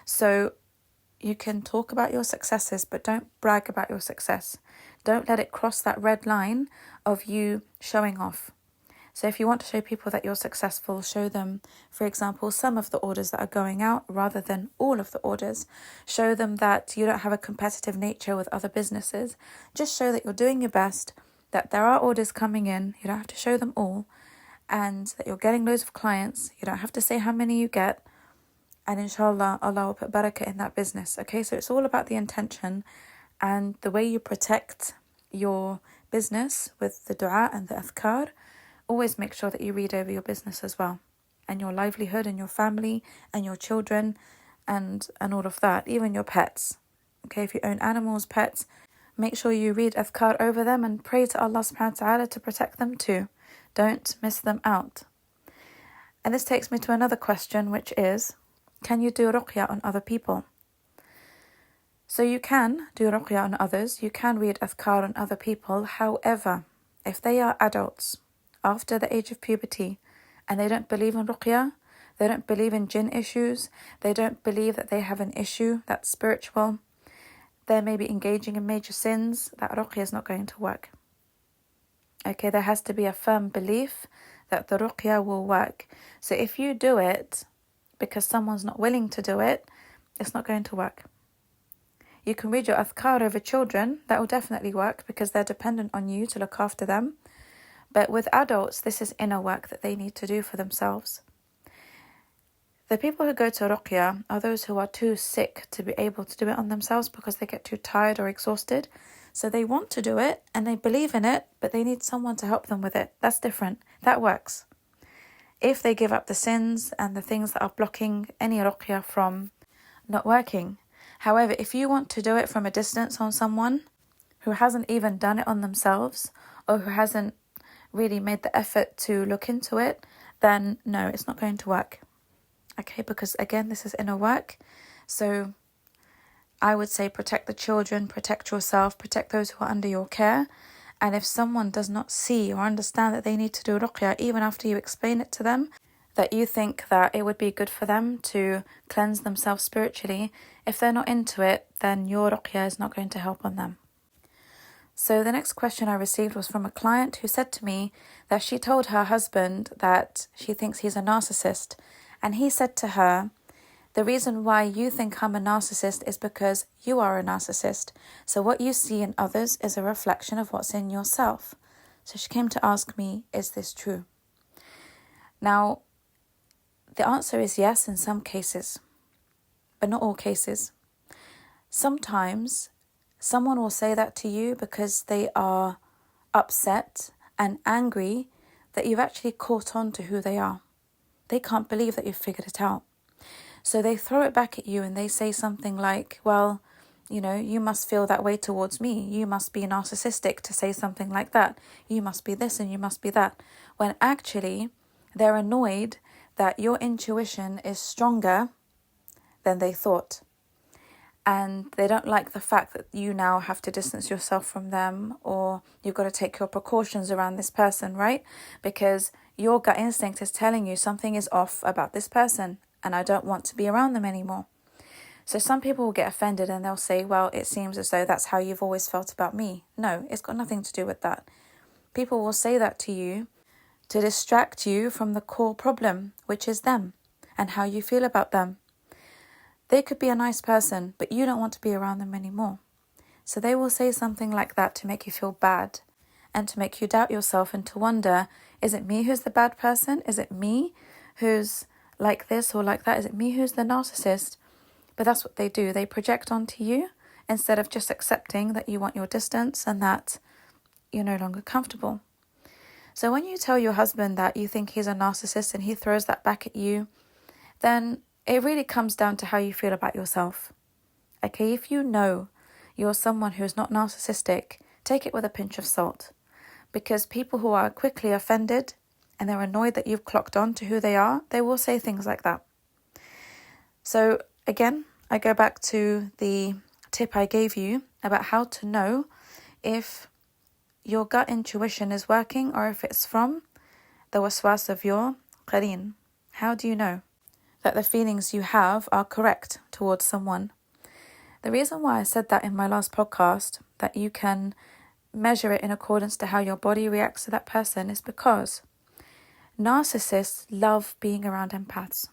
So you can talk about your successes, but don't brag about your success. Don't let it cross that red line of you showing off. So if you want to show people that you're successful, show them, for example, some of the orders that are going out rather than all of the orders. Show them that you don't have a competitive nature with other businesses. Just show that you're doing your best, that there are orders coming in. You don't have to show them all. And that you're getting loads of clients. You don't have to say how many you get. And inshallah, Allah will put barakah in that business. Okay, so it's all about the intention and the way you protect your business with the dua and the adhkar. Always make sure that you read over your business as well, and your livelihood and your family and your children and all of that, even your pets. Okay, if you own animals, pets, make sure you read adhkar over them and pray to Allah subhanahu wa ta'ala to protect them too. Don't miss them out. And this takes me to another question, which is, can you do ruqya on other people? So you can do ruqya on others, you can read adhkar on other people. However, if they are adults after the age of puberty and they don't believe in ruqya, they don't believe in jinn issues, they don't believe that they have an issue that's spiritual, they may be engaging in major sins, that ruqya is not going to work. Okay, there has to be a firm belief that the ruqya will work. So if you do it because someone's not willing to do it, it's not going to work. You can read your adhkar over children, that will definitely work because they're dependent on you to look after them. But with adults, this is inner work that they need to do for themselves. The people who go to ruqya are those who are too sick to be able to do it on themselves because they get too tired or exhausted. So they want to do it and they believe in it, but they need someone to help them with it. That's different. That works. If they give up the sins and the things that are blocking any ruqya from not working. However, if you want to do it from a distance on someone who hasn't even done it on themselves or who hasn't really made the effort to look into it, then no, it's not going to work. Okay, because again, this is inner work. So I would say protect the children, protect yourself, protect those who are under your care. And if someone does not see or understand that they need to do ruqya, even after you explain it to them, that you think that it would be good for them to cleanse themselves spiritually, if they're not into it, then your ruqya is not going to help on them. So the next question I received was from a client who said to me that she told her husband that she thinks he's a narcissist. And he said to her, the reason why you think I'm a narcissist is because you are a narcissist. So what you see in others is a reflection of what's in yourself. So she came to ask me, is this true? Now, the answer is yes in some cases, but not all cases. Sometimes someone will say that to you because they are upset and angry that you've actually caught on to who they are. They can't believe that you've figured it out. So they throw it back at you and they say something like, well, you must feel that way towards me. You must be narcissistic to say something like that. You must be this and you must be that. When actually they're annoyed that your intuition is stronger than they thought. And they don't like the fact that you now have to distance yourself from them, or you've got to take your precautions around this person, right? Because your gut instinct is telling you something is off about this person and I don't want to be around them anymore. So some people will get offended and they'll say, well, it seems as though that's how you've always felt about me. No, it's got nothing to do with that. People will say that to you to distract you from the core problem, which is them and how you feel about them. They could be a nice person, but you don't want to be around them anymore. So they will say something like that to make you feel bad and to make you doubt yourself and to wonder, is it me who's the bad person? Is it me who's like this or like that? Is it me who's the narcissist? But that's what they do. They project onto you instead of just accepting that you want your distance and that you're no longer comfortable. So when you tell your husband that you think he's a narcissist and he throws that back at you, then it really comes down to how you feel about yourself. Okay, if you know you're someone who's not narcissistic, take it with a pinch of salt. Because people who are quickly offended and they're annoyed that you've clocked on to who they are, they will say things like that. So again, I go back to the tip I gave you about how to know if your gut intuition is working or if it's from the waswas of your qareen. How do you know that the feelings you have are correct towards someone? The reason why I said that in my last podcast, that you can measure it in accordance to how your body reacts to that person, is because narcissists love being around empaths.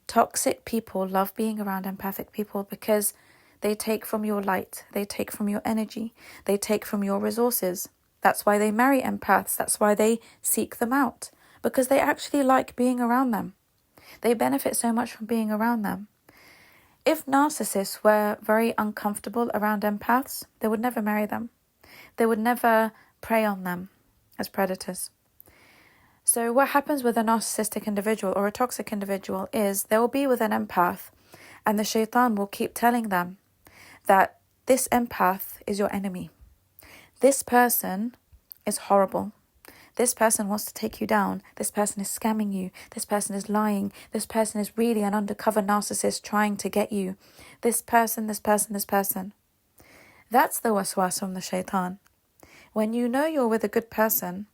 Toxic people love being around empathic people because they take from your light, they take from your energy, they take from your resources. That's why they marry empaths, that's why they seek them out, because they actually like being around them. They benefit so much from being around them. If narcissists were very uncomfortable around empaths, they would never marry them. They would never prey on them as predators. So what happens with a narcissistic individual or a toxic individual is they will be with an empath and the shaitan will keep telling them that this empath is your enemy. This person is horrible. This person wants to take you down. This person is scamming you. This person is lying. This person is really an undercover narcissist trying to get you. This person. That's the waswas from the shaitan. When you know you're with a good person,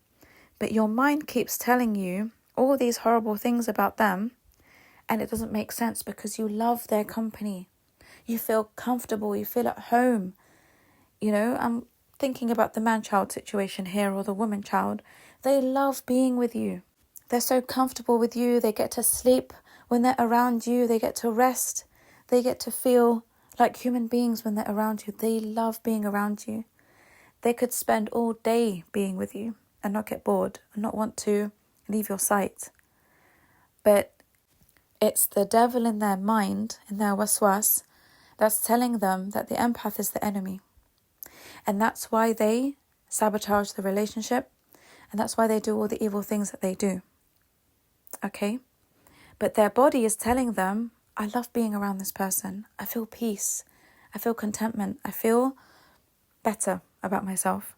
but your mind keeps telling you all these horrible things about them, and it doesn't make sense because you love their company. You feel comfortable. You feel at home. I'm thinking about the man-child situation here, or the woman-child. They love being with you. They're so comfortable with you. They get to sleep when they're around you. They get to rest. They get to feel like human beings when they're around you. They love being around you. They could spend all day being with you and not get bored and not want to leave your sight. But it's the devil in their mind, in their waswas, that's telling them that the empath is the enemy. And that's why they sabotage the relationship. And that's why they do all the evil things that they do. Okay? But their body is telling them, I love being around this person. I feel peace. I feel contentment. I feel better about myself.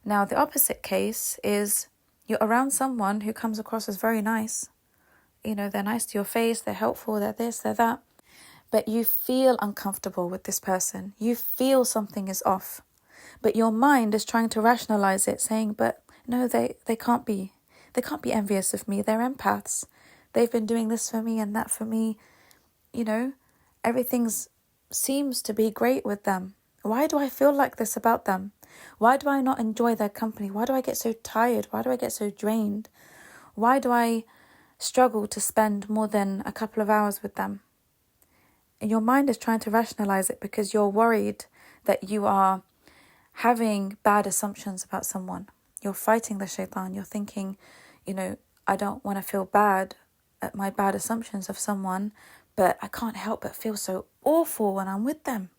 Now, the opposite case is you're around someone who comes across as very nice. They're nice to your face. They're helpful. They're this, they're that. But you feel uncomfortable with this person. You feel something is off. But your mind is trying to rationalize it, saying, but no, they can't be. They can't be envious of me. They're empaths. They've been doing this for me and that for me. Everything seems to be great with them. Why do I feel like this about them? Why do I not enjoy their company? Why do I get so tired? Why do I get so drained? Why do I struggle to spend more than a couple of hours with them? And your mind is trying to rationalize it because you're worried that you are having bad assumptions about someone. You're fighting the shaitan. You're thinking, I don't want to feel bad at my bad assumptions of someone, but I can't help but feel so awful when I'm with them.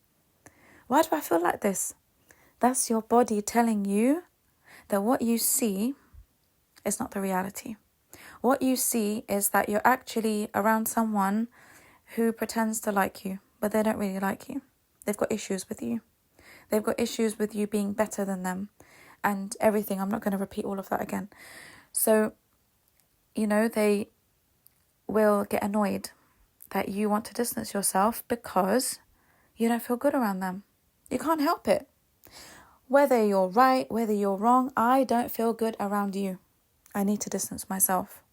Why do I feel like this? That's your body telling you that what you see is not the reality. What you see is that you're actually around someone who pretends to like you, but they don't really like you. They've got issues with you. They've got issues with you being better than them and everything. I'm not going to repeat all of that again. So, they will get annoyed that you want to distance yourself because you don't feel good around them. You can't help it. Whether you're right, whether you're wrong, I don't feel good around you. I need to distance myself.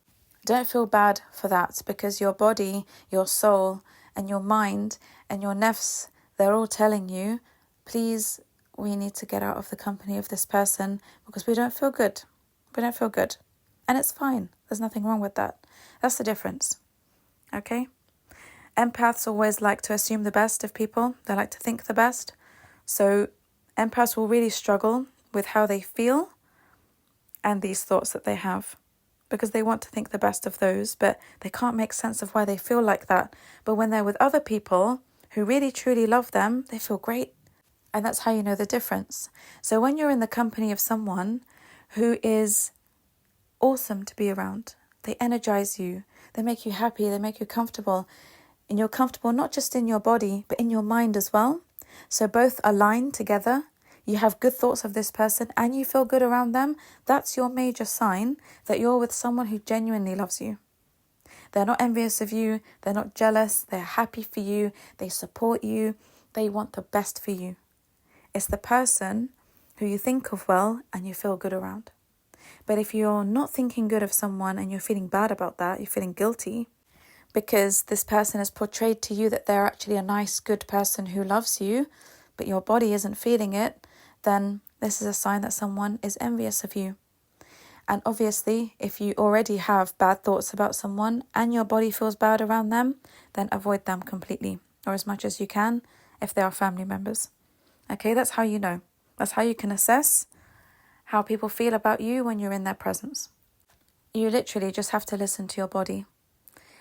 Don't feel bad for that because your body, your soul, and your mind and your nafs, they're all telling you, please, we need to get out of the company of this person because we don't feel good. We don't feel good. And it's fine. There's nothing wrong with that. That's the difference. Okay? Empaths always like to assume the best of people. They like to think the best. So empaths will really struggle with how they feel and these thoughts that they have because they want to think the best of those, but they can't make sense of why they feel like that. But when they're with other people who really truly love them, they feel great. And that's how you know the difference. So when you're in the company of someone who is awesome to be around, they energize you, they make you happy, they make you comfortable, and you're comfortable not just in your body, but in your mind as well. So both align together. You have good thoughts of this person and you feel good around them. That's your major sign that you're with someone who genuinely loves you. They're not envious of you. They're not jealous. They're happy for you. They support you. They want the best for you. It's the person who you think of well and you feel good around. But if you're not thinking good of someone and you're feeling bad about that, you're feeling guilty because this person has portrayed to you that they're actually a nice, good person who loves you, but your body isn't feeling it, then this is a sign that someone is envious of you. And obviously, if you already have bad thoughts about someone and your body feels bad around them, then avoid them completely, or as much as you can if they are family members. Okay, that's how you know. That's how you can assess how people feel about you when you're in their presence. You literally just have to listen to your body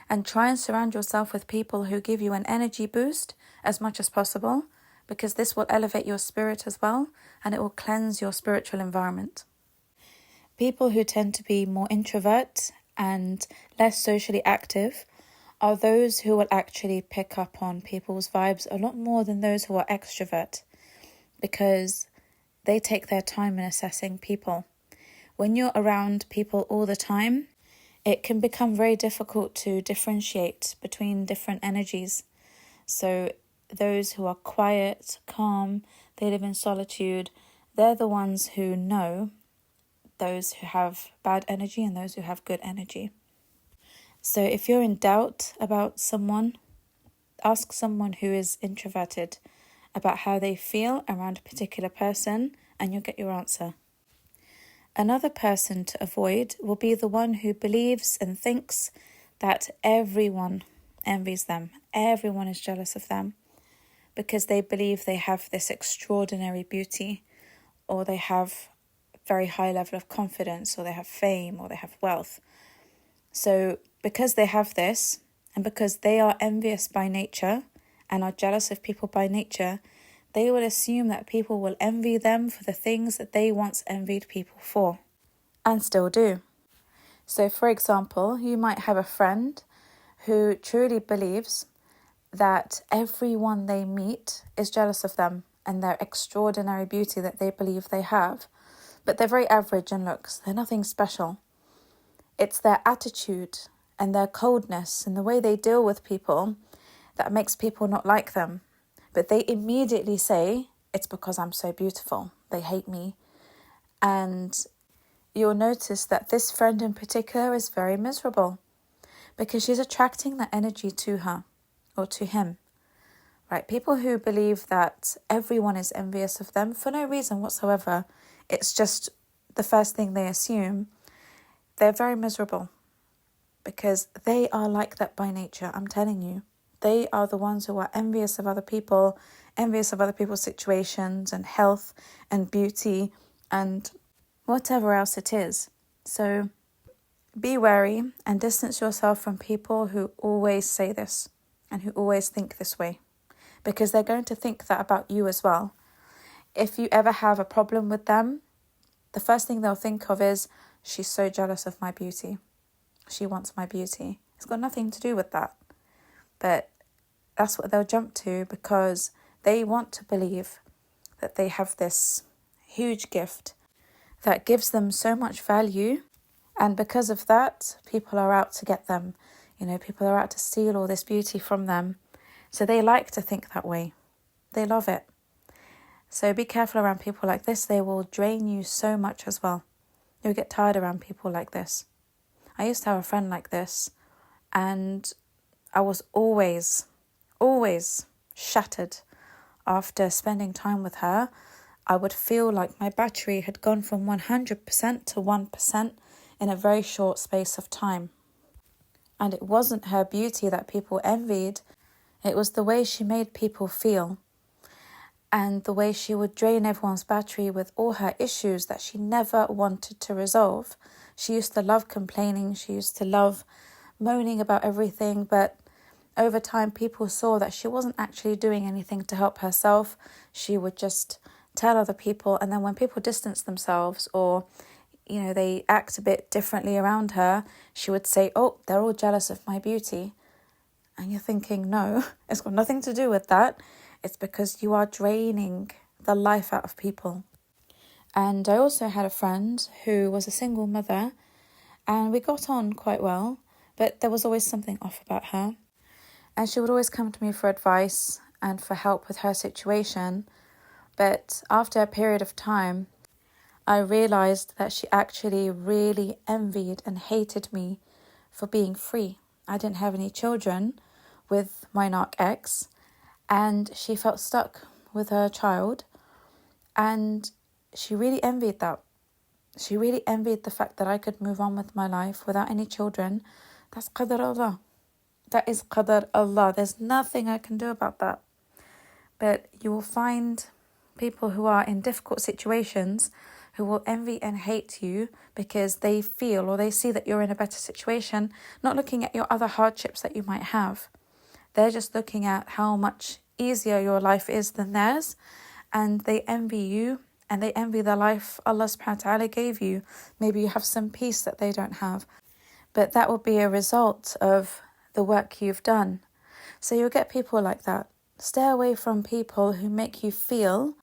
and try and surround yourself with people who give you an energy boost as much as possible, because this will elevate your spirit as well and it will cleanse your spiritual environment. People who tend to be more introvert and less socially active are those who will actually pick up on people's vibes a lot more than those who are extrovert, because they take their time in assessing people. When you're around people all the time, it can become very difficult to differentiate between different energies. So those who are quiet, calm, they live in solitude, they're the ones who know those who have bad energy and those who have good energy. So if you're in doubt about someone, ask someone who is introverted about how they feel around a particular person, and you'll get your answer. Another person to avoid will be the one who believes and thinks that everyone envies them, everyone is jealous of them, because they believe they have this extraordinary beauty, or they have very high level of confidence, or they have fame, or they have wealth. So because they have this, and because they are envious by nature and are jealous of people by nature, they will assume that people will envy them for the things that they once envied people for, and still do. So for example, you might have a friend who truly believes that everyone they meet is jealous of them and their extraordinary beauty that they believe they have, but they're very average in looks. They're nothing special. It's their attitude and their coldness and the way they deal with people that makes people not like them. But they immediately say, it's because I'm so beautiful. They hate me. And you'll notice that this friend in particular is very miserable because she's attracting that energy to her or to him. Right? People who believe that everyone is envious of them for no reason whatsoever, it's just the first thing they assume, they're very miserable because they are like that by nature. I'm telling you. They are the ones who are envious of other people, envious of other people's situations and health and beauty and whatever else it is. So be wary and distance yourself from people who always say this and who always think this way, because they're going to think that about you as well. If you ever have a problem with them, the first thing they'll think of is, she's so jealous of my beauty. She wants my beauty. It's got nothing to do with that. But that's what they'll jump to because they want to believe that they have this huge gift that gives them so much value. And because of that, people are out to get them. People are out to steal all this beauty from them. So they like to think that way. They love it. So be careful around people like this. They will drain you so much as well. You'll get tired around people like this. I used to have a friend like this, and I was always shattered after spending time with her. I would feel like my battery had gone from 100% to 1% in a very short space of time. And it wasn't her beauty that people envied. It was the way she made people feel and the way she would drain everyone's battery with all her issues that she never wanted to resolve. She used to love complaining. She used to love moaning about everything, but over time, people saw that she wasn't actually doing anything to help herself. She would just tell other people, and then when people distanced themselves or, they act a bit differently around her, she would say, oh, they're all jealous of my beauty. And you're thinking, no, it's got nothing to do with that. It's because you are draining the life out of people. And I also had a friend who was a single mother, and we got on quite well, but there was always something off about her. And she would always come to me for advice and for help with her situation. But after a period of time, I realized that she actually really envied and hated me for being free. I didn't have any children with my narc ex, and she felt stuck with her child. And she really envied that. She really envied the fact that I could move on with my life without any children. That's qadar Allah. That is qadar Allah. There's nothing I can do about that. But you will find people who are in difficult situations who will envy and hate you because they feel or they see that you're in a better situation, not looking at your other hardships that you might have. They're just looking at how much easier your life is than theirs, and they envy you and they envy the life Allah subhanahu wa ta'ala gave you. Maybe you have some peace that they don't have. But that will be a result of the work you've done. So you'll get people like that. Stay away from people who make you feel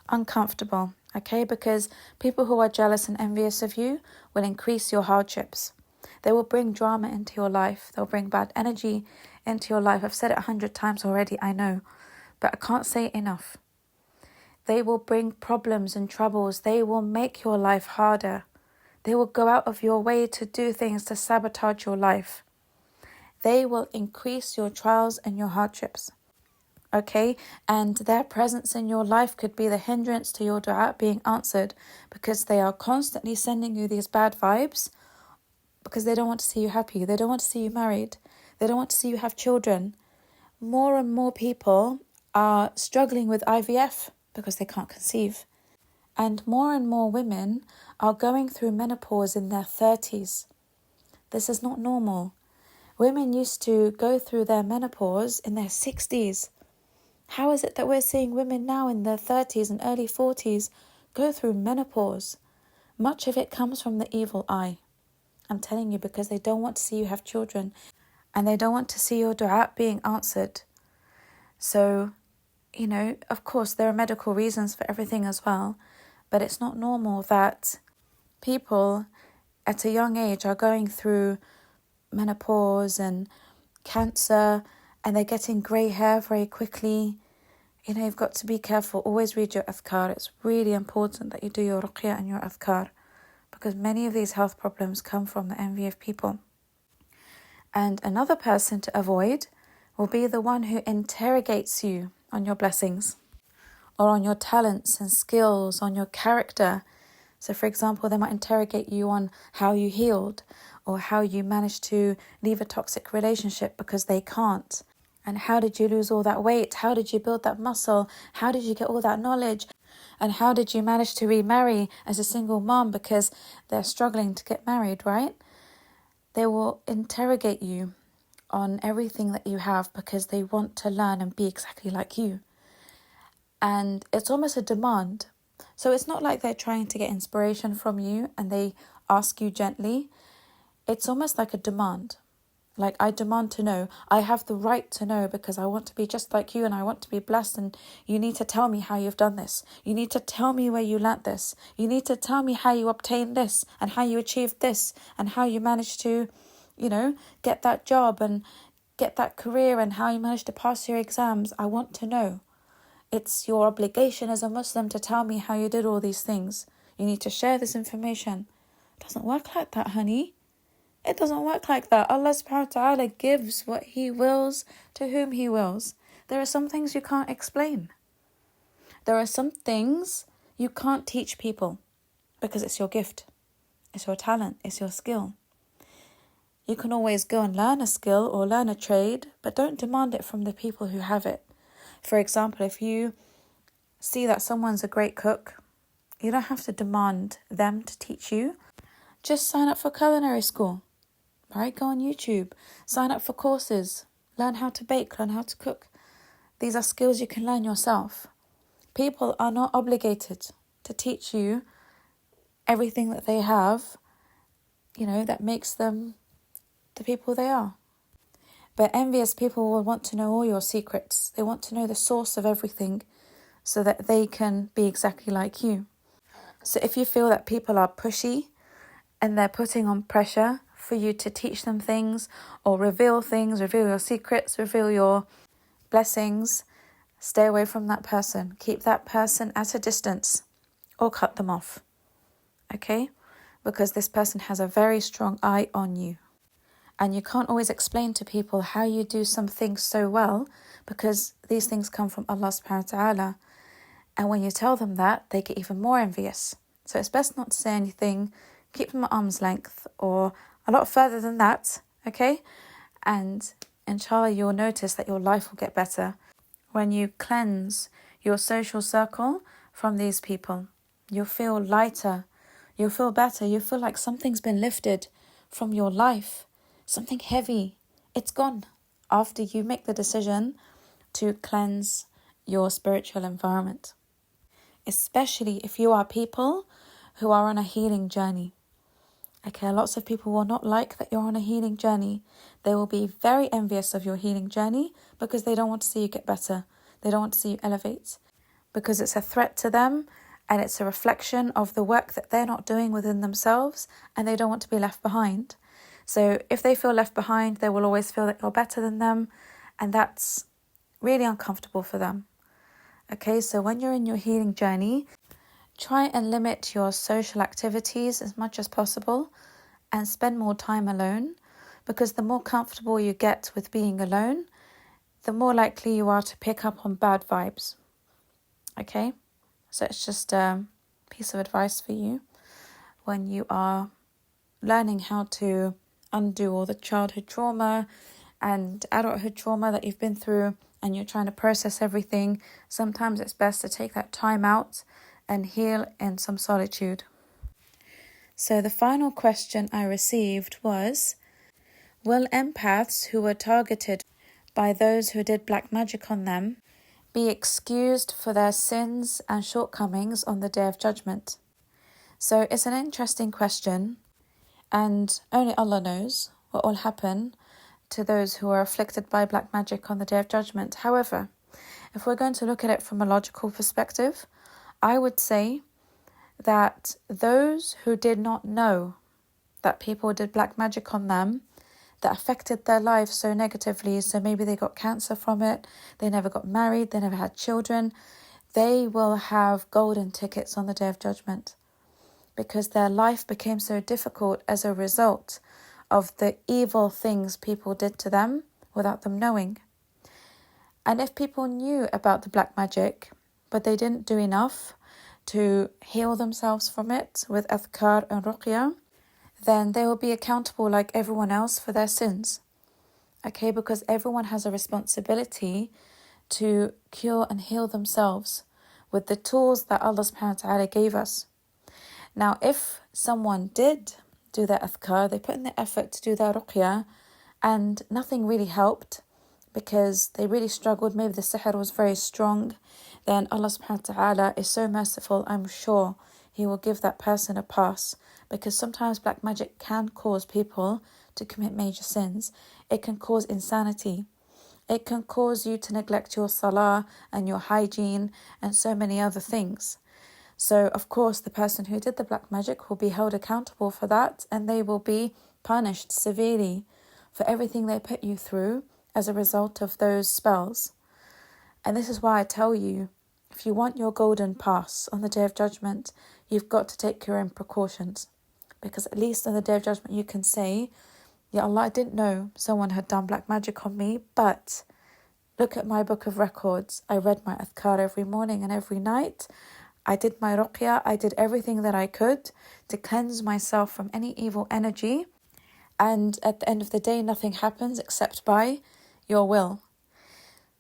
uncomfortable, okay? Because people who are jealous and envious of you will increase your hardships. They will bring drama into your life. They'll bring bad energy into your life. I've said it 100 times already, I know, but I can't say it enough. They will bring problems and troubles. They will make your life harder. They will go out of your way to do things to sabotage your life. They will increase your trials and your hardships. Okay, and their presence in your life could be the hindrance to your dua being answered, because they are constantly sending you these bad vibes because they don't want to see you happy. They don't want to see you married. They don't want to see you have children. More and more people are struggling with IVF because they can't conceive. And more women are going through menopause in their 30s. This is not normal. Women used to go through their menopause in their 60s. How is it that we're seeing women now in their 30s and early 40s go through menopause? Much of it comes from the evil eye. I'm telling you, because they don't want to see you have children and they don't want to see your dua being answered. So, of course, there are medical reasons for everything as well, but it's not normal that people at a young age are going through menopause and cancer, and they're getting grey hair very quickly. You've got to be careful. Always read your adhkar. It's really important that you do your ruqya and your adhkar, because many of these health problems come from the envy of people. And another person to avoid will be the one who interrogates you on your blessings or on your talents and skills, on your character. So, for example, they might interrogate you on how you healed or how you managed to leave a toxic relationship because they can't. And how did you lose all that weight? How did you build that muscle? How did you get all that knowledge? And how did you manage to remarry as a single mom because they're struggling to get married, right? They will interrogate you on everything that you have because they want to learn and be exactly like you. And it's almost a demand. So it's not like they're trying to get inspiration from you and they ask you gently. It's almost like a demand. Like, I demand to know. I have the right to know because I want to be just like you and I want to be blessed, and you need to tell me how you've done this. You need to tell me where you learnt this. You need to tell me how you obtained this and how you achieved this and how you managed to, get that job and get that career and how you managed to pass your exams. I want to know. It's your obligation as a Muslim to tell me how you did all these things. You need to share this information. It doesn't work like that, honey. It doesn't work like that. Allah subhanahu wa ta'ala gives what He wills to whom He wills. There are some things you can't explain. There are some things you can't teach people because it's your gift. It's your talent. It's your skill. You can always go and learn a skill or learn a trade, but don't demand it from the people who have it. For example, if you see that someone's a great cook, you don't have to demand them to teach you. Just sign up for culinary school. Right? Go on YouTube, sign up for courses, learn how to bake, learn how to cook. These are skills you can learn yourself. People are not obligated to teach you everything that they have, that makes them the people they are. But envious people will want to know all your secrets. They want to know the source of everything so that they can be exactly like you. So if you feel that people are pushy and they're putting on pressure for you to teach them things or reveal things, reveal your secrets, reveal your blessings, stay away from that person. Keep that person at a distance or cut them off. Okay? Because this person has a very strong eye on you. And you can't always explain to people how you do some things so well because these things come from Allah subhanahu wa ta'ala. And when you tell them that, they get even more envious. So it's best not to say anything. Keep them at arm's length or a lot further than that, okay? And inshallah, you'll notice that your life will get better when you cleanse your social circle from these people. You'll feel lighter. You'll feel better. You'll feel like something's been lifted from your life. Something heavy. It's gone after you make the decision to cleanse your spiritual environment. Especially if you are people who are on a healing journey. Okay, lots of people will not like that you're on a healing journey. They will be very envious of your healing journey because they don't want to see you get better. They don't want to see you elevate because it's a threat to them and it's a reflection of the work that they're not doing within themselves and they don't want to be left behind. So if they feel left behind, they will always feel that you're better than them, and that's really uncomfortable for them. Okay, so when you're in your healing journey, try and limit your social activities as much as possible and spend more time alone, because the more comfortable you get with being alone, the more likely you are to pick up on bad vibes. Okay, so it's just a piece of advice for you when you are learning how to undo all the childhood trauma and adulthood trauma that you've been through, and you're trying to process everything. Sometimes it's best to take that time out and heal in some solitude. So the final question I received was, will empaths who were targeted by those who did black magic on them be excused for their sins and shortcomings on the Day of Judgment? So it's an interesting question, and only Allah knows what will happen to those who are afflicted by black magic on the Day of Judgment. However, if we're going to look at it from a logical perspective, I would say that those who did not know that people did black magic on them, that affected their lives so negatively, so maybe they got cancer from it, they never got married, they never had children, they will have golden tickets on the Day of Judgment, because their life became so difficult as a result of the evil things people did to them without them knowing. And if people knew about the black magic, but they didn't do enough to heal themselves from it with adhkar and ruqya, then they will be accountable like everyone else for their sins. Okay, because everyone has a responsibility to cure and heal themselves with the tools that Allah subhanahu wa ta'ala gave us. Now, if someone did do their adhkar, they put in the effort to do their ruqya, and nothing really helped because they really struggled, maybe the sihr was very strong, then Allah subhanahu wa ta'ala is so merciful, I'm sure He will give that person a pass, because sometimes black magic can cause people to commit major sins. It can cause insanity. It can cause you to neglect your salah and your hygiene and so many other things. So, of course, the person who did the black magic will be held accountable for that, and they will be punished severely for everything they put you through as a result of those spells. And this is why I tell you, if you want your golden pass on the Day of Judgment, you've got to take your own precautions. Because at least on the Day of Judgment you can say, Ya Allah, I didn't know someone had done black magic on me, but look at my book of records. I read my adhkar every morning and every night. I did my ruqya. I did everything that I could to cleanse myself from any evil energy. And at the end of the day, nothing happens except by your will.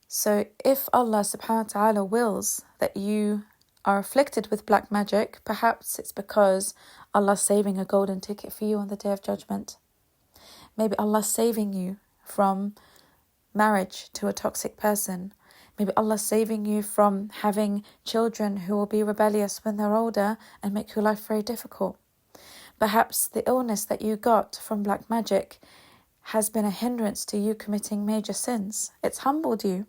So if Allah subhanahu wa ta'ala wills that you are afflicted with black magic, perhaps it's because Allah's saving a golden ticket for you on the Day of Judgment. Maybe Allah's saving you from marriage to a toxic person. Maybe Allah's saving you from having children who will be rebellious when they're older and make your life very difficult. Perhaps the illness that you got from black magic has been a hindrance to you committing major sins. It's humbled you.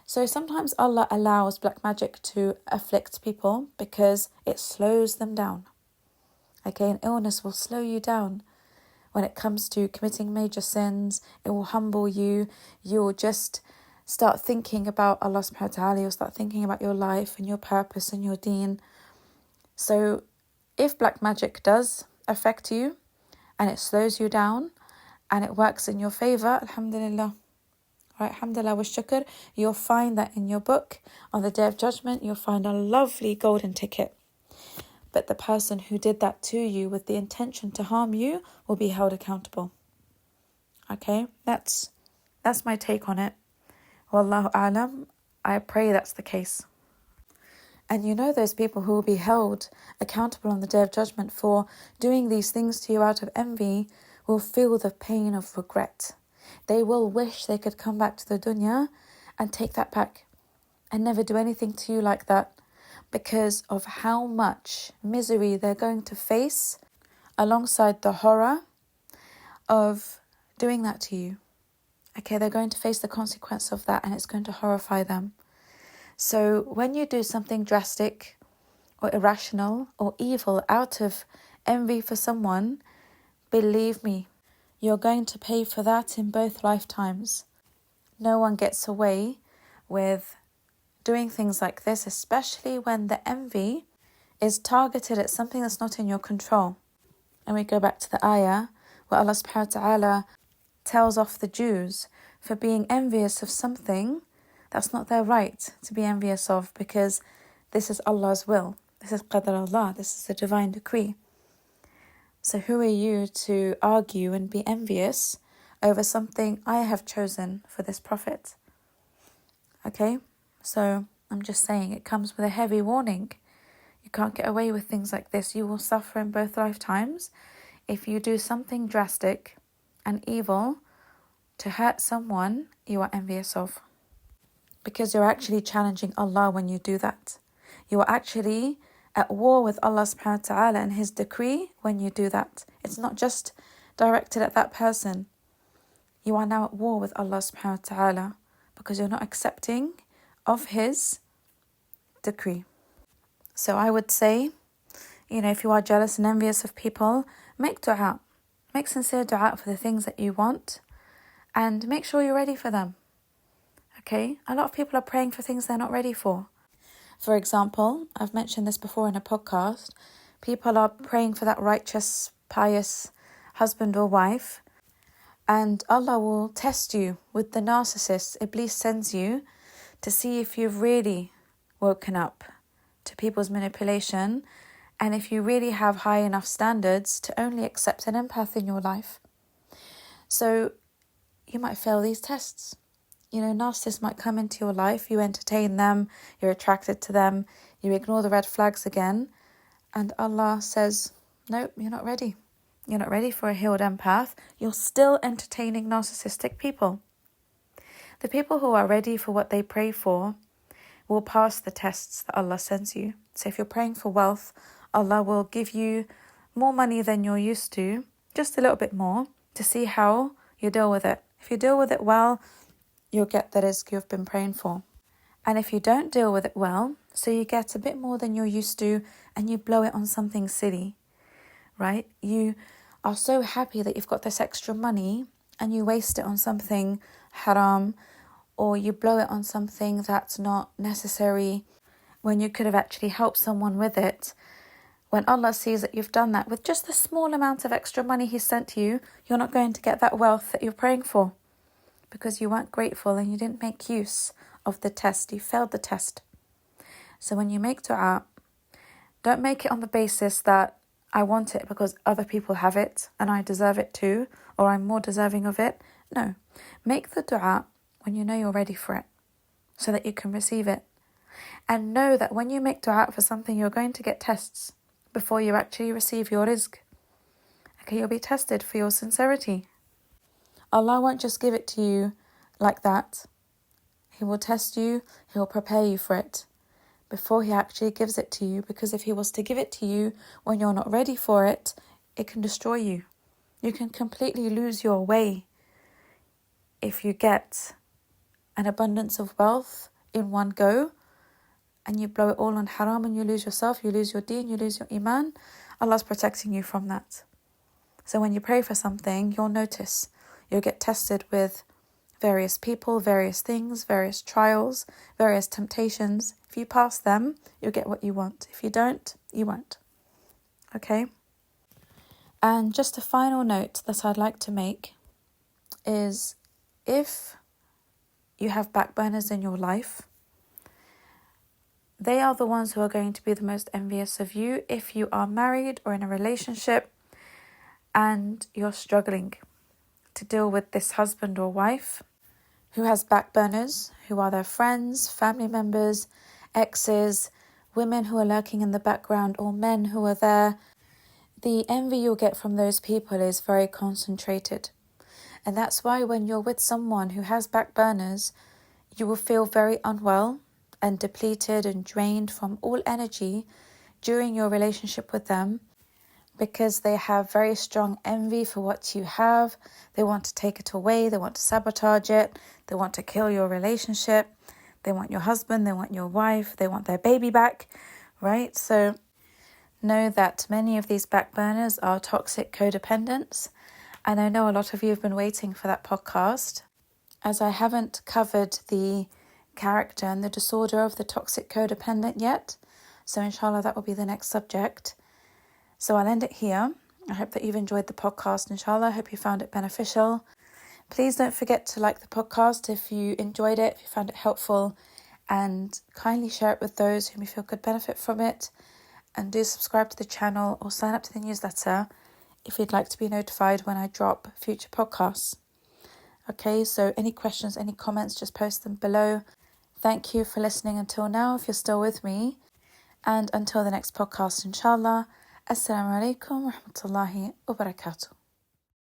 So sometimes Allah allows black magic to afflict people because it slows them down. Okay, an illness will slow you down. When it comes to committing major sins, it will humble you. You'll just start thinking about Allah subhanahu wa ta'ala. You'll start thinking about your life and your purpose and your deen. So if black magic does affect you and it slows you down and it works in your favour, alhamdulillah. Right, alhamdulillah wa shukr, you'll find that in your book on the Day of Judgment, you'll find a lovely golden ticket. But the person who did that to you with the intention to harm you will be held accountable. Okay, that's my take on it. Wallahu a'lam, I pray that's the case. And you know those people who will be held accountable on the Day of Judgment for doing these things to you out of envy will feel the pain of regret. They will wish they could come back to the dunya and take that back and never do anything to you like that, because of how much misery they're going to face alongside the horror of doing that to you. Okay, they're going to face the consequence of that, and it's going to horrify them. So when you do something drastic or irrational or evil out of envy for someone, believe me, you're going to pay for that in both lifetimes. No one gets away with doing things like this, especially when the envy is targeted at something that's not in your control. And we go back to the ayah where Allah subhanahu wa ta'ala tells off the Jews for being envious of something that's not their right to be envious of, because this is Allah's will. This is qadar Allah. This is a divine decree. So who are you to argue and be envious over something I have chosen for this Prophet? Okay, so I'm just saying it comes with a heavy warning. You can't get away with things like this. You will suffer in both lifetimes if you do something drastic and evil to hurt someone you are envious of. Because you're actually challenging Allah when you do that. You are actually at war with Allah subhanahu wa ta'ala and His decree when you do that. It's not just directed at that person. You are now at war with Allah subhanahu wa ta'ala because you're not accepting of His decree. So I would say, if you are jealous and envious of people, make dua. Make sincere dua for the things that you want and make sure you're ready for them. Okay? A lot of people are praying for things they're not ready for. For example, I've mentioned this before in a podcast, people are praying for that righteous, pious husband or wife, and Allah will test you with the narcissist Iblis sends you to see if you've really woken up to people's manipulation and if you really have high enough standards to only accept an empath in your life. So you might fail these tests. Narcissists might come into your life, you entertain them, you're attracted to them, you ignore the red flags again, and Allah says, no, you're not ready. You're not ready for a healed empath. You're still entertaining narcissistic people. The people who are ready for what they pray for will pass the tests that Allah sends you. So if you're praying for wealth, Allah will give you more money than you're used to, just a little bit more, to see how you deal with it. If you deal with it well, you'll get the rizq you've been praying for. And if you don't deal with it well, so you get a bit more than you're used to and you blow it on something silly, right? You are so happy that you've got this extra money and you waste it on something haram, or you blow it on something that's not necessary when you could have actually helped someone with it. When Allah sees that you've done that with just the small amount of extra money He sent you, you're not going to get that wealth that you're praying for, because you weren't grateful and you didn't make use of the test. You failed the test. So when you make dua, don't make it on the basis that I want it because other people have it and I deserve it too, or I'm more deserving of it. No, make the dua when you know you're ready for it so that you can receive it. And know that when you make dua for something, you're going to get tests before you actually receive your rizq. Okay, you'll be tested for your sincerity. Allah won't just give it to you like that. He will test you, He will prepare you for it before He actually gives it to you, because if He was to give it to you when you're not ready for it, it can destroy you. You can completely lose your way if you get an abundance of wealth in one go and you blow it all on haram and you lose yourself, you lose your deen, you lose your iman. Allah's protecting you from that. So when you pray for something, you'll notice. You'll get tested with various people, various things, various trials, various temptations. If you pass them, you'll get what you want. If you don't, you won't. Okay? And just a final note that I'd like to make is, if you have backburners in your life, they are the ones who are going to be the most envious of you if you are married or in a relationship and you're struggling to deal with this husband or wife who has backburners, who are their friends, family members, exes, women who are lurking in the background, or men who are there. The envy you'll get from those people is very concentrated. And that's why when you're with someone who has backburners, you will feel very unwell and depleted and drained from all energy during your relationship with them, because they have very strong envy for what you have. They want to take it away. They want to sabotage it. They want to kill your relationship. They want your husband. They want your wife. They want their baby back, right? So know that many of these backburners are toxic codependents. And I know a lot of you have been waiting for that podcast, as I haven't covered the character and the disorder of the toxic codependent yet. So inshallah, that will be the next subject. So I'll end it here. I hope that you've enjoyed the podcast, inshallah. I hope you found it beneficial. Please don't forget to like the podcast if you enjoyed it, if you found it helpful, and kindly share it with those whom you feel could benefit from it. And do subscribe to the channel or sign up to the newsletter if you'd like to be notified when I drop future podcasts. Okay, so any questions, any comments, just post them below. Thank you for listening until now, if you're still with me. And until the next podcast, inshallah, Assalamu alaikum wa rahmatullahi wa barakatuh.